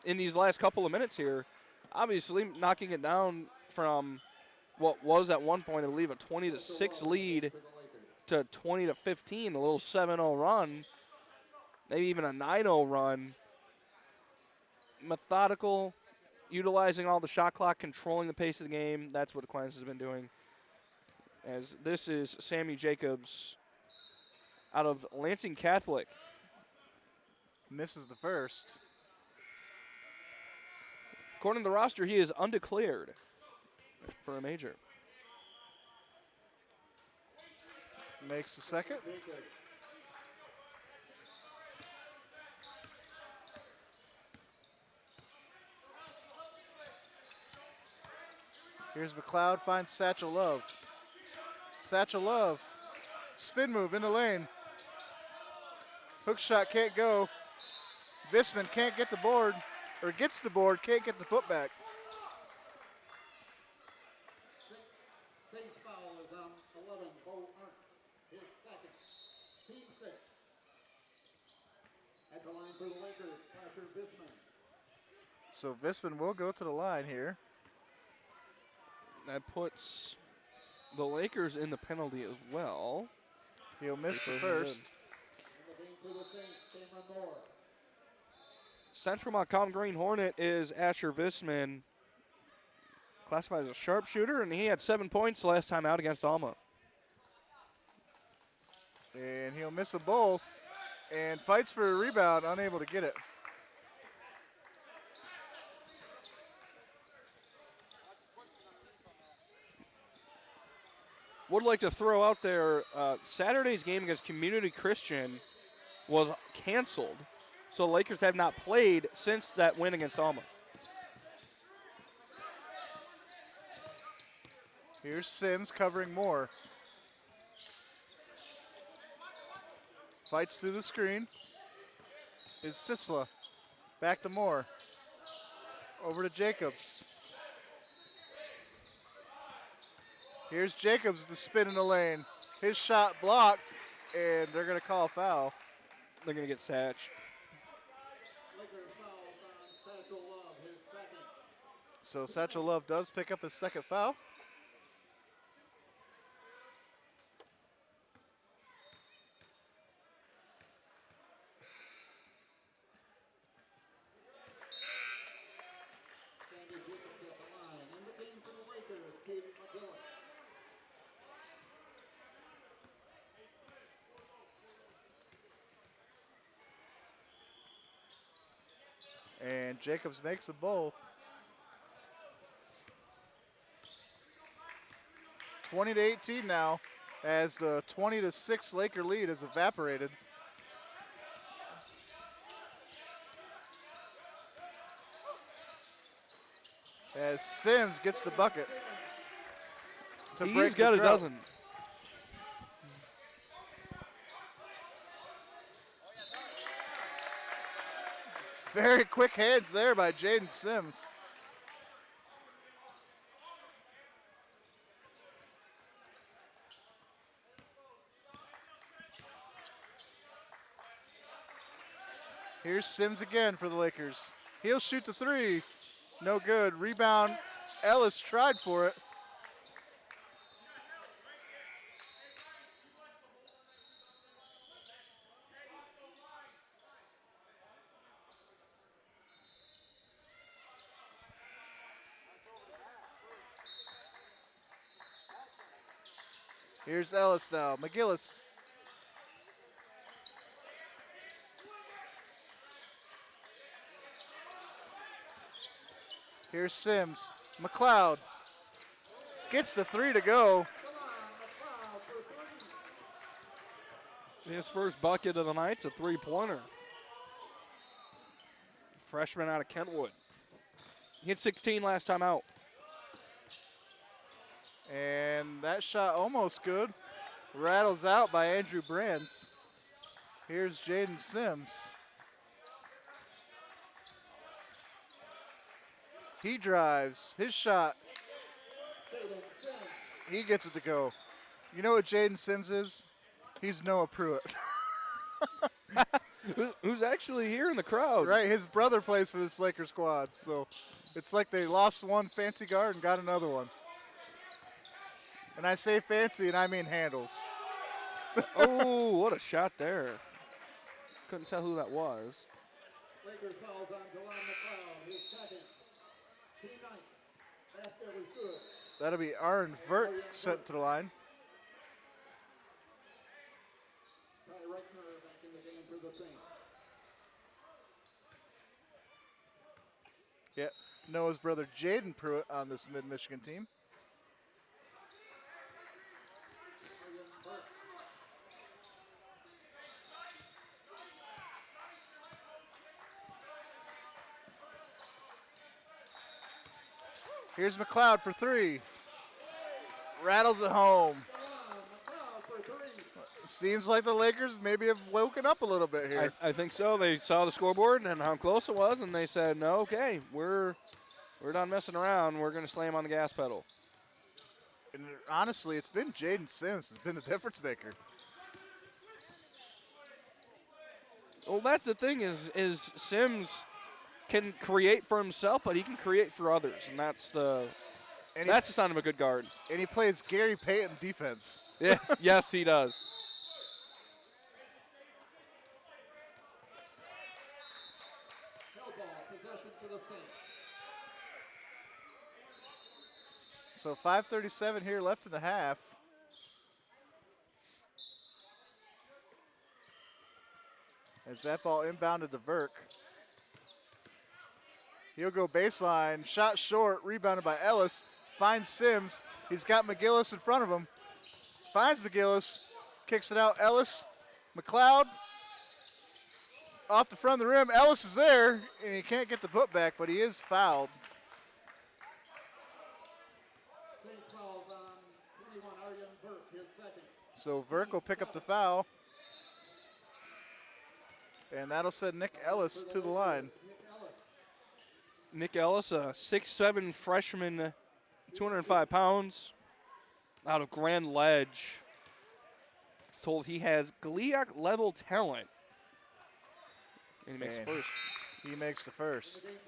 S3: in these last couple of minutes here. Obviously, knocking it down from what was at one point, I believe, a 20-6 lead to 20-15, a little 7-0 run, maybe even a 9-0 run. Methodical, utilizing all the shot clock, controlling the pace of the game. That's what Aquinas has been doing. As this is Sammy Jacobs out of Lansing Catholic.
S1: Misses the first.
S3: According to the roster, he is undeclared for a major.
S1: Makes the second. Here's McLeod, finds Satchel Love. Satchel Love, spin move in the lane. Hook shot can't go. Visman can't get the board, or gets the board, can't get the putback.
S2: Sixth foul is on 11, Bo Arndt. His second. Team 6. At the line for the Lakers, Asher Visman.
S1: So Visman will go to the line here.
S3: That puts the Lakers in the penalty as well.
S1: He'll miss the first.
S3: Central Montcalm Green Hornet is Asher Visman, classified as a sharpshooter, and he had 7 points last time out against Alma.
S1: And he'll miss them both and fights for a rebound, unable to get it.
S3: Would like to throw out there, Saturday's game against Community Christian was canceled. So the Lakers have not played since that win against Alma.
S1: Here's Sims covering Moore. Fights through the screen. Is Sisla. Back to Moore. Over to Jacobs. Here's Jacobs, the spin in the lane. His shot blocked, and they're going to call a foul.
S3: They're going to get Satch.
S1: So Satchel Love does pick up his second foul. And Jacobs makes them both. 20-18 now, as the 20-6 Laker lead has evaporated. As Sims gets the bucket.
S3: He's got a dozen.
S1: Very quick hands there by Jaden Sims. Here's Sims again for the Lakers. He'll shoot the three. No good. Rebound. Ellis tried for it. Here's Ellis now. McGillis. Here's Sims. McLeod gets the 3 to go.
S3: His first bucket of the night's a three-pointer. Freshman out of Kentwood. He hit 16 last time out.
S1: And that shot almost good. Rattles out by Andrew Brands. Here's Jaden Sims. He drives. His shot. He gets it to go. You know what Jaden Sims is? He's Noah Pruitt.
S3: Who's actually here in the crowd.
S1: Right, his brother plays for this Lakers squad. So it's like they lost one fancy guard and got another one. And I say fancy and I mean handles.
S3: Oh, what a shot there. Couldn't tell who that was.
S2: Lakers fouls on Delon McLeod, his second. Team ninth. Basket was good.
S1: That'll be Aaron Vert sent to the line.
S2: Ty Reichner back in the game for the Saints.
S1: Yeah, Noah's brother Jaden Pruitt on this Mid-Michigan team. Here's McLeod for 3. Rattles it home. Seems like the Lakers maybe have woken up a little bit here.
S3: I think so. They saw the scoreboard and how close it was, and they said, no, okay, we're done messing around. We're going to slam on the gas pedal.
S1: And honestly, it's been Jaden Sims who's been the difference maker.
S3: Well, that's the thing is Sims can create for himself, but he can create for others, and that's the sign of a good guard.
S1: And he plays Gary Payton defense.
S3: Yeah, yes, he does.
S2: Possession to the Saints.
S1: So 5:37 here left in the half. As that ball inbounded to Verk. He'll go baseline, shot short, rebounded by Ellis. Finds Sims. He's got McGillis in front of him. Finds McGillis, kicks it out. Ellis, McLeod, off the front of the rim. Ellis is there, and he can't get the putback, but he is fouled.
S2: Saints fouls on 21, Arjen Verk, his second.
S1: So Verk will pick up the foul. And that'll send Nick Ellis to the line.
S3: Nick Ellis, a 6'7" freshman, 205 pounds, out of Grand Ledge. He's told he has GLIAC-level talent. And he makes the first.
S1: He makes the first.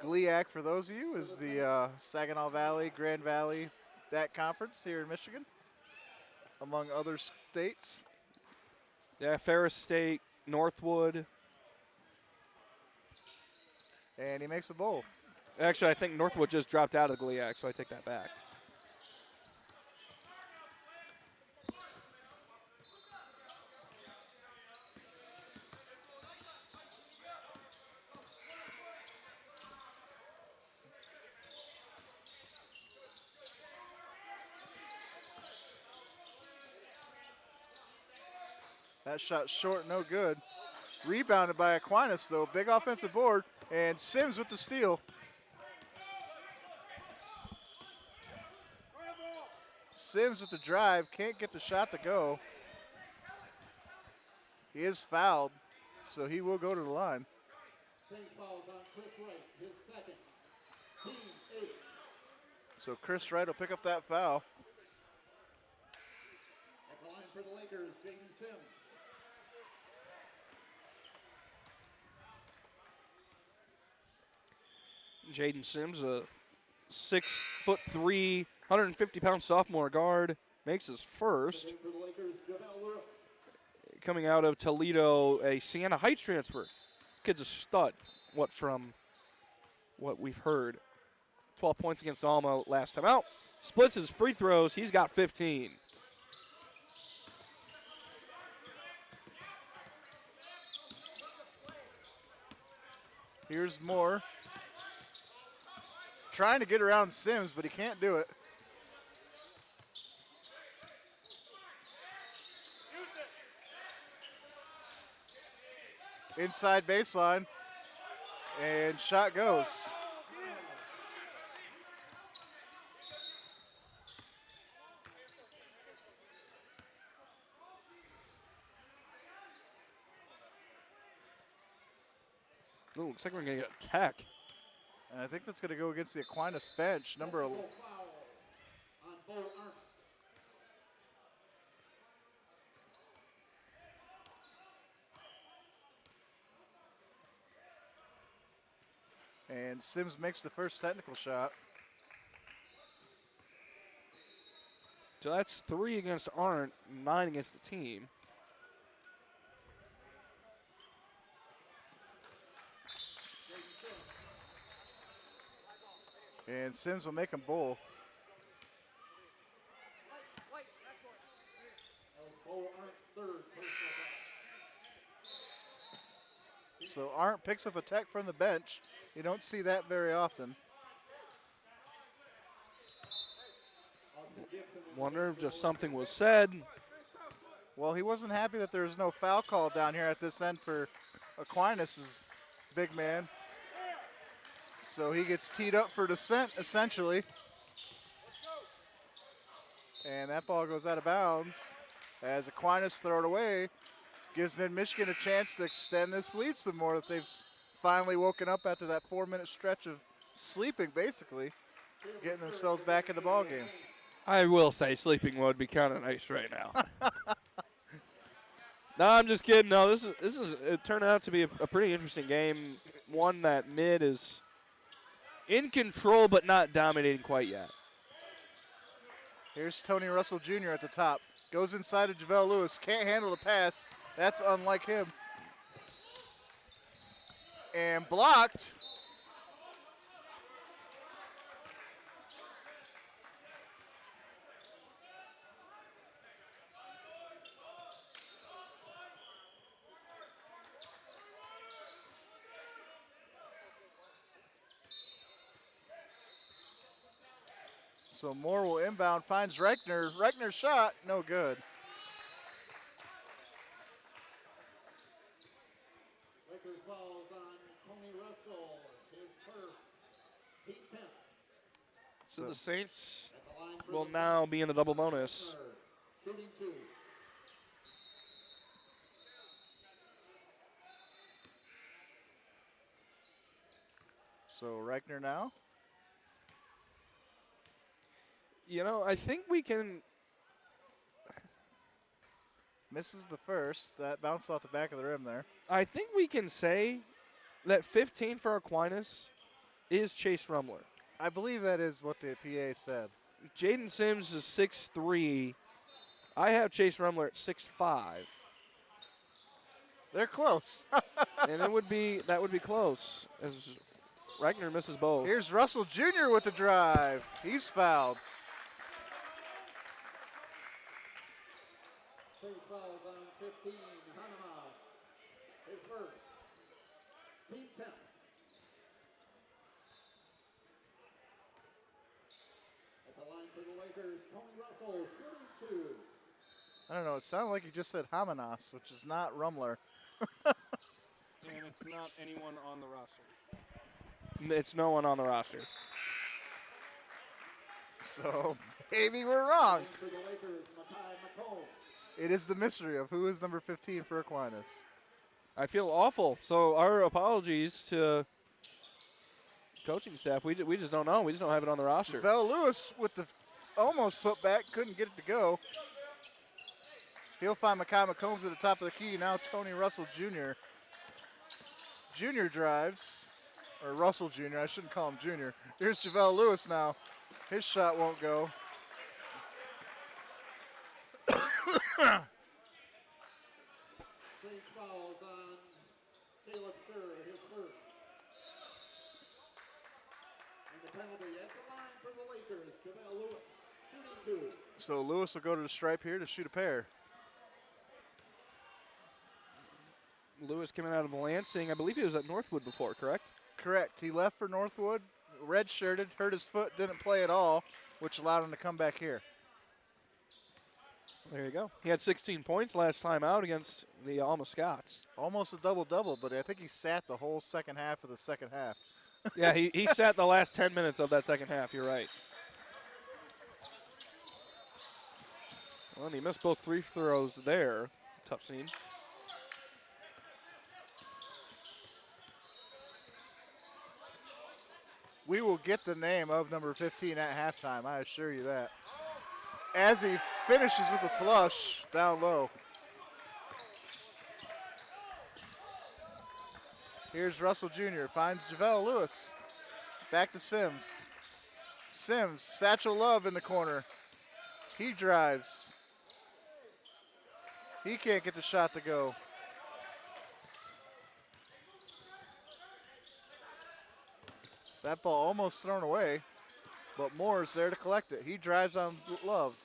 S1: GLIAC, for those of you, is the Saginaw Valley, Grand Valley, that conference here in Michigan, among other states.
S3: Yeah, Ferris State, Northwood.
S1: And he makes a bowl.
S3: Actually, I think Northwood just dropped out of GLIAC, so I take that back.
S1: That shot short, no good. Rebounded by Aquinas, though. Big offensive board. And Sims with the steal. Sims with the drive. Can't get the shot to go. He is fouled, so he will go to the line.
S2: Saints fouls on Chris Wright, his second. Team 8.
S1: So Chris Wright will pick up that foul.
S2: At the line for the Lakers, Jaden Sims.
S3: Jaden Sims, a 6'3", 150-pound sophomore guard, makes his first. Coming out of Toledo, a Siena Heights transfer. Kid's a stud, from what we've heard. 12 points against Alma last time out. splits his free throws. He's got 15.
S1: Here's Moore. Trying to get around Sims, but he can't do it. Inside baseline, and shot goes.
S3: Ooh, looks like we're going to get a tech.
S1: And I think that's going to go against the Aquinas bench, number 11. And Sims makes the first technical shot.
S3: So that's 3 against Arndt, 9 against the team.
S1: And Sims will make them both. So Arndt picks up a tech from the bench. You don't see that very often.
S3: Wonder if just something was said.
S1: Well, he wasn't happy that there was no foul call down here at this end for Aquinas' big man. So he gets teed up for descent, essentially. And that ball goes out of bounds as Aquinas throw it away. Gives Mid-Michigan a chance to extend this lead some more if they've finally woken up after that 4-minute stretch of sleeping, basically, getting themselves back in the ballgame.
S3: I will say sleeping would be kind of nice right now. No, I'm just kidding. No, this is it turned out to be a pretty interesting game. One that Mid is in control but not dominating quite yet.
S1: Here's Tony Russell Jr. at the top. Goes inside of JaVale Lewis. Can't handle the pass. That's unlike him. And blocked. So Moore will inbound, finds Reichner. Reichner's shot, no good.
S2: Lakers fouls on Tony Russell, his first, team 10.
S3: So the Saints will now be in the double bonus.
S2: Shooting 2.
S1: So Reichner now.
S3: You know, I think we can.
S1: Misses the first. That bounced off the back of the rim there.
S3: I think we can say that 15 for Aquinas is Chase Rumler.
S1: I believe that is what the PA said.
S3: Jaden Sims is 6'3". I have Chase Rumler at 6'5".
S1: They're close.
S3: And that would be close as Reichner misses both.
S1: Here's Russell Jr. with the drive. He's fouled.
S2: 3 fouls on 15, Hanema, his first, team 10. At the line for the Lakers, Tony Russell, shooting 2.
S1: I don't know. It sounded like he just said Hamanas, which is not Rumler.
S14: And it's not anyone on the roster.
S3: It's no one on the roster.
S1: So maybe we're wrong.
S2: For the Lakers, Makai McComb.
S1: It is the mystery of who is number 15 for Aquinas.
S3: I feel awful. So our apologies to coaching staff. We just don't know. We just don't have it on the roster.
S1: JaVale Lewis with the almost put back, couldn't get it to go. He'll find Makai McCombs at the top of the key. Now Tony Russell Jr. Jr. drives, or Russell Jr. I shouldn't call him Jr. Here's JaVale Lewis now. His shot won't go.
S2: 3 fouls on Caleb Sir, his first. And the penalty at the line for the Lakers, JaVale Lewis.
S1: So Lewis will go to the stripe here to shoot a pair.
S3: Lewis coming out of Lansing. I believe he was at Northwood before, correct?
S1: Correct. He left for Northwood, red-shirted, hurt his foot, didn't play at all, which allowed him to come back here.
S3: There you go. He had 16 points last time out against the Alma Scots.
S1: Almost a double-double, but I think he sat the whole second half of the second half.
S3: Yeah, he sat the last 10 minutes of that second half. You're right. Well, and he missed both free throws there. Tough scene.
S1: We will get the name of number 15 at halftime, I assure you that. As he finishes with a flush down low. Here's Russell Jr., finds JaVale Lewis. Back to Sims. Sims, Satchel Love in the corner. He drives. He can't get the shot to go. That ball almost thrown away, but Moore's there to collect it. He drives on Love.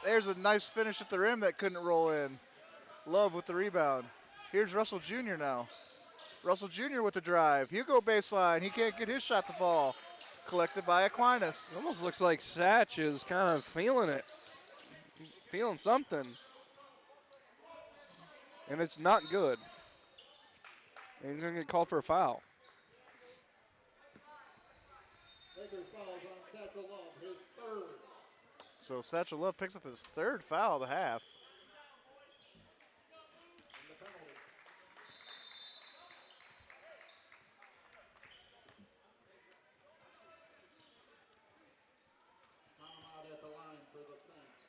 S1: There's a nice finish at the rim that couldn't roll in. Love with the rebound. Here's Russell Jr. now. Russell Jr. with the drive. He'll go baseline. He can't get his shot to fall. Collected by Aquinas.
S3: It almost looks like Satch is kind of feeling it. Feeling something. And it's not good. And he's going to get called for a foul.
S2: Lakers fouls on Satchel Love, his third.
S1: So Satchel Love picks up his third foul of the half.
S2: And the penalty. Time out at the line for the Saints.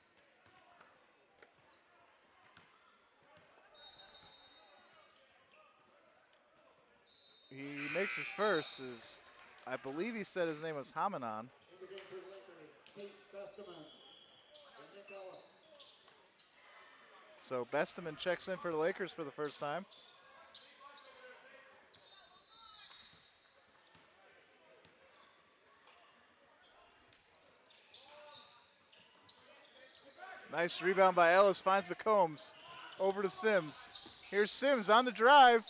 S1: He makes his first. I believe he said his name was Hamanon.
S2: In the game for the Lakers, Tate Besteman and Nick Ellis.
S1: So Besteman checks in for the Lakers for the first time. Nice rebound by Ellis, finds McCombs. Over to Sims. Here's Sims on the drive.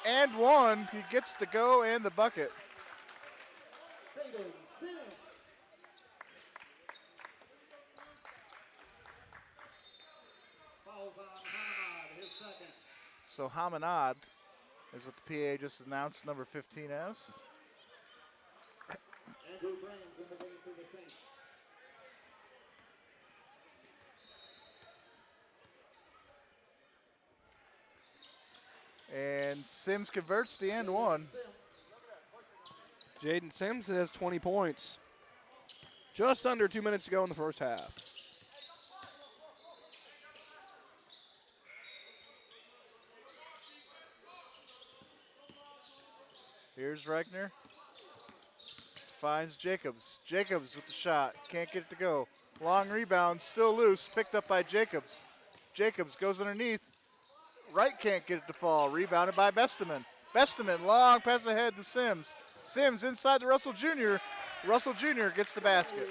S1: And one. He gets the go and the bucket.
S2: Tatum Sims. Fouls on Hamad, his second.
S1: So Hamanad is what the PA just announced number 15 as.
S2: Andrew Brands in the game for the Saints.
S1: And Sims converts the and one.
S3: Jaden Sims has 20 points. Just under 2 minutes to go in the first half.
S1: Here's Reichner. Finds Jacobs. Jacobs with the shot. Can't get it to go. Long rebound, still loose. Picked up by Jacobs. Jacobs goes underneath. Wright can't get it to fall. Rebounded by Besteman. Besteman, long pass ahead to Sims. Sims inside to Russell Jr. Russell Jr. gets the basket.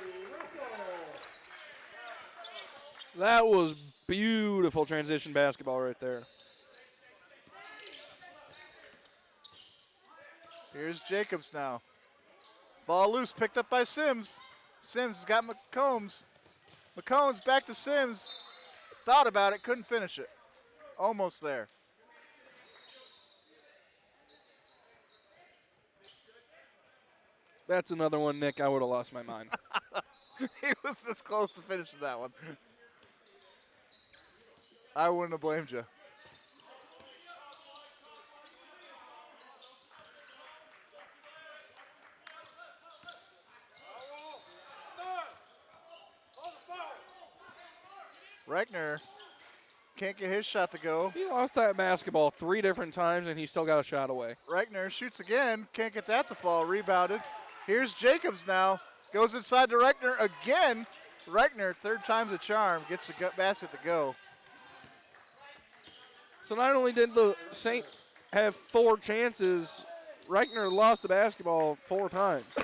S3: That was beautiful transition basketball right there.
S1: Here's Jacobs now. Ball loose, picked up by Sims. Sims has got McCombs. McCombs back to Sims. Thought about it, couldn't finish it. Almost there.
S3: That's another one, Nick. I would have lost my mind.
S1: He was this close to finishing that one. I wouldn't have blamed you. Reichner can't get his shot to go.
S3: He lost that basketball 3 different times, and he still got a shot away.
S1: Reichner shoots again. Can't get that to fall. Rebounded. Here's Jacobs now. Goes inside to Reichner again. Reichner, third time's a charm. Gets the basket to go.
S3: So not only did the Saints have 4 chances, Reichner lost the basketball 4 times.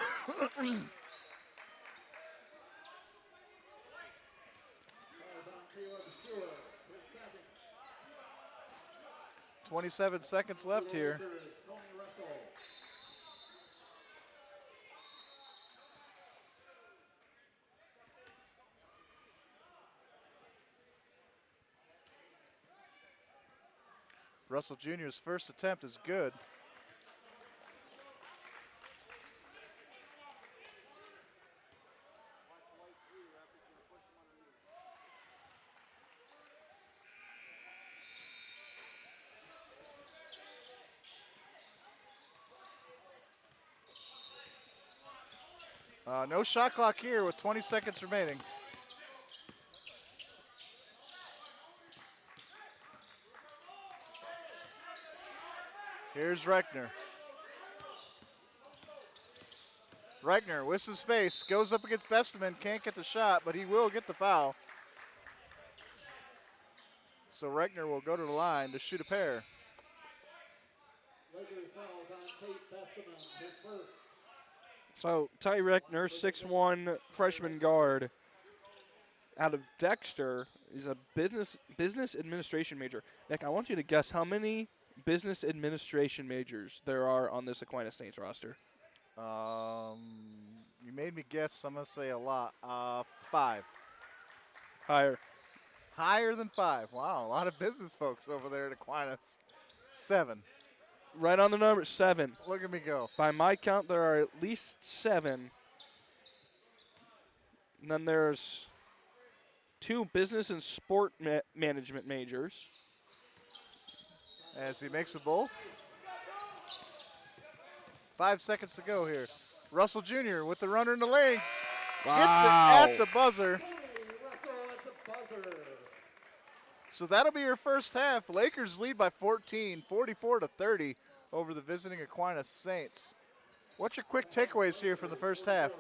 S1: 27 seconds left here. Russell Jr.'s first attempt is good. No shot clock here with 20 seconds remaining. Here's Reichner. Reichner with some space, goes up against Besteman, can't get the shot, but he will get the foul. So Reichner will go to the line to shoot a pair.
S3: So Ty Reichner, 6'1", freshman guard out of Dexter, is a business administration major. Nick, I want you to guess how many business administration majors there are on this Aquinas Saints roster.
S1: You made me guess, I'm going to say a lot. 5.
S3: Higher.
S1: Higher than 5. Wow, a lot of business folks over there at Aquinas. 7.
S3: Right on the number, 7.
S1: Look at me go.
S3: By my count, there are at least 7. And then there's 2 business and sport management majors.
S1: As he makes the both. 5 seconds to go here. Russell Jr. with the runner in the lane.
S3: Wow.
S1: Hits it at the buzzer. So that'll be your first half. Lakers lead by 14, 44-30 over the visiting Aquinas Saints. What's your quick takeaways here from the first half?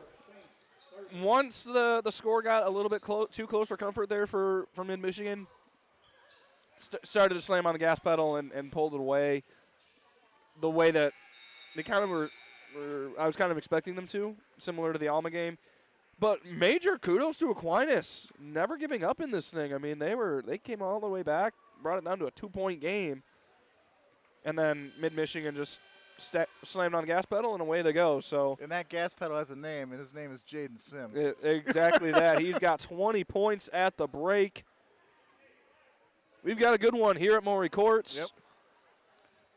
S3: Once the score got a little bit too close for comfort there for Mid-Michigan, started to slam on the gas pedal and pulled it away the way that they kind of were I was kind of expecting them to, similar to the Alma game. But major kudos to Aquinas, never giving up in this thing. I mean, they came all the way back, brought it down to a 2-point game, and then Mid-Michigan just slammed on the gas pedal and away they go. So,
S1: and that gas pedal has a name, and his name is Jaden Sims.
S3: Exactly that. He's got 20 points at the break. We've got a good one here at Maury Courts.
S1: Yep.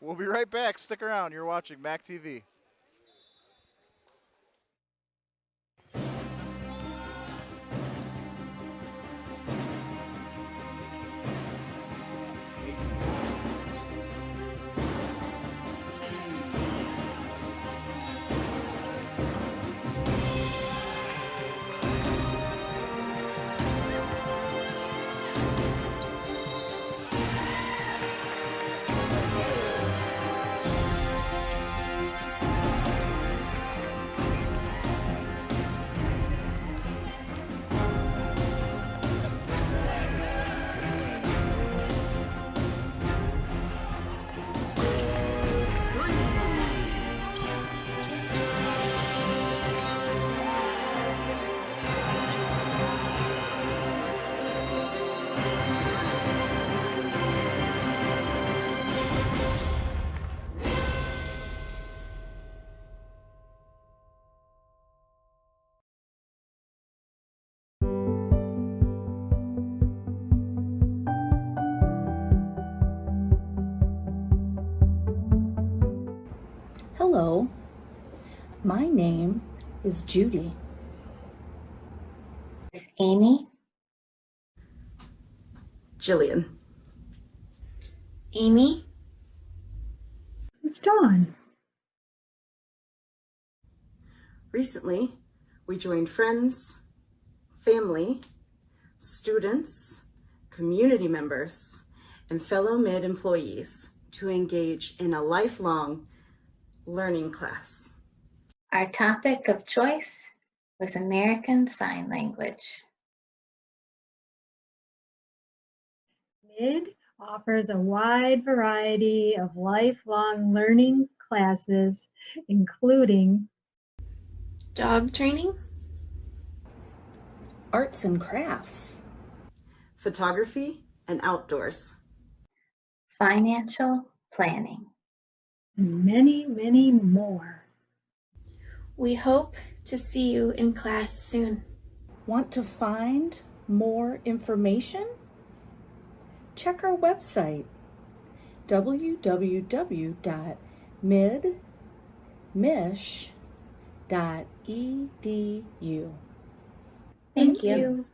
S1: We'll be right back. Stick around. You're watching MAC TV.
S8: Hello, my name is Judy.
S9: Amy.
S10: Jillian.
S6: Amy.
S11: It's Dawn.
S10: Recently, we joined friends, family, students, community members, and fellow MID employees to engage in a lifelong learning class.
S9: Our topic of choice was American Sign Language.
S11: MID offers a wide variety of lifelong learning classes, including
S6: dog training,
S8: arts and crafts,
S10: photography and outdoors,
S9: financial planning.
S11: and many, many more.
S6: We hope to see you in class soon.
S8: Want to find more information? Check our website, www.midmish.edu.
S9: Thank you.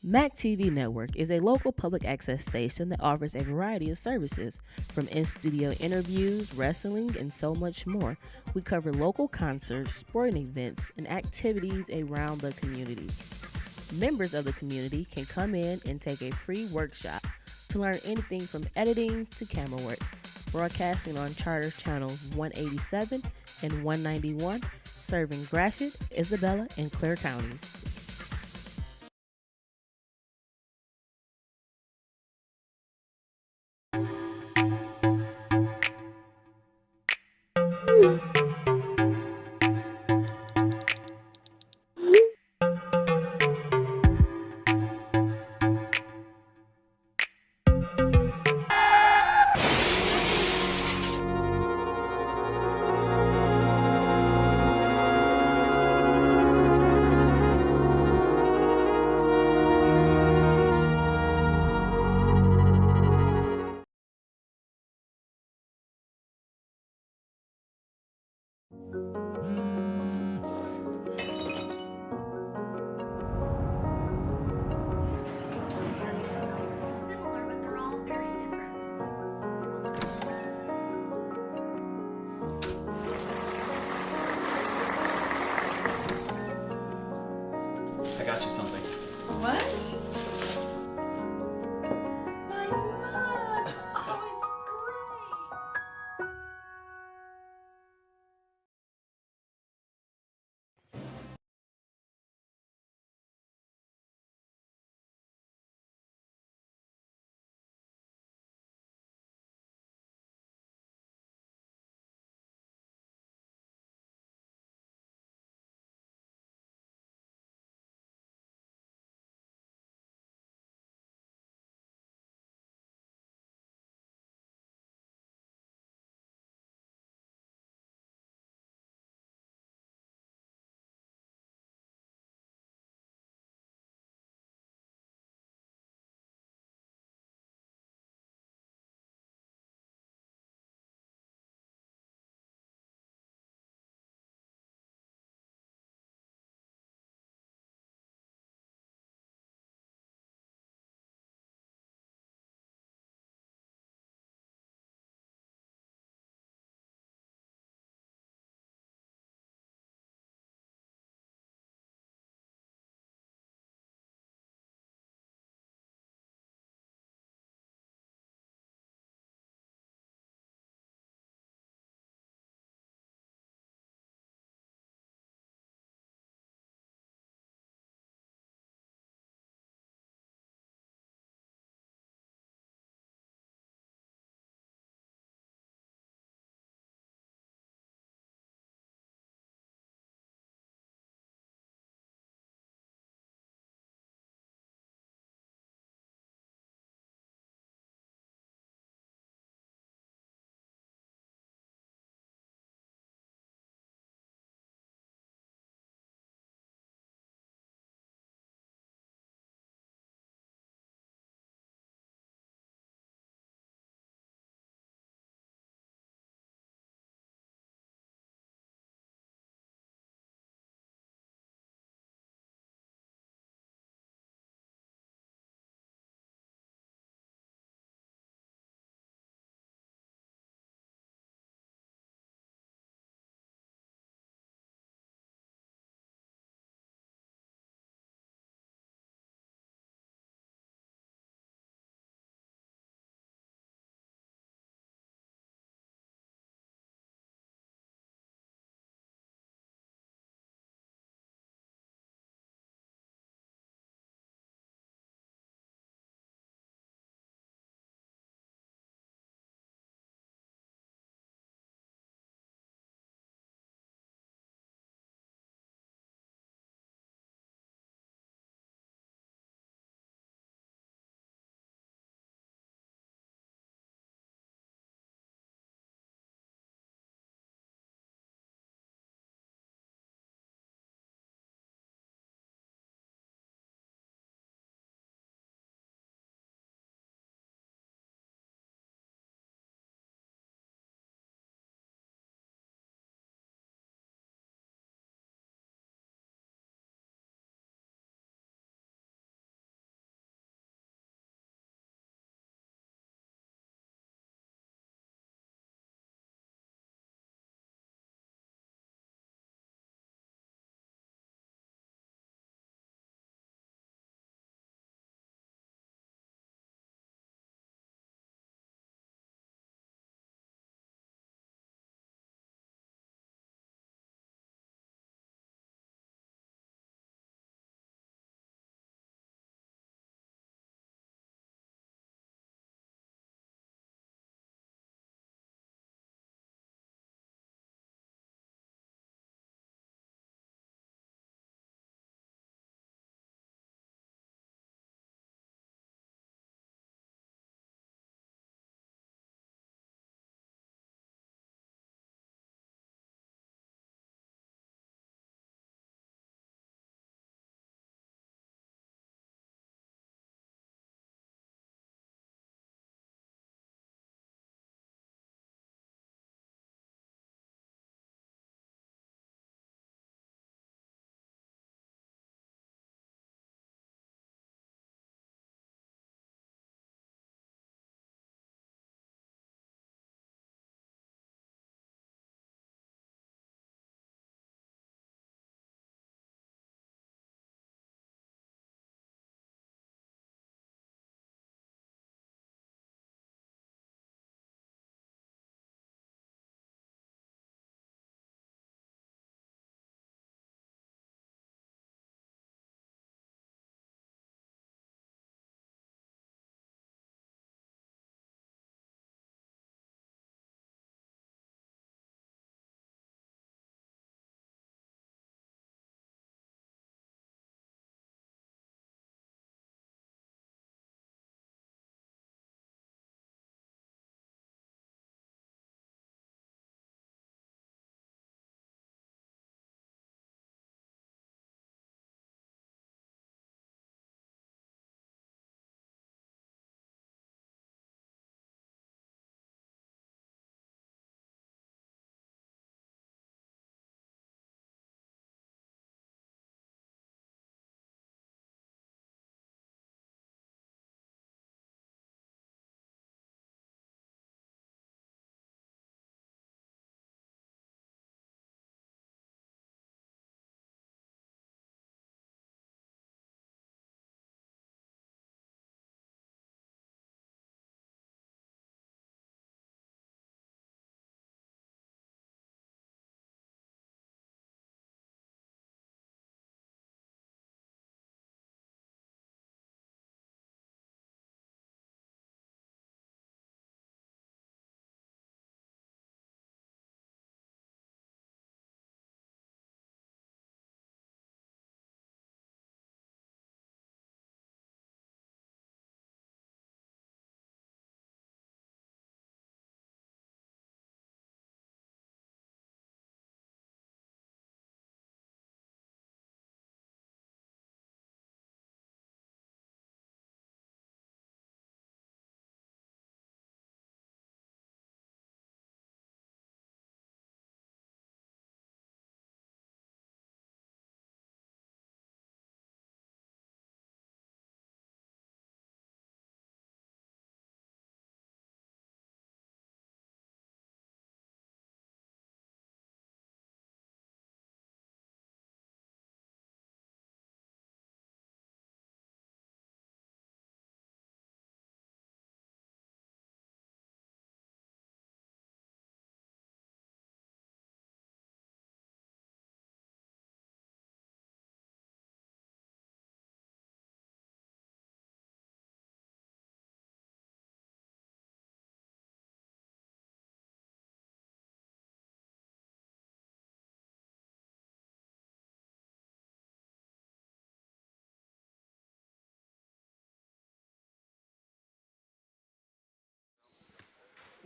S7: MAC TV Network is a local public access station that offers a variety of services, from in-studio interviews, wrestling, and so much more. We cover local concerts, sporting events, and activities around the community. Members of the community can come in and take a free workshop to learn anything from editing to camera work. Broadcasting on Charter Channels 187 and 191, serving Gratiot, Isabella, and Clare counties.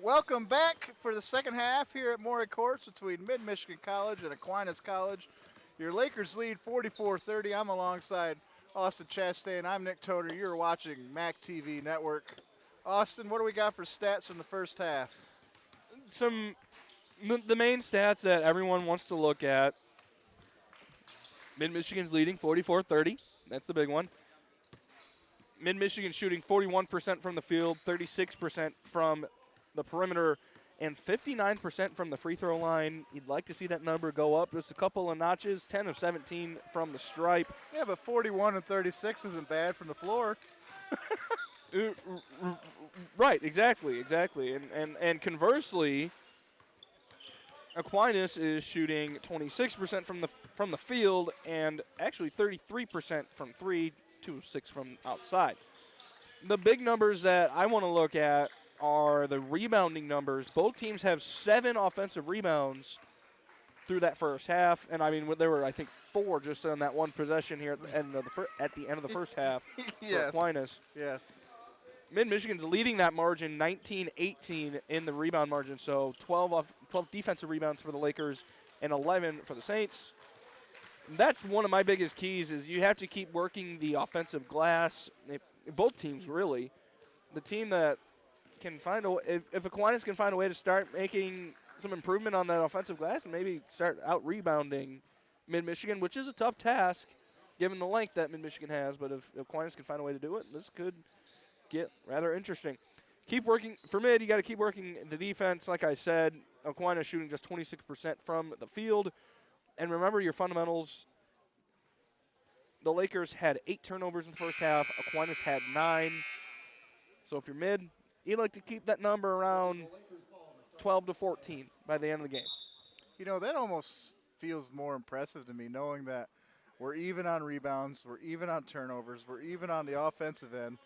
S1: Welcome back for the second half here at Maury Courts between Mid-Michigan College and Aquinas College. Your Lakers lead 44-30. I'm alongside Austin Chastain. I'm Nick Toder. You're watching MAC TV Network. Austin, what do we got for stats from the first half?
S3: The main stats that everyone wants to look at. Mid-Michigan's leading 44-30. That's the big one. Mid-Michigan shooting 41% from the field, 36% from the perimeter, and 59% from the free throw line. You'd like to see that number go up just a couple of notches. 10 of 17 from the stripe.
S1: Yeah, but 41 and 36 isn't bad from the floor.
S3: Right, exactly. And conversely, Aquinas is shooting 26% from the field and actually 33% from three, 2 of 6 from outside. The big numbers that I want to look at are the rebounding numbers. Both teams have 7 offensive rebounds through that first half, and I mean there were, I think, 4 just on that one possession here at the end of the first half for Aquinas.
S1: Yes.
S3: Mid-Michigan's leading that margin 19-18 in the rebound margin, so 12 defensive rebounds for the Lakers and 11 for the Saints. That's one of my biggest keys is you have to keep working the offensive glass. Both teams, really. The team that can find if Aquinas can find a way to start making some improvement on that offensive glass and maybe start out-rebounding Mid-Michigan, which is a tough task given the length that Mid-Michigan has, but if Aquinas can find a way to do it, this could get rather interesting. Keep working. For mid, you got to keep working the defense. Like I said, Aquinas shooting just 26% from the field. And remember your fundamentals. The Lakers had 8 turnovers in the first half. Aquinas had 9. So if you're mid, you'd like to keep that number around 12 to 14 by the end of the game.
S1: You know, that almost feels more impressive to me, knowing that we're even on rebounds, we're even on turnovers, we're even on the offensive end,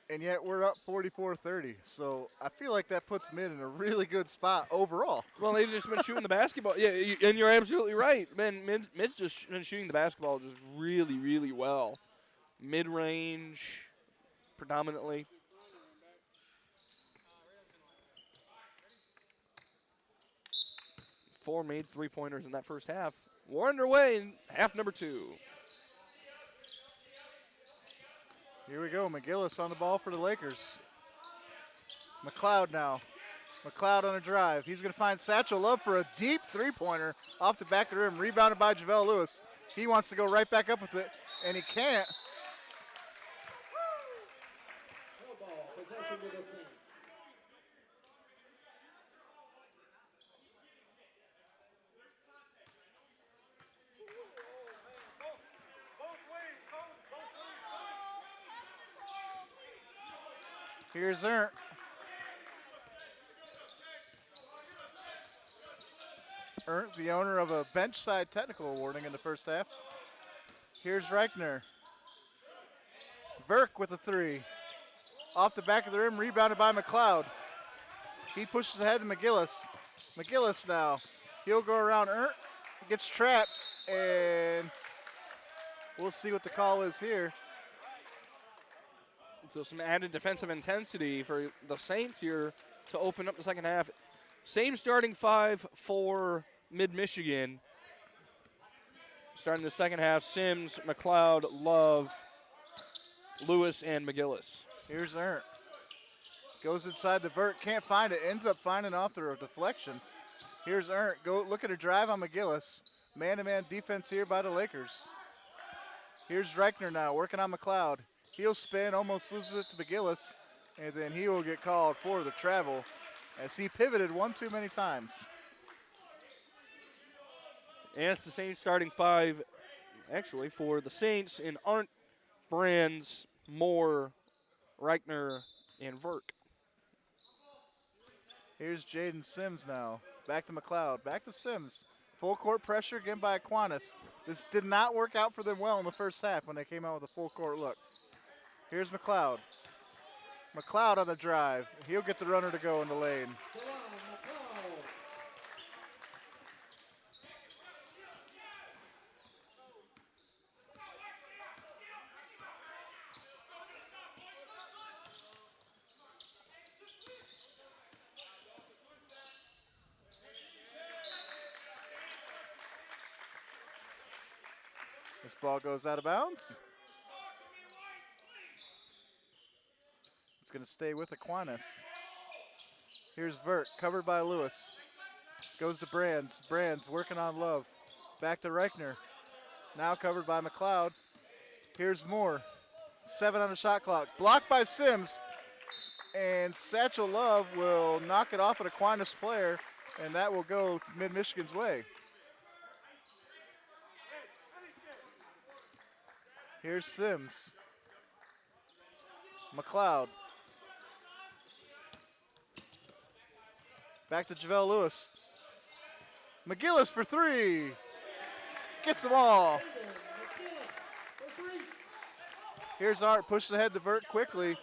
S1: and yet we're up 44-30. So I feel like that puts mid in a really good spot overall.
S3: Well, they've just been shooting the basketball. Yeah, and you're absolutely right. Man, mid's just been shooting the basketball just really, really well. Mid-range, predominantly. Four made three-pointers in that first half. We're underway in half number 2.
S1: Here we go. McGillis on the ball for the Lakers. McLeod now. McLeod on a drive. He's going to find Satchel Love for a deep three-pointer off the back of the rim. Rebounded by JaVale Lewis. He wants to go right back up with it, and he can't. Here's Ernst. Ernst, the owner of a bench side technical awarding in the first half. Here's Reichner. Verk with a 3. Off the back of the rim, rebounded by McLeod. He pushes ahead to McGillis. McGillis now. He'll go around Ernst. Gets trapped, and we'll see what the call is here.
S3: So some added defensive intensity for the Saints here to open up the second half. Same starting 5 for Mid-Michigan. Starting the second half, Sims, McLeod, Love, Lewis, and McGillis.
S1: Here's Ernst. Goes inside the vert, can't find it, ends up finding off the deflection. Here's Ernst. Go look at a drive on McGillis. Man-to-man defense here by the Lakers. Here's Reichner now, working on McLeod. He'll spin, almost loses it to McGillis, and then he will get called for the travel as he pivoted one too many times.
S3: And it's the same starting 5, actually, for the Saints in Arndt, Brands, Moore, Reichner, and Verk.
S1: Here's Jaden Sims now. Back to McLeod, back to Sims. Full court pressure again by Aquinas. This did not work out for them well in the first half when they came out with a full court look. Here's McLeod. McLeod on the drive. He'll get the runner to go in the lane. This ball goes out of bounds. It's going to stay with Aquinas. Here's Vert, covered by Lewis. Goes to Brands. Brands working on Love. Back to Reichner. Now covered by McLeod. Here's Moore. 7 on the shot clock. Blocked by Sims. And Satchel Love will knock it off an Aquinas player, and that will go Mid-Michigan's way. Here's Sims. McLeod. Back to JaVale Lewis. McGillis for 3. Gets them all. Here's Art, pushes ahead to Vert quickly.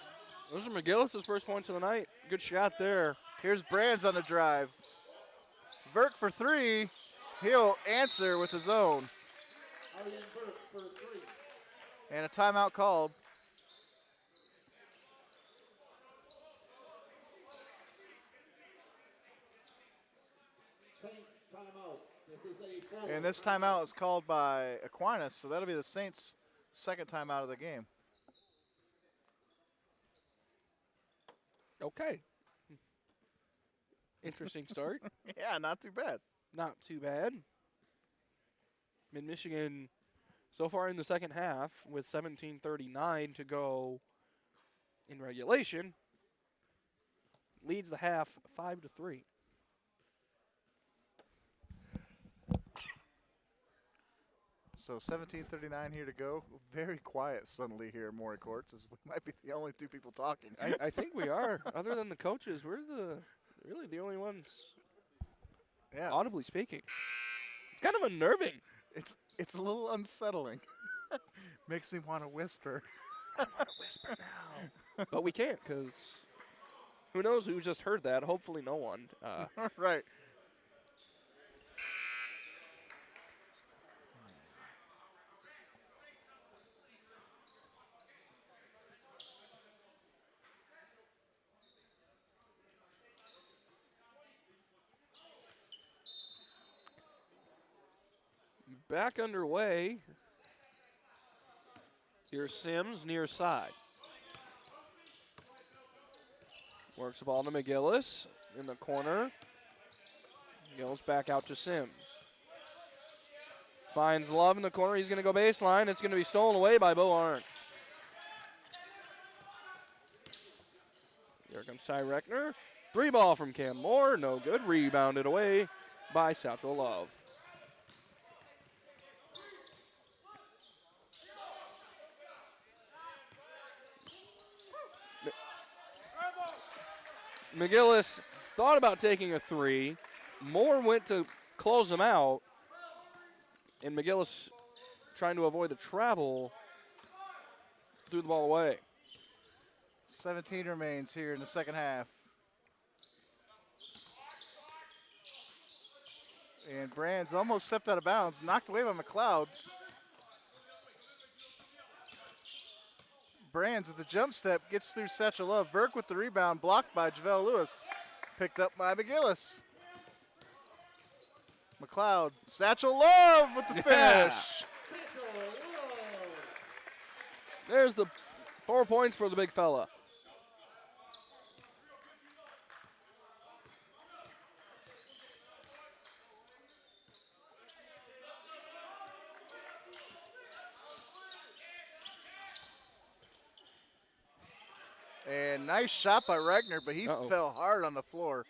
S3: Those are McGillis' first points of the night. Good shot there.
S1: Here's Brands on the drive. Vert for 3. He'll answer with his own. And a timeout called. And this timeout is called by Aquinas, so that'll be the Saints' second timeout of the game.
S3: Okay. Interesting start.
S1: Yeah, not too bad.
S3: Not too bad. Mid-Michigan so far in the second half with 17:39 to go in regulation leads the half 5-3.
S1: So 17:39 here to go. Very quiet suddenly here at Maury Courts. As we might be the only two people talking.
S3: I think we are. Other than the coaches, we're really the only ones audibly speaking. It's kind of unnerving.
S1: It's a little unsettling. Makes me want to whisper.
S3: I want to whisper now. But we can't because who knows who just heard that. Hopefully no one.
S1: Right.
S3: Back underway. Here's Sims near side. Works the ball to McGillis in the corner. Goes back out to Sims. Finds Love in the corner. He's going to go baseline. It's going to be stolen away by Bo Arndt. Here comes Ty Reckner. 3 ball from Cam Moore. No good. Rebounded away by Satchel Love. McGillis thought about taking a 3. Moore went to close him out. And McGillis, trying to avoid the travel, threw the ball away.
S1: 17 remains here in the second half. And Brands almost stepped out of bounds, knocked away by McLeod. Brands with the jump step gets through Satchel Love. Verk with the rebound, blocked by JaVale Lewis. Picked up by McGillis. McLeod, Satchel Love with the finish.
S3: There's the 4 points for the big fella.
S1: And nice shot by Regner, but he fell hard on the floor.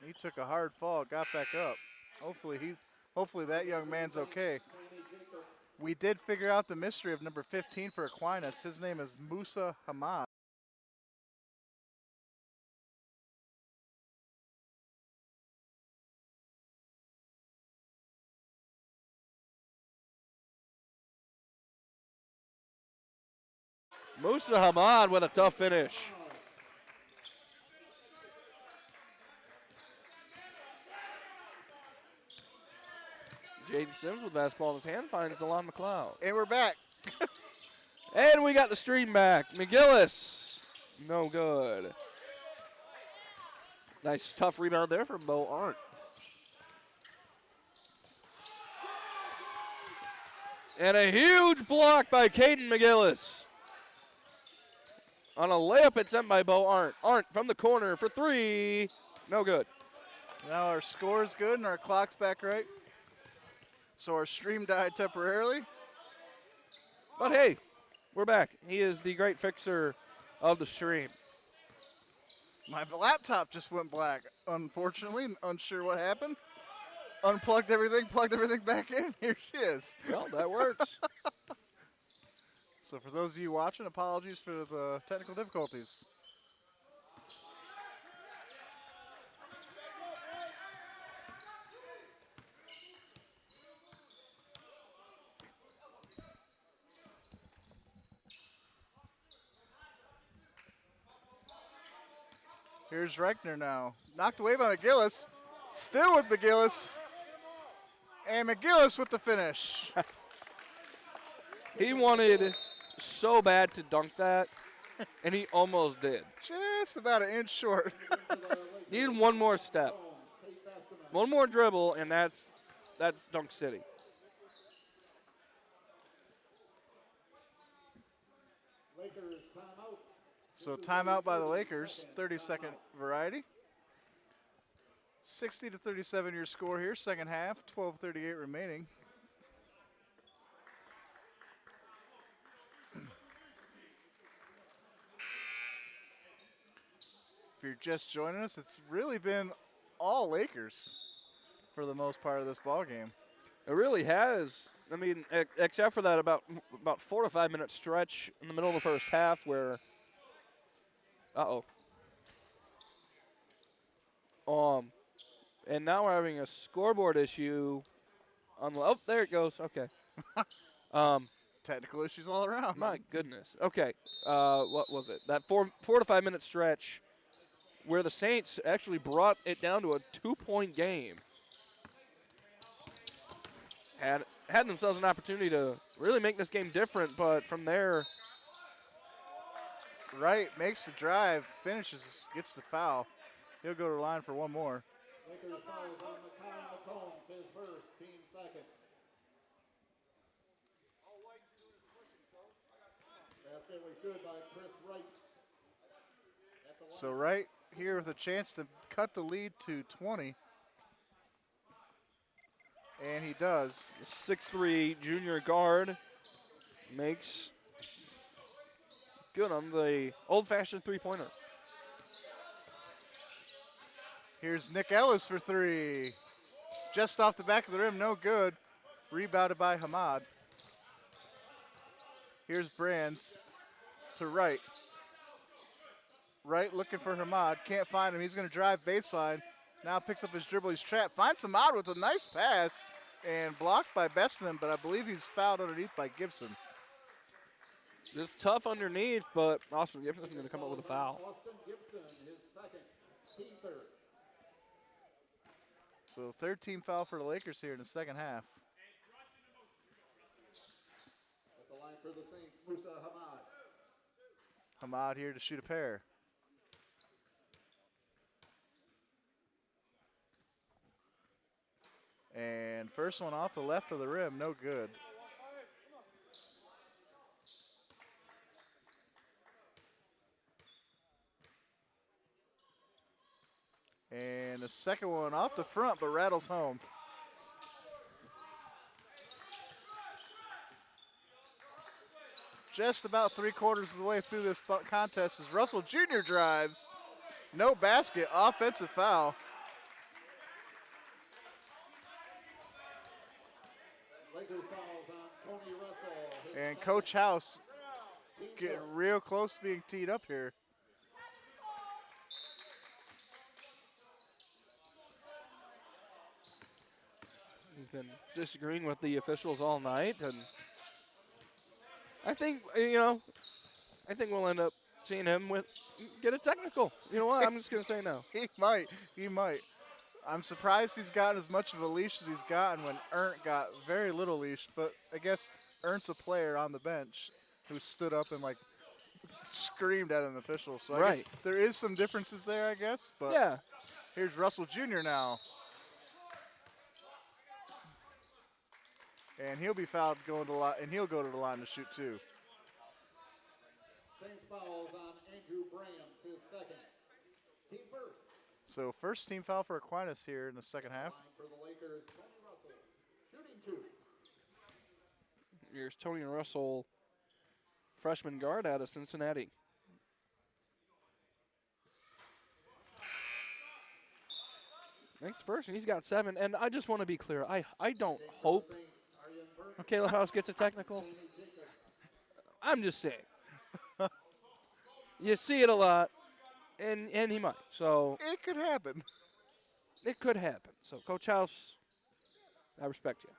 S1: He took a hard fall, got back up. Hopefully that young man's okay. We did figure out the mystery of number 15 for Aquinas. His name is Musa Hamad.
S3: Musa Hamad with a tough finish. Jaden Sims with basketball in his hand finds DeLon McLeod.
S1: And we're back.
S3: And we got the stream back. McGillis No good. Nice tough rebound there from Bo Arndt. And a huge block by Caden McGillis. On a layup, it's sent by Bo Arndt. Arndt from the corner for three. No good.
S1: Now our score is good and our clock's back right. So our stream died temporarily.
S3: But hey, we're back. He is the great fixer of the stream.
S1: My laptop just went black, unfortunately. Unsure what happened. Unplugged everything, plugged everything back in. Here she is.
S3: Well, that works.
S1: So for those of you watching, apologies for the technical difficulties. Here's Reichner now. Knocked away by McGillis. Still with McGillis. And McGillis with the finish.
S3: He wanted so bad to dunk that, and he almost did.
S1: Just about an inch short.
S3: Needed one more step. One more dribble, and that's Dunk City.
S1: So timeout by the Lakers, 30-second variety. 60-37 your score here, second half, 12:38 remaining. If you're just joining us, it's really been all Lakers for the most part of this ball game.
S3: It really has. I mean, except for that about 4 to 5 minute stretch in the middle of the first half where, and now we're having a scoreboard issue. Oh, there it goes. Okay.
S1: Technical issues all around.
S3: My goodness. Okay. What was it? That 4 to 5 minute stretch where the Saints actually brought it down to a 2-point game. Had themselves an opportunity to really make this game different, but from there.
S1: Wright makes the drive, finishes, gets the foul. He'll go to the line for one more.
S2: Lakers fouls on McCombs, his first, team second. Basket was good by Chris Wright.
S1: So Wright here with a chance to cut the lead to 20. And he does.
S3: 6'3" junior guard makes good on the old-fashioned three-pointer.
S1: Here's Nick Ellis for three. Just off the back of the rim, no good. Rebounded by Hamad. Here's Brands to Wright. Wright looking for Hamad, can't find him. He's going to drive baseline. Now picks up his dribble, he's trapped. Finds Hamad with a nice pass and blocked by Beston, but I believe he's fouled underneath by Gibson.
S3: It's tough underneath, but Austin Gibson's going to come up with a foul.
S2: Austin Gibson, his second, team third.
S1: So third team foul for the Lakers here in the second half.
S2: At the line for the Saints, Musa Hamad.
S1: Hamad here to shoot a pair. And first one off the left of the rim, no good. And the second one off the front, but rattles home. Just about 3/4 of the way through this contest as Russell Jr. drives. No basket, offensive foul.
S2: Lakers fouls on Tony Russell.
S1: And Coach House getting real close to being teed up here.
S3: He's been disagreeing with the officials all night, and I think we'll end up seeing him get a technical. You know what? I'm just gonna say no.
S1: He might. I'm surprised he's gotten as much of a leash as he's gotten when Ernst got very little leash, but I guess Ernst's a player on the bench who stood up and screamed at an official. So
S3: Right.
S1: there is some differences there, I guess. But
S3: Yeah.
S1: here's Russell Jr. now. And he'll be fouled going to the line, and he'll go to the line to shoot too.
S2: Saints fouls on Andrew Brams, his second. Team first.
S1: So first team foul for Aquinas here in the second half.
S2: For the Lakers, Tony Russell, shooting 2.
S3: Here's Tony Russell, freshman guard out of Cincinnati. Next first, and he's got 7. And I just want to be clear, I don't hope Caleb House gets a technical. I'm just saying. You see it a lot, and he might. So
S1: it could happen.
S3: It could happen. So Coach House, I respect you.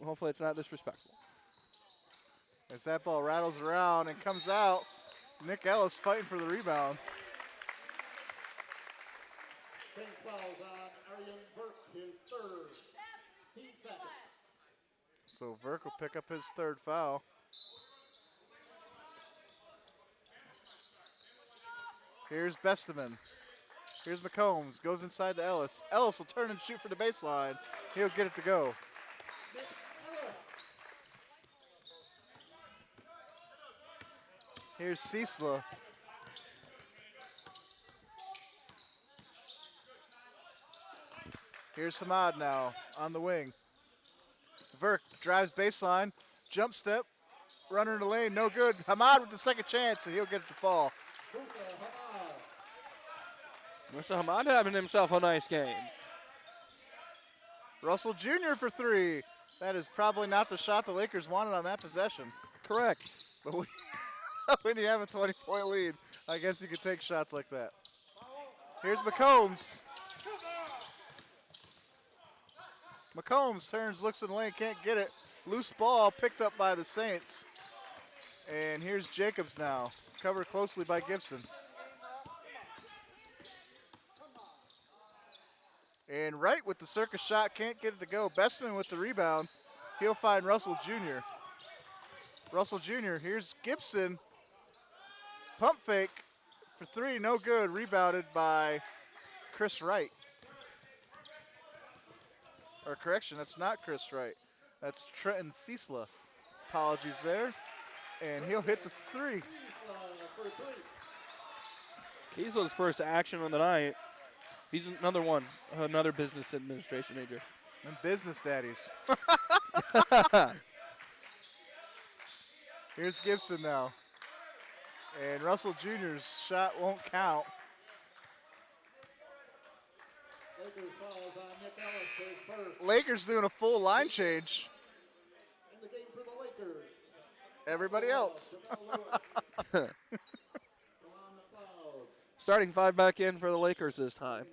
S3: Hopefully it's not disrespectful.
S1: As that ball rattles around and comes out, Nick Ellis fighting for the rebound.
S2: Saints fouls on Aryan Burke, his third. Team second.
S1: So Verk will pick up his third foul. Here's Besteman. Here's McCombs. Goes inside to Ellis. Ellis will turn and shoot for the baseline. He'll get it to go. Here's Ciesla. Here's Hamad now on the wing. Verk drives baseline. Jump step. Runner in the lane. No good. Hamad with the second chance, and he'll get it to fall.
S3: Mr. Hamad having himself a nice game.
S1: Russell Jr. for 3. That is probably not the shot the Lakers wanted on that possession.
S3: Correct.
S1: But when you have a 20-point lead, I guess you could take shots like that. Here's McCombs. McCombs turns, looks in the lane, can't get it. Loose ball picked up by the Saints. And here's Jacobs now, covered closely by Gibson. And Wright with the circus shot, can't get it to go. Bestman with the rebound. He'll find Russell Jr. Russell Jr., here's Gibson. Pump fake for 3, no good. Rebounded by Chris Wright. Or correction, that's not Chris Wright. That's Trenton Ciesla. Apologies there. And he'll hit the 3.
S3: Kieslow's first action on the night. He's another business administration major.
S1: And business daddies. Here's Gibson now. And Russell Jr.'s shot won't count.
S2: Lakers fouls on Nick Ellis, his first.
S1: Lakers doing a full line change.
S2: In the game for the Lakers.
S1: Everybody else.
S3: Starting 5 back in for the Lakers this time.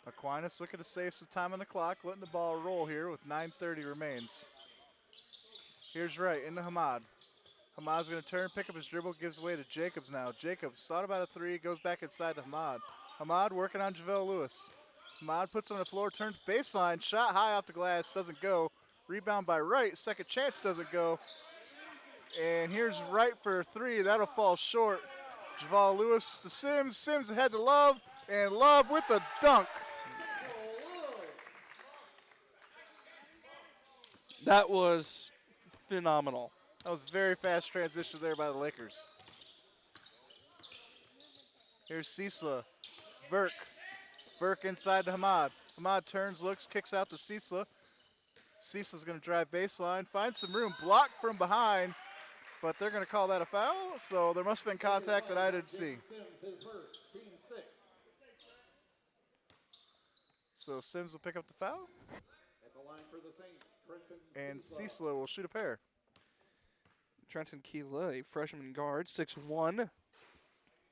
S1: Aquinas looking to save some time on the clock, letting the ball roll here with 9:30 remains. Here's Wright into Hamad. Hamad's going to turn, pick up his dribble, gives away to Jacobs now. Jacobs thought about a 3, goes back inside to Hamad. Hamad working on JaVale Lewis. Hamad puts on the floor, turns baseline, shot high off the glass, doesn't go. Rebound by Wright, second chance doesn't go. And here's Wright for a 3, that'll fall short. JaVale Lewis to Sims, Sims ahead to Love, and Love with the dunk.
S3: That was phenomenal.
S1: That was very fast transition there by the Lakers. Here's Ciesla. Verk. Verk inside to Hamad. Hamad turns, looks, kicks out to Ciesla. Ciesla's going to drive baseline, find some room, blocked from behind, but they're going to call that a foul, so there must have been contact that I didn't see. So Sims will pick up the foul.
S2: At the line for the Saints, Trenton
S1: And Ciesla will shoot a pair.
S3: Trenton Ciesla, a freshman guard, 6'1".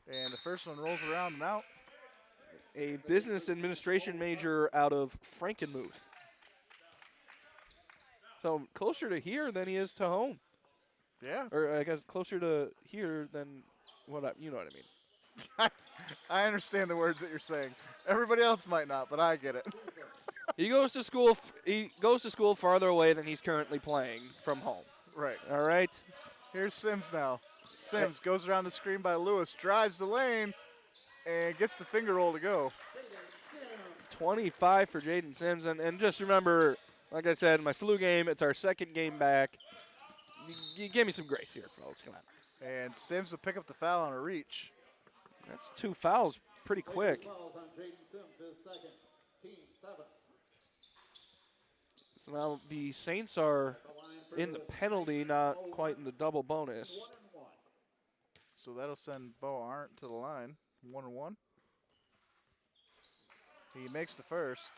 S1: And the first one rolls around and out.
S3: A business administration major out of Frankenmuth. So closer to here than he is to home.
S1: Yeah.
S3: Or I guess closer to here than you know what I mean.
S1: I understand the words that you're saying. Everybody else might not, but I get it.
S3: He goes to school. He goes to school farther away than he's currently playing from home.
S1: Right.
S3: All right.
S1: Here's Sims now. Sims goes around the screen by Lewis, drives the lane, and gets the finger roll to go.
S3: 25 for Jaden Sims. And just remember, like I said, my flu game, it's our second game back. You give me some grace here, folks. Come on.
S1: And Sims will pick up the foul on a reach.
S3: That's 2 fouls pretty quick. So now the Saints are in the penalty, not quite in the double bonus.
S1: So that'll send Bo Arndt to the line, 1-1. He makes the first.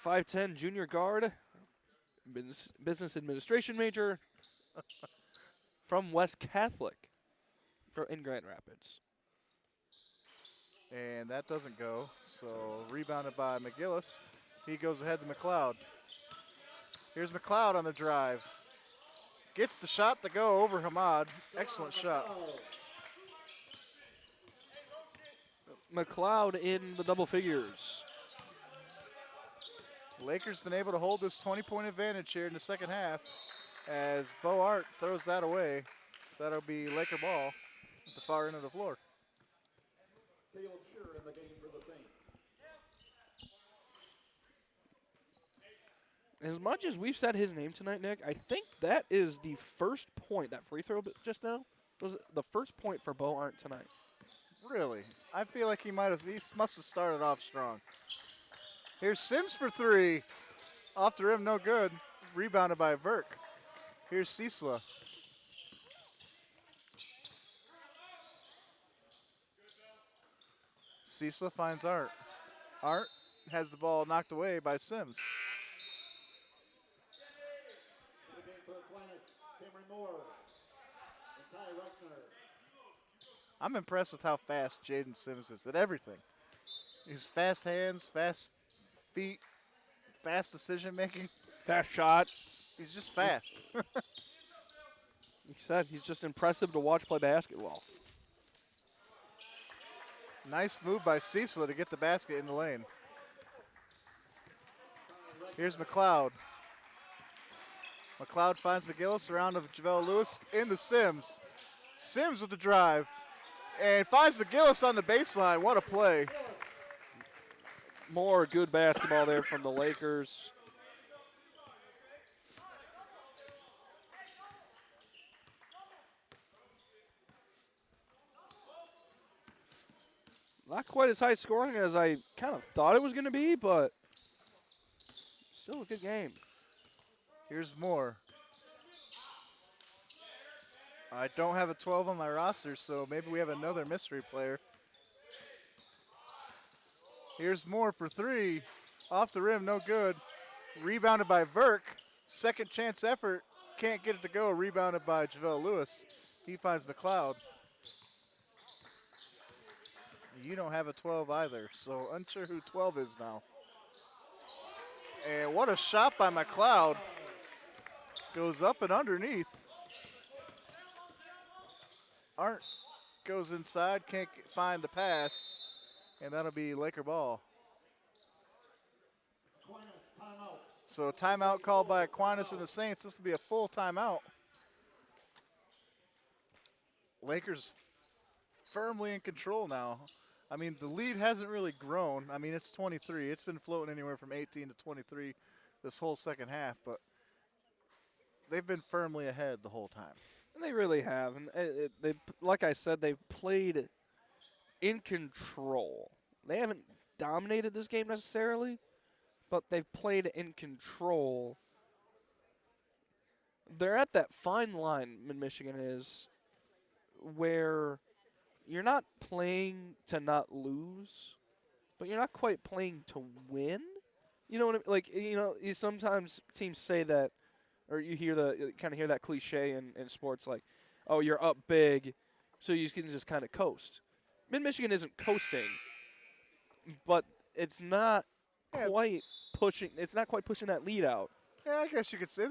S3: 5'10" junior guard, business administration major from West Catholic in Grand Rapids.
S1: And that doesn't go, so rebounded by McGillis. He goes ahead to McLeod. Here's McLeod on the drive. Gets the shot to go over Hamad. Excellent shot.
S3: McLeod in the double figures.
S1: Lakers been able to hold this 20-point advantage here in the second half as Bo Arndt throws that away. That'll be Laker ball at the far end of the floor.
S2: Caleb Schur in the game for the Saints.
S3: As much as we've said his name tonight, Nick, I think that is the first point, that free throw just now, was the first point for Bo Arndt tonight.
S1: Really? I feel like he must have started off strong. Here's Sims for 3. Off the rim, no good. Rebounded by Verk. Here's Cecila. Cecila finds Arndt. Arndt has the ball knocked away by Sims. I'm impressed with how fast Jaden Sims is at everything. He's fast hands, fast feet, fast decision making.
S3: Fast shot.
S1: He's just fast.
S3: He said he's just impressive to watch play basketball.
S1: Nice move by Cecila to get the basket in the lane. Here's McLeod. McLeod finds McGillis around of JaVale Lewis in the Sims. Sims with the drive. And finds McGillis on the baseline. What a play.
S3: More good basketball there from the Lakers. Not quite as high scoring as I kind of thought it was going to be, but still a good game.
S1: Here's more. I don't have a 12 on my roster, so maybe we have another mystery player. Here's more for 3. Off the rim, no good. Rebounded by Verk. Second chance effort. Can't get it to go. Rebounded by JaVale Lewis. He finds McLeod. You don't have a 12 either, so unsure who 12 is now. And what a shot by McLeod. Goes up and underneath. Arndt goes inside, can't find the pass, and that'll be Laker ball. So timeout called by Aquinas and the Saints. This will be a full timeout. Lakers firmly in control now. I mean, the lead hasn't really grown. I mean, it's 23. It's been floating anywhere from 18 to 23 this whole second half, but they've been firmly ahead the whole time.
S3: And they really have. And they, like I said, they've played in control. They haven't dominated this game necessarily, but they've played in control. They're at that fine line, Mid-Michigan is, where you're not playing to not lose, but you're not quite playing to win. You know what I mean? Like, you know, sometimes teams say that, or you kind of hear that cliche in sports, like, oh, you're up big, so you can just kind of coast. Mid-Michigan isn't coasting, but it's not quite pushing. It's not quite pushing that lead out.
S1: Yeah, I guess you could say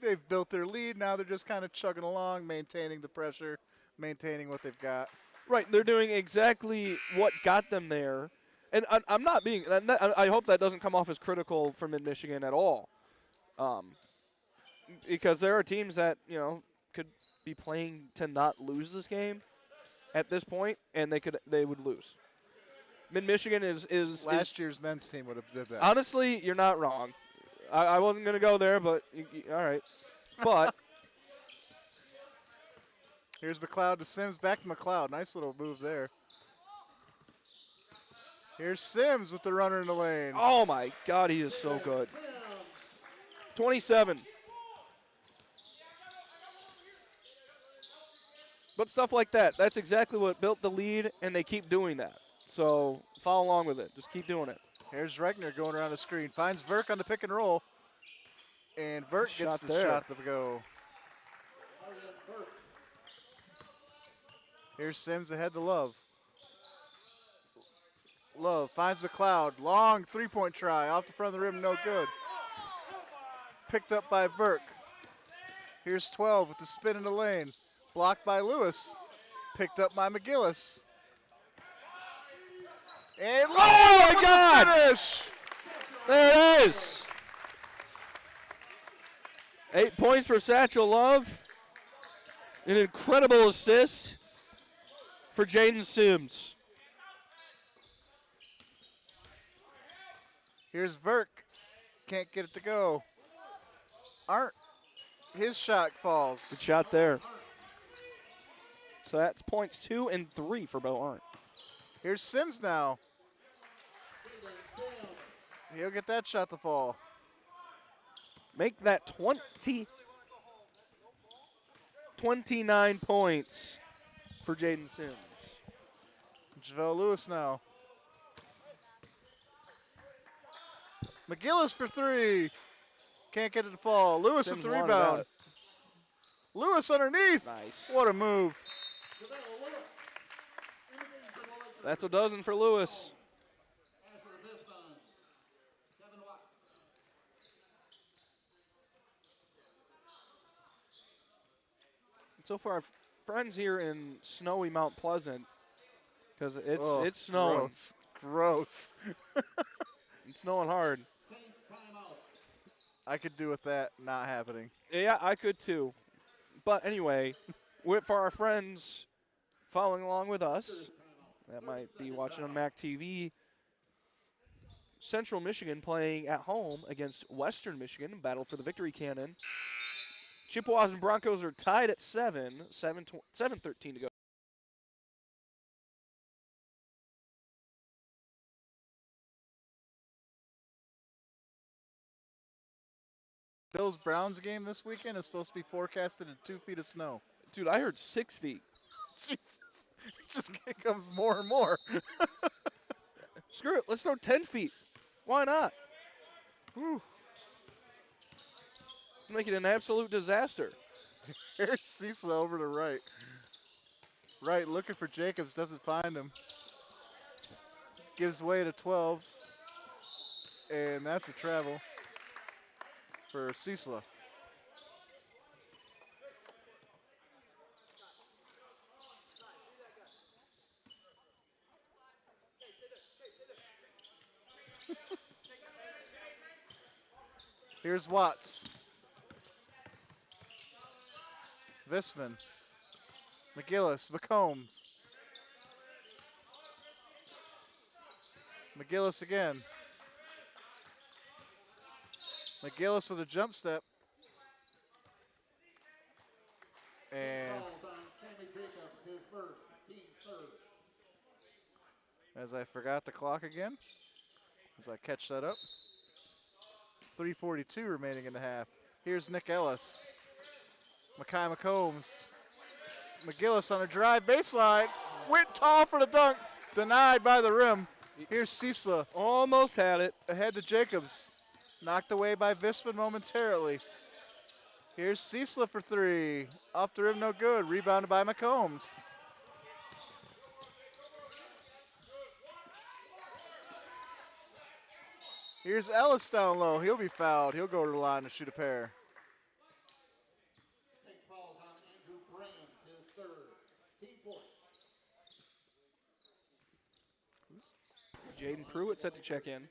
S1: they've built their lead. Now they're just kind of chugging along, maintaining the pressure, maintaining what they've got.
S3: Right, they're doing exactly what got them there. And I'm not being. I hope that doesn't come off as critical for Mid-Michigan at all, because there are teams that could be playing to not lose this game at this point, and they would lose. Mid-Michigan is
S1: last year's men's team would have did that.
S3: Honestly, you're not wrong. I wasn't gonna go there, but all right. But
S1: here's McLeod to Sims. Back to McLeod. Nice little move there. Here's Sims with the runner in the lane.
S3: Oh, my God, he is so good. 27. But stuff like that, that's exactly what built the lead, and they keep doing that. So follow along with it. Just keep doing it.
S1: Here's Regner going around the screen. Finds Verk on the pick and roll. And Verk gets the shot to go. Here's Sims ahead to Love. Love finds McLeod. Long three-point try. Off the front of the rim, no good. Picked up by Verk. Here's 12 with the spin in the lane. Blocked by Lewis. Picked up by McGillis. And
S3: oh my God!
S1: Finish!
S3: There it is. 8 points for Satchel Love. An incredible assist for Jaden Sims.
S1: Here's Verk. Can't get it to go. His shot falls.
S3: Good shot there. So that's points 2 and 3 for Bo Arndt.
S1: Here's Sims now. He'll get that shot to fall.
S3: Make that 29 points for Jaden Sims.
S1: JaVale Lewis now. McGillis for three. Can't get it to fall. Lewis
S3: Sims
S1: with the rebound. Lewis underneath.
S3: Nice.
S1: What a move.
S3: That's a dozen for Lewis. So for our friends here in snowy Mount Pleasant, because it's snowing.
S1: Gross.
S3: It's snowing hard.
S1: I could do with that not happening.
S3: Yeah, I could too. But anyway, for our friends following along with us, that might be watching on MAC TV, Central Michigan playing at home against Western Michigan, battle for the victory cannon. Chippewas and Broncos are tied at 7:13 to go.
S1: Bills-Browns game this weekend is supposed to be forecasted at 2 feet of snow.
S3: Dude, I heard 6 feet.
S1: Jesus. It just comes more and more.
S3: Screw it. Let's throw 10 feet. Why not? Whew. Make it an absolute disaster.
S1: Here's Cecil over to right. Right, looking for Jacobs, doesn't find him. Gives way to 12. And that's a travel for Cecil. Here's Watts. Visman. McGillis. McCombs. McGillis again. McGillis with a jump step. And as I forgot the clock again, as I catch that up. 3:42 remaining in the half. Here's Nick Ellis. Makai McCombs. McGillis on a drive baseline. Went tall for the dunk. Denied by the rim. Here's Cecil.
S3: Almost had it.
S1: Ahead to Jacobs. Knocked away by Visman momentarily. Here's Cecil for three. Off the rim, no good. Rebounded by McCombs. Here's Ellis down low. He'll be fouled. He'll go to the line to shoot a pair.
S3: Jaden Pruitt set to check in.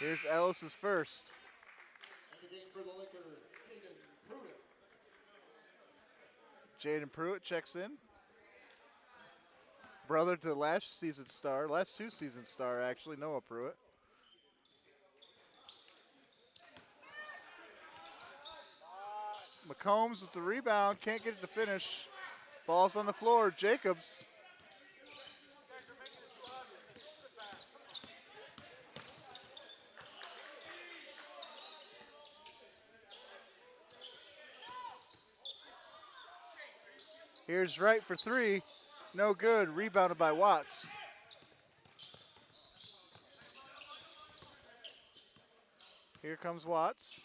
S1: Here's Ellis's first.
S2: And the game for the Lakers, Jaden Pruitt.
S1: Jaden Pruitt checks in. Brother to last two season star actually, Noah Pruitt. McCombs with the rebound, can't get it to finish. Ball's on the floor, Jacobs. Here's Wright for three, no good, rebounded by Watts. Here comes Watts.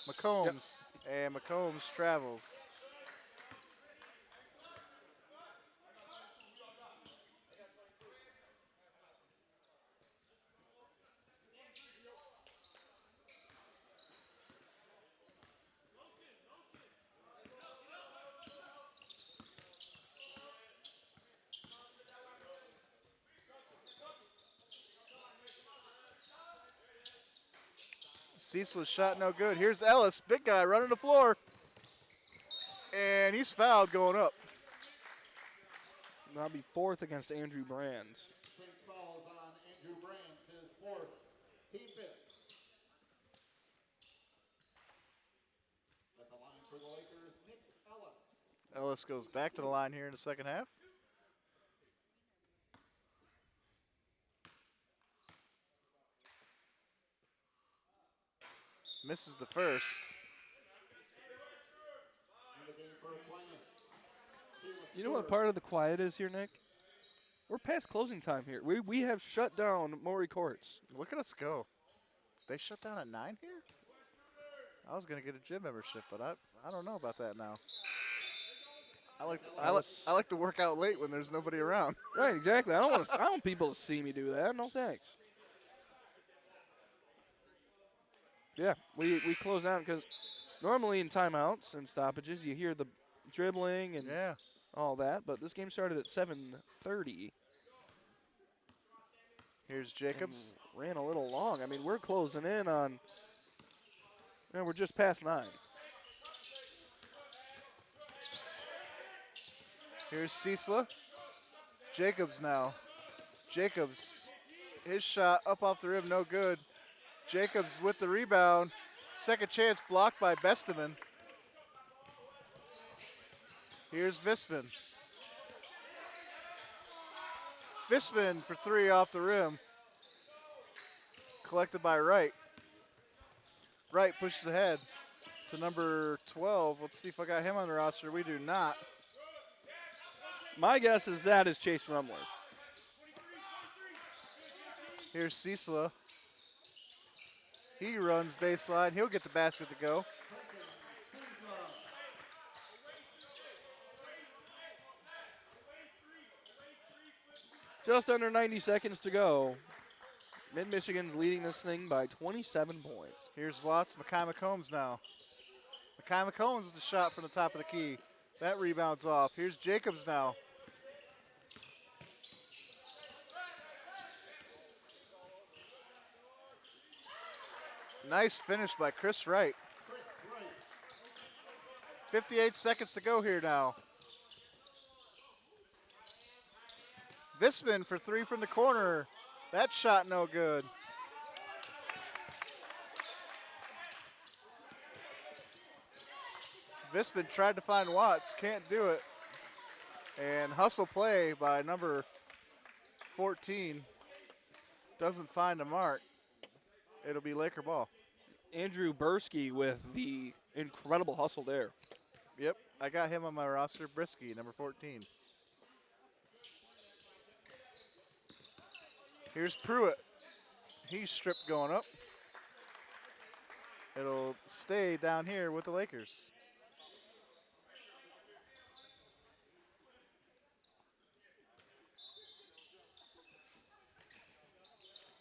S1: McCombs, and McCombs travels. Cecil's shot no good. Here's Ellis, big guy running the floor. And he's fouled going up.
S3: That'll be fourth against Andrew Brands.
S2: Six fouls on Andrew Brands, his fourth, team fifth. At the line for the Lakers, Nick Ellis.
S1: Ellis goes back to the line here in the second half. Misses the first.
S3: You know what part of the quiet is here, Nick? We're past closing time here. We have shut down Maury Courts.
S1: Look at us go. They shut down at 9 here? I was going to get a gym membership, but I don't know about that now. I like to work out late when there's nobody around.
S3: Right, exactly. I don't want people to see me do that. No thanks. Yeah, we close down because normally in timeouts and stoppages you hear the dribbling and all that, but this game started at 7:30.
S1: Here's Jacobs.
S3: Ran a little long. I mean, we're closing in on, we're just past 9.
S1: Here's Cecil. Jacobs now. Jacobs, his shot up off the rim, no good. Jacobs with the rebound. Second chance blocked by Besteman. Here's Visman. Visman for three off the rim. Collected by Wright. Wright pushes ahead to number 12. Let's see if I got him on the roster. We do not.
S3: My guess is that is Chase Rumler.
S1: Here's Cecil. He runs baseline. He'll get the basket to go.
S3: Just under 90 seconds to go. Mid-Michigan's leading this thing by 27 points.
S1: Here's Watts. Makai McCombs now. Makai McCombs with the shot from the top of the key. That rebounds off. Here's Jacobs now. Nice finish by Chris Wright. 58 seconds to go here now. Visman for three from the corner. That shot no good. Visman tried to find Watts, can't do it. And hustle play by number 14. Doesn't find a mark. It'll be Laker ball.
S3: Andrew Bursky with the incredible hustle there.
S1: Yep, I got him on my roster. Brisky, number 14. Here's Pruitt. He's stripped going up. It'll stay down here with the Lakers.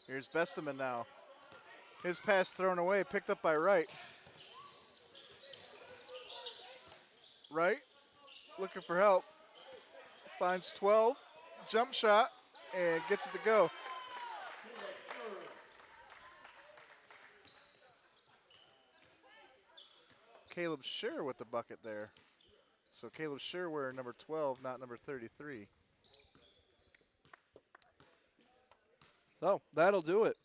S1: Here's Besteman now. His pass thrown away, picked up by Wright. Wright looking for help. Finds 12, jump shot, and gets it to go. Caleb Scher with the bucket there. So Caleb Scher wearing number 12, not number 33.
S3: So that'll do it.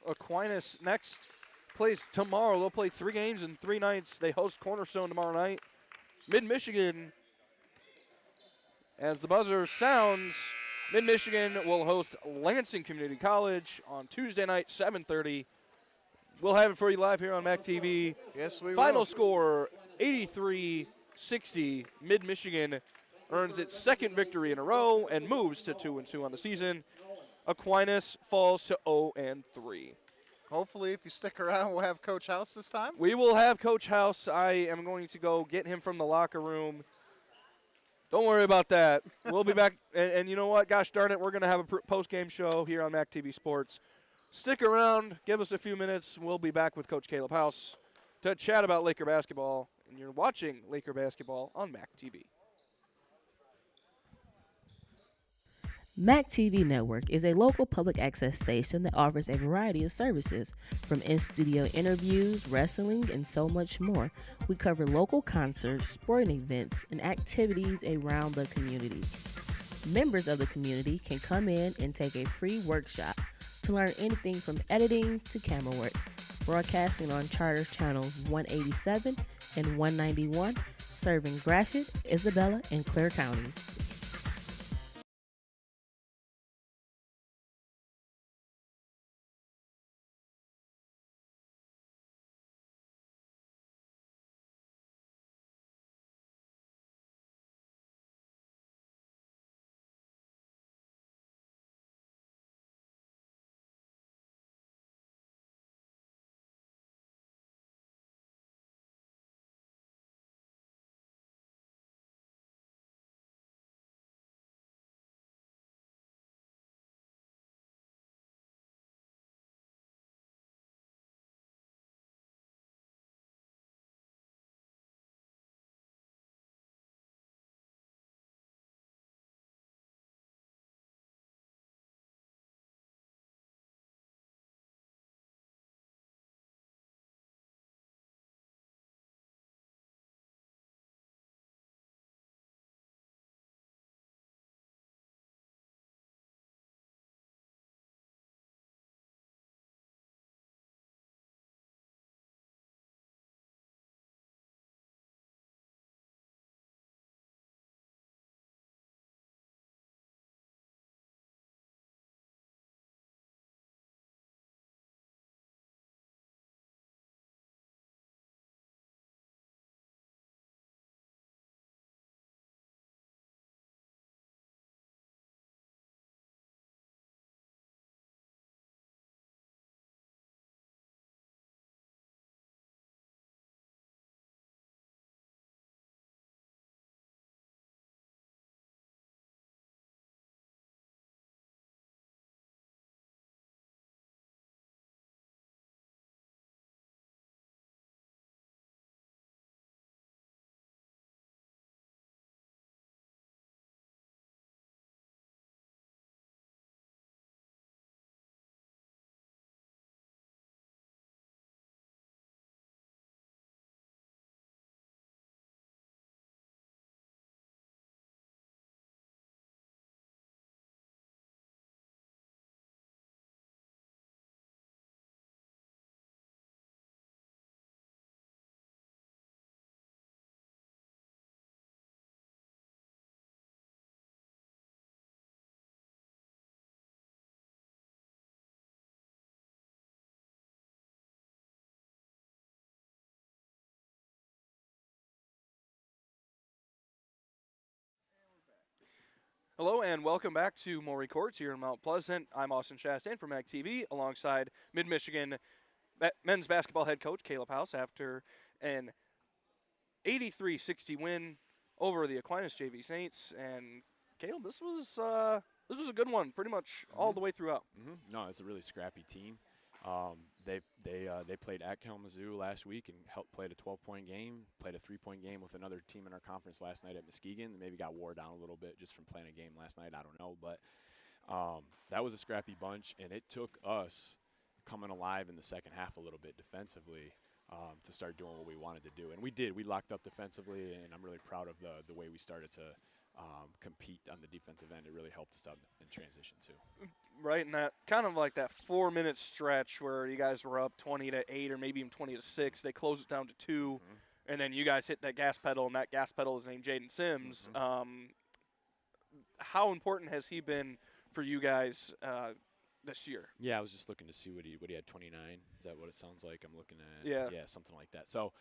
S3: Aquinas next plays tomorrow. They'll play 3 games in 3 nights. They host Cornerstone tomorrow night. Mid-Michigan, as the buzzer sounds, Mid-Michigan will host Lansing Community College on Tuesday night, 7:30. We'll have it for you live here on MAC TV.
S1: Yes, we will.
S3: Final score, 83-60. Mid-Michigan earns its 2nd victory in a row and moves to 2-2 on the season. Aquinas falls to 0-3.
S1: Hopefully, if you stick around, we'll have Coach House this time.
S3: We will have Coach House. I am going to go get him from the locker room. Don't worry about that. We'll be back. And you know what? Gosh darn it, we're going to have a post-game show here on MAC TV Sports. Stick around. Give us a few minutes. We'll be back with Coach Caleb House to chat about Laker basketball. And you're watching Laker basketball on MAC TV.
S7: MAC TV Network is a local public access station that offers a variety of services, from in-studio interviews, wrestling, and so much more. We cover local concerts, sporting events, and activities around the community. Members of the community can come in and take a free workshop to learn anything from editing to camera work. Broadcasting on Charter Channels 187 and 191, serving Gratiot, Isabella, and Clare counties.
S3: Hello and welcome back to Maury Courts here in Mount Pleasant. I'm Austin Chastain from MAC TV alongside Mid-Michigan men's basketball head coach Caleb House after an 83-60 win over the Aquinas JV Saints. And Caleb, this was a good one pretty much all the way throughout.
S15: No, it's a really scrappy team. They played at Kalamazoo last week and played a 12-point game, played a 3-point game with another team in our conference last night at Muskegon. Maybe got wore down a little bit just from playing a game last night. I don't know, but that was a scrappy bunch, and it took us coming alive in the second half a little bit defensively to start doing what we wanted to do. And we did. We locked up defensively, and I'm really proud of the way we started to compete on the defensive end. It really helped us out in transition too.
S3: Right, and that kind of like that 4-minute stretch where you guys were up 20-8 or maybe even 20-6. They closed it down to 2, and then you guys hit that gas pedal, and that gas pedal is named Jaden Sims. How important has he been for you guys this year?
S15: Yeah, I was just looking to see what he had 29. Is that what it sounds like? I'm looking at
S3: yeah,
S15: something like that. So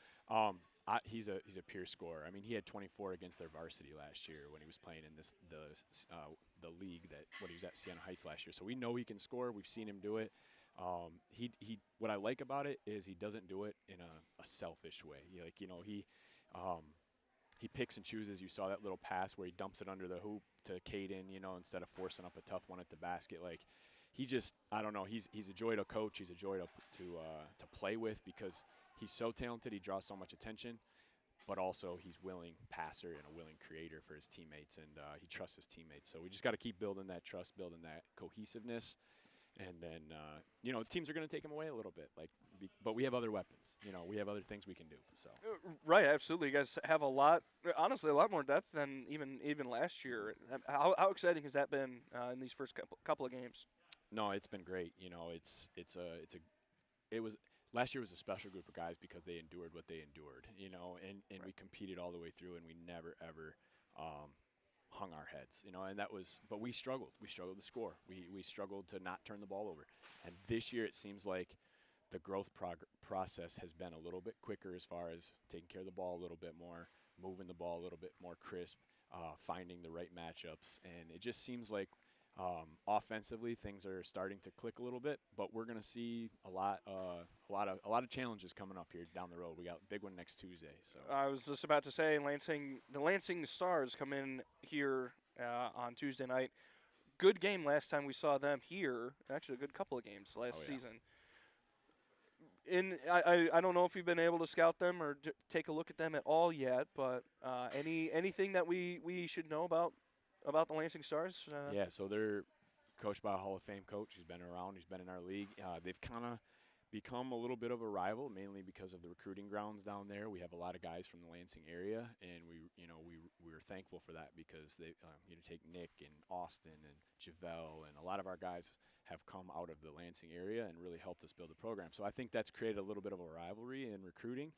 S15: he's a pure scorer. I mean, he had 24 against their varsity last year when he was playing in the league when he was at Siena Heights last year. So we know he can score. We've seen him do it. He what I like about it is he doesn't do it in a selfish way. He picks and chooses. You saw that little pass where he dumps it under the hoop to Caden, instead of forcing up a tough one at the basket. Like, he just, I don't know, he's a joy to coach. He's a joy to play with because he's so talented. He draws so much attention, but also he's willing passer and a willing creator for his teammates, and he trusts his teammates. So we just got to keep building that trust, building that cohesiveness, and then teams are going to take him away a little bit. But we have other weapons. We have other things we can do. So
S3: right, absolutely. You guys have honestly a lot more depth than even last year. How exciting has that been in these first couple of games?
S15: No, it's been great. Last year was a special group of guys because they endured what they endured, and right. We competed all the way through, and we never ever hung our heads, but we struggled. We struggled to score. We struggled to not turn the ball over. And this year it seems like the growth process has been a little bit quicker as far as taking care of the ball a little bit more, moving the ball a little bit more crisp, finding the right matchups, and it just seems like offensively things are starting to click a little bit, but we're going to see a lot of challenges coming up here down the road. We got a big one next Tuesday. So
S3: I was just about to say, the Lansing Stars come in here on Tuesday night. Good game last time we saw them here. Actually, a good couple of games last season. I don't know if you've been able to scout them or take a look at them at all yet, but anything that we should know about the Lansing Stars?
S15: Yeah, so they're coached by a Hall of Fame coach. He's been around. He's been in our league. They've kind of become a little bit of a rival, mainly because of the recruiting grounds down there. We have a lot of guys from the Lansing area, and we're thankful for that because they take Nick and Austin and Javelle, and a lot of our guys have come out of the Lansing area and really helped us build the program. So I think that's created a little bit of a rivalry in recruiting.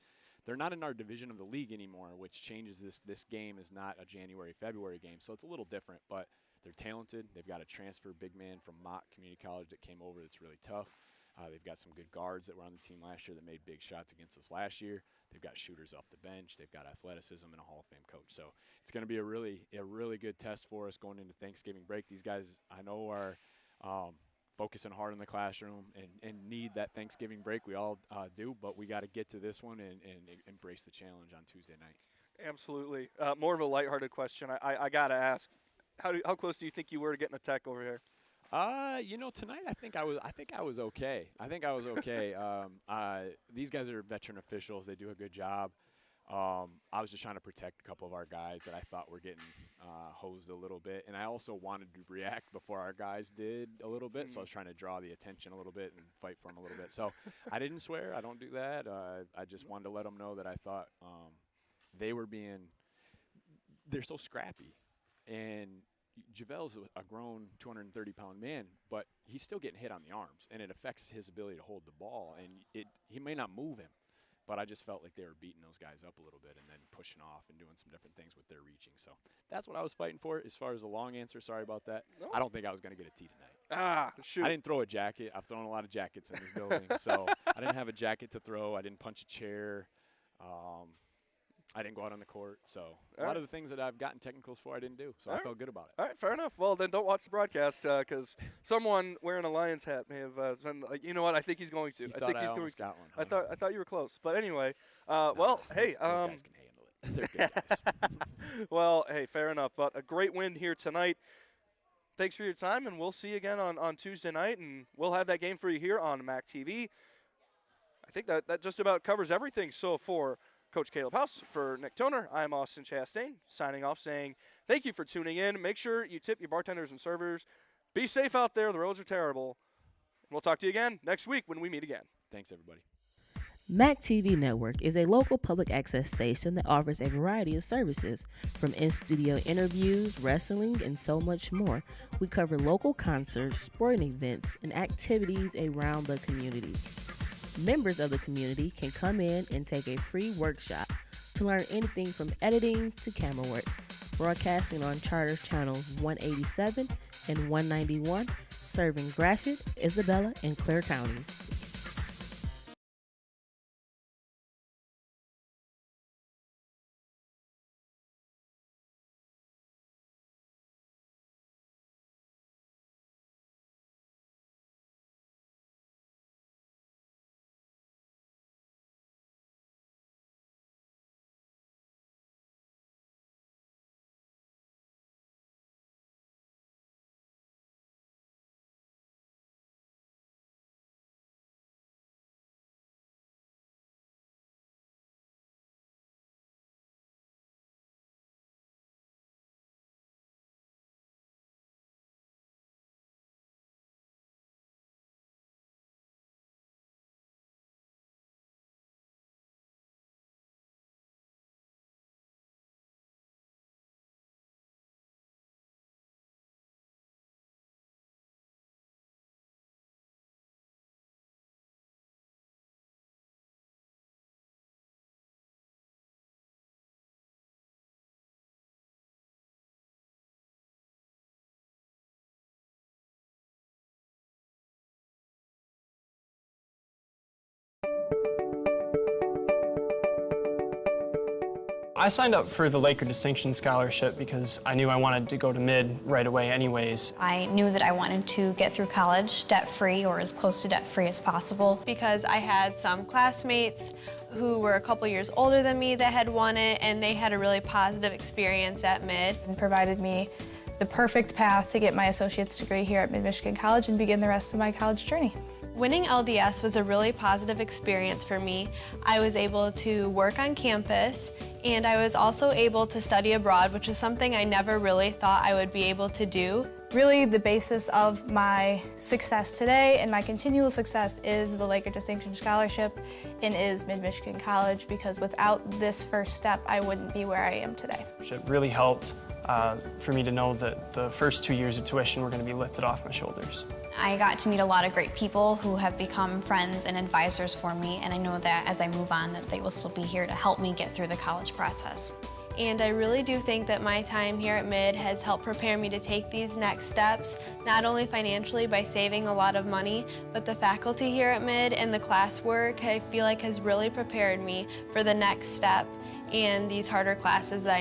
S15: They're not in our division of the league anymore, which changes this game is not a January-February game, so it's a little different, but they're talented. They've got a transfer big man from Mott Community College that came over that's really tough. They've got some good guards that were on the team last year that made big shots against us last year. They've got shooters off the bench. They've got athleticism and a Hall of Fame coach. So it's going to be a really good test for us going into Thanksgiving break. These guys, I know, are focusing hard in the classroom and need that Thanksgiving break. We all do, but we got to get to this one and embrace the challenge on Tuesday night.
S3: Absolutely. More of a lighthearted question. I got to ask, how close do you think you were to getting a tech over here?
S15: Tonight I think I was okay. These guys are veteran officials. They do a good job. I was just trying to protect a couple of our guys that I thought were getting hosed a little bit, and I also wanted to react before our guys did a little bit, so I was trying to draw the attention a little bit and fight for them a little bit. So I didn't swear. I don't do that. I just wanted to let them know that I thought they're so scrappy, and Javelle's a grown 230-pound man, but he's still getting hit on the arms, and it affects his ability to hold the ball, and he may not move him. But I just felt like they were beating those guys up a little bit and then pushing off and doing some different things with their reaching. So that's what I was fighting for. As far as the long answer, sorry about that. No. I don't think I was going to get a tee tonight.
S3: Shoot.
S15: I didn't throw a jacket. I've thrown a lot of jackets in this building. So I didn't have a jacket to throw. I didn't punch a chair. I didn't go out on the court. So a lot of the things that I've gotten technicals for, I didn't do. So I felt good about it.
S3: All right, fair enough. Well, then don't watch the broadcast because someone wearing a Lions hat may have been like, you know what? I think he's going to.
S15: I think he's going to.
S3: Got one, huh? I thought you were close. But anyway, hey.
S15: Those guys can handle it. They're good guys.
S3: Well, hey, fair enough. But a great win here tonight. thanks for your time, and we'll see you again on Tuesday night, and we'll have that game for you here on MAC TV. I think that just about covers everything. So for Coach Caleb House, for Nick Toner, I'm Austin Chastain, signing off saying thank you for tuning in. Make sure you tip your bartenders and servers. Be safe out there. The roads are terrible. We'll talk to you again next week when we meet again.
S15: Thanks, everybody.
S7: MAC TV Network is a local public access station that offers a variety of services, from in-studio interviews, wrestling, and so much more. We cover local concerts, sporting events, and activities around the community. Members of the community can come in and take a free workshop to learn anything from editing to camera work. Broadcasting on Charter Channels 187 and 191, serving Gratiot, Isabella, and Clare counties.
S16: I signed up for the Laker Distinction Scholarship because I knew I wanted to go to mid right away anyways.
S17: I knew that I wanted to get through college debt-free or as close to debt-free as possible.
S18: Because I had some classmates who were a couple years older than me that had won it, and they had a really positive experience at mid.
S19: And provided me the perfect path to get my associate's degree here at Mid-Michigan College and begin the rest of my college journey.
S18: Winning LDS was a really positive experience for me. I was able to work on campus, and I was also able to study abroad, which is something I never really thought I would be able to do.
S19: Really, the basis of my success today and my continual success is the Laker Distinction Scholarship and is Mid-Michigan College, because without this first step, I wouldn't be where I am today.
S16: It really helped for me to know that the first 2 years of tuition were going to be lifted off my shoulders.
S17: I got to meet a lot of great people who have become friends and advisors for me, and I know that as I move on that they will still be here to help me get through the college process.
S18: And I really do think that my time here at Mid has helped prepare me to take these next steps, not only financially by saving a lot of money, but the faculty here at Mid and the classwork I feel like has really prepared me for the next step and these harder classes that I